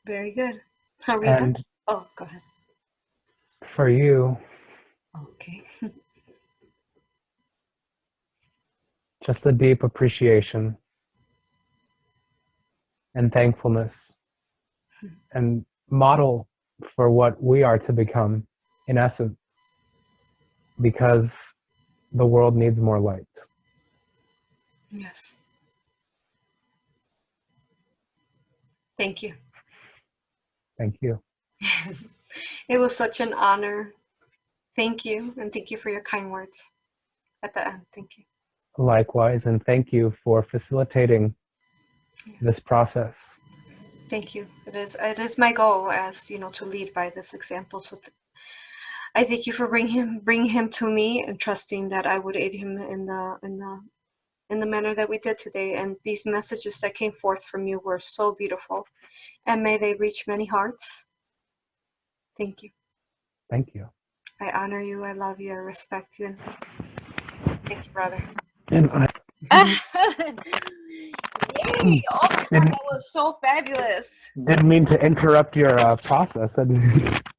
B: Very good. Are we done? Oh, go ahead.
A: For you,
B: Okay.
A: just a deep appreciation and thankfulness and model for what we are to become in essence, because the world needs more light.
B: Yes. Thank you.
A: Thank you.
B: It was such an honor. Thank you. And thank you for your kind words at the end. Thank you.
A: Likewise, and thank you for facilitating this process.
B: Thank you. It is my goal, as you know, to lead by this example. So I thank you for bringing him to me and trusting that I would aid him in the manner that we did today. And these messages that came forth from you were so beautiful. And may they reach many hearts. Thank you.
A: Thank you.
B: I honor you. I love you. I respect you. Thank you, brother.
A: And
B: Yay! Oh my God, that was so fabulous.
A: Didn't mean to interrupt your process.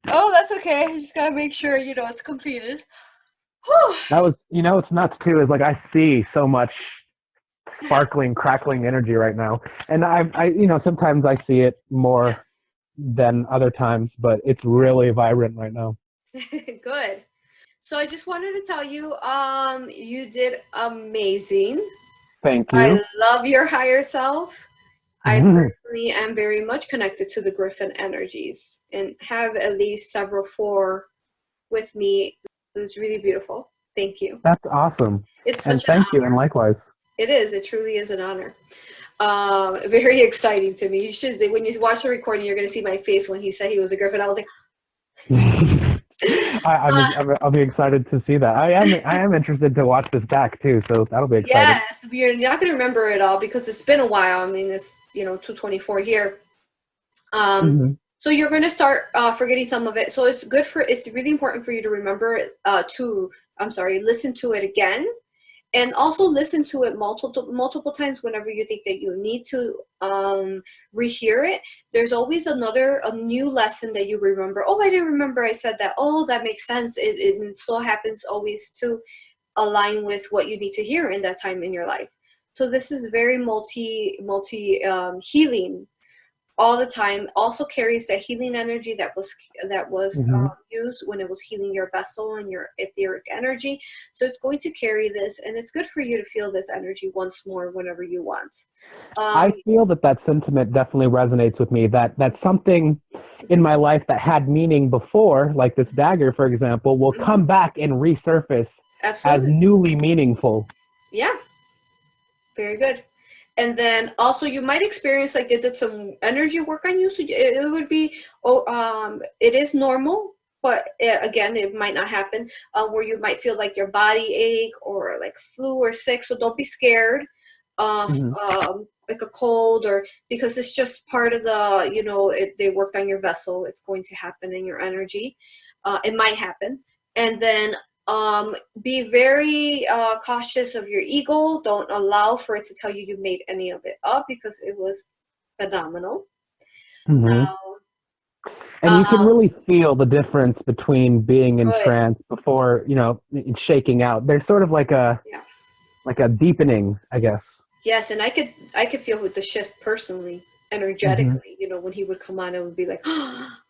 B: Oh, that's okay. I just gotta make sure, it's completed. Whew.
A: That was, it's nuts too, is like I see so much sparkling, crackling energy right now. And I sometimes I see it more than other times, but it's really vibrant right now.
B: Good. So I just wanted to tell you, you did amazing.
A: Thank you.
B: I love your higher self. I personally am very much connected to the Griffin energies and have at least several 4 with me. It was really beautiful. Thank you.
A: That's awesome.
B: It's
A: and
B: such an
A: thank you,
B: honor.
A: and likewise.
B: It is. It truly is an honor. Very exciting to me. You should, when you watch the recording, you're going to see my face when he said he was a Griffin. I was like,
A: I'll be excited to see that. I am interested to watch this back too, so that'll be exciting.
B: Yes, you're not going to remember it all because it's been a while. I mean, it's 224 here. So you're going to start forgetting some of it. So it's really important for you to remember listen to it again. And also listen to it multiple times whenever you think that you need to rehear it. There's always a new lesson that you remember. Oh, I didn't remember I said that. Oh, that makes sense. It so happens always to align with what you need to hear in that time in your life. So this is very multi healing all the time. Also carries that healing energy that was used when it was healing your vessel and your etheric energy. So it's going to carry this, and it's good for you to feel this energy once more whenever you want.
A: I feel that sentiment definitely resonates with me. That's something in my life that had meaning before, like this dagger, for example, will come back and resurface as newly meaningful.
B: Yeah, very good. And then also you might experience like they did some energy work on you. So it would be, it is normal, but again, it might not happen where you might feel like your body ache or like flu or sick. So don't be scared of like a cold, or because it's just part of the, they worked on your vessel. It's going to happen in your energy. It might happen. And then Be very cautious of your ego. Don't allow for it to tell you you made any of it up, because it was phenomenal.
A: Hmm.
B: Now,
A: And you can really feel the difference between being in
B: good.
A: trance before, you know, shaking out. There's sort of like a deepening, I guess.
B: Yes, and I could feel with the shift personally, energetically. You know, when he would come on, it would be like,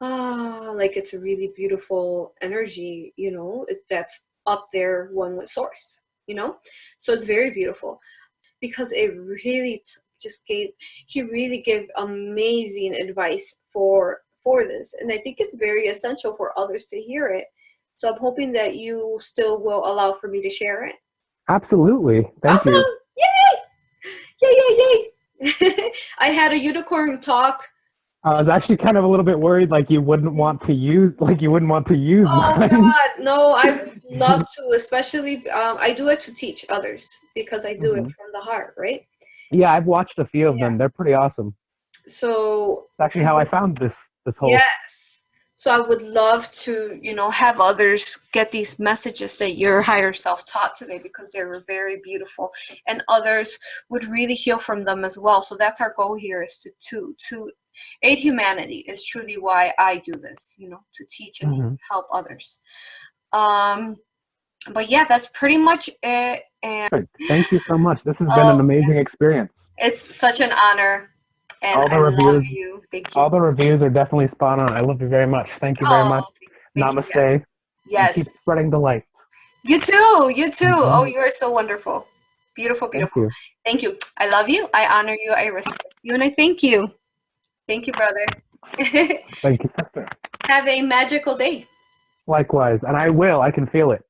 B: like it's a really beautiful energy. You know, that's up there, one with source. You know, so it's very beautiful, because it really he really gave amazing advice for this, and I think it's very essential for others to hear it. So I'm hoping that you still will allow for me to share it.
A: Absolutely. Thank
B: Awesome!
A: you.
B: Yay! Yay, yay, yay! I had a unicorn talk.
A: I was actually kind of a little bit worried, like you wouldn't want to use
B: Oh
A: mine.
B: God, no! I would love to, especially I do it to teach others, because I do it from the heart, right?
A: Yeah, I've watched a few of them. They're pretty awesome.
B: So
A: It's actually how I found this whole.
B: yes. So I would love to, you know, have others get these messages that your higher self taught today, because they were very beautiful, and others would really heal from them as well. So that's our goal here, is to aid humanity, is truly why I do this, you know, to teach and help others. But yeah, that's pretty much it. And
A: thank you so much. This has been an amazing experience.
B: It's such an honor. And
A: all the
B: I
A: reviews,
B: love you. Thank you.
A: All the reviews are definitely spot on. I love you very much. Thank you very much. Namaste.
B: Yes.
A: And keep spreading the light.
B: You too. You too. Oh, you are so wonderful. Beautiful, beautiful. Thank you. I love you. I honor you. I respect you. And I thank you. Thank you, brother.
A: Thank you, sister.
B: Have a magical day.
A: Likewise. And I will. I can feel it.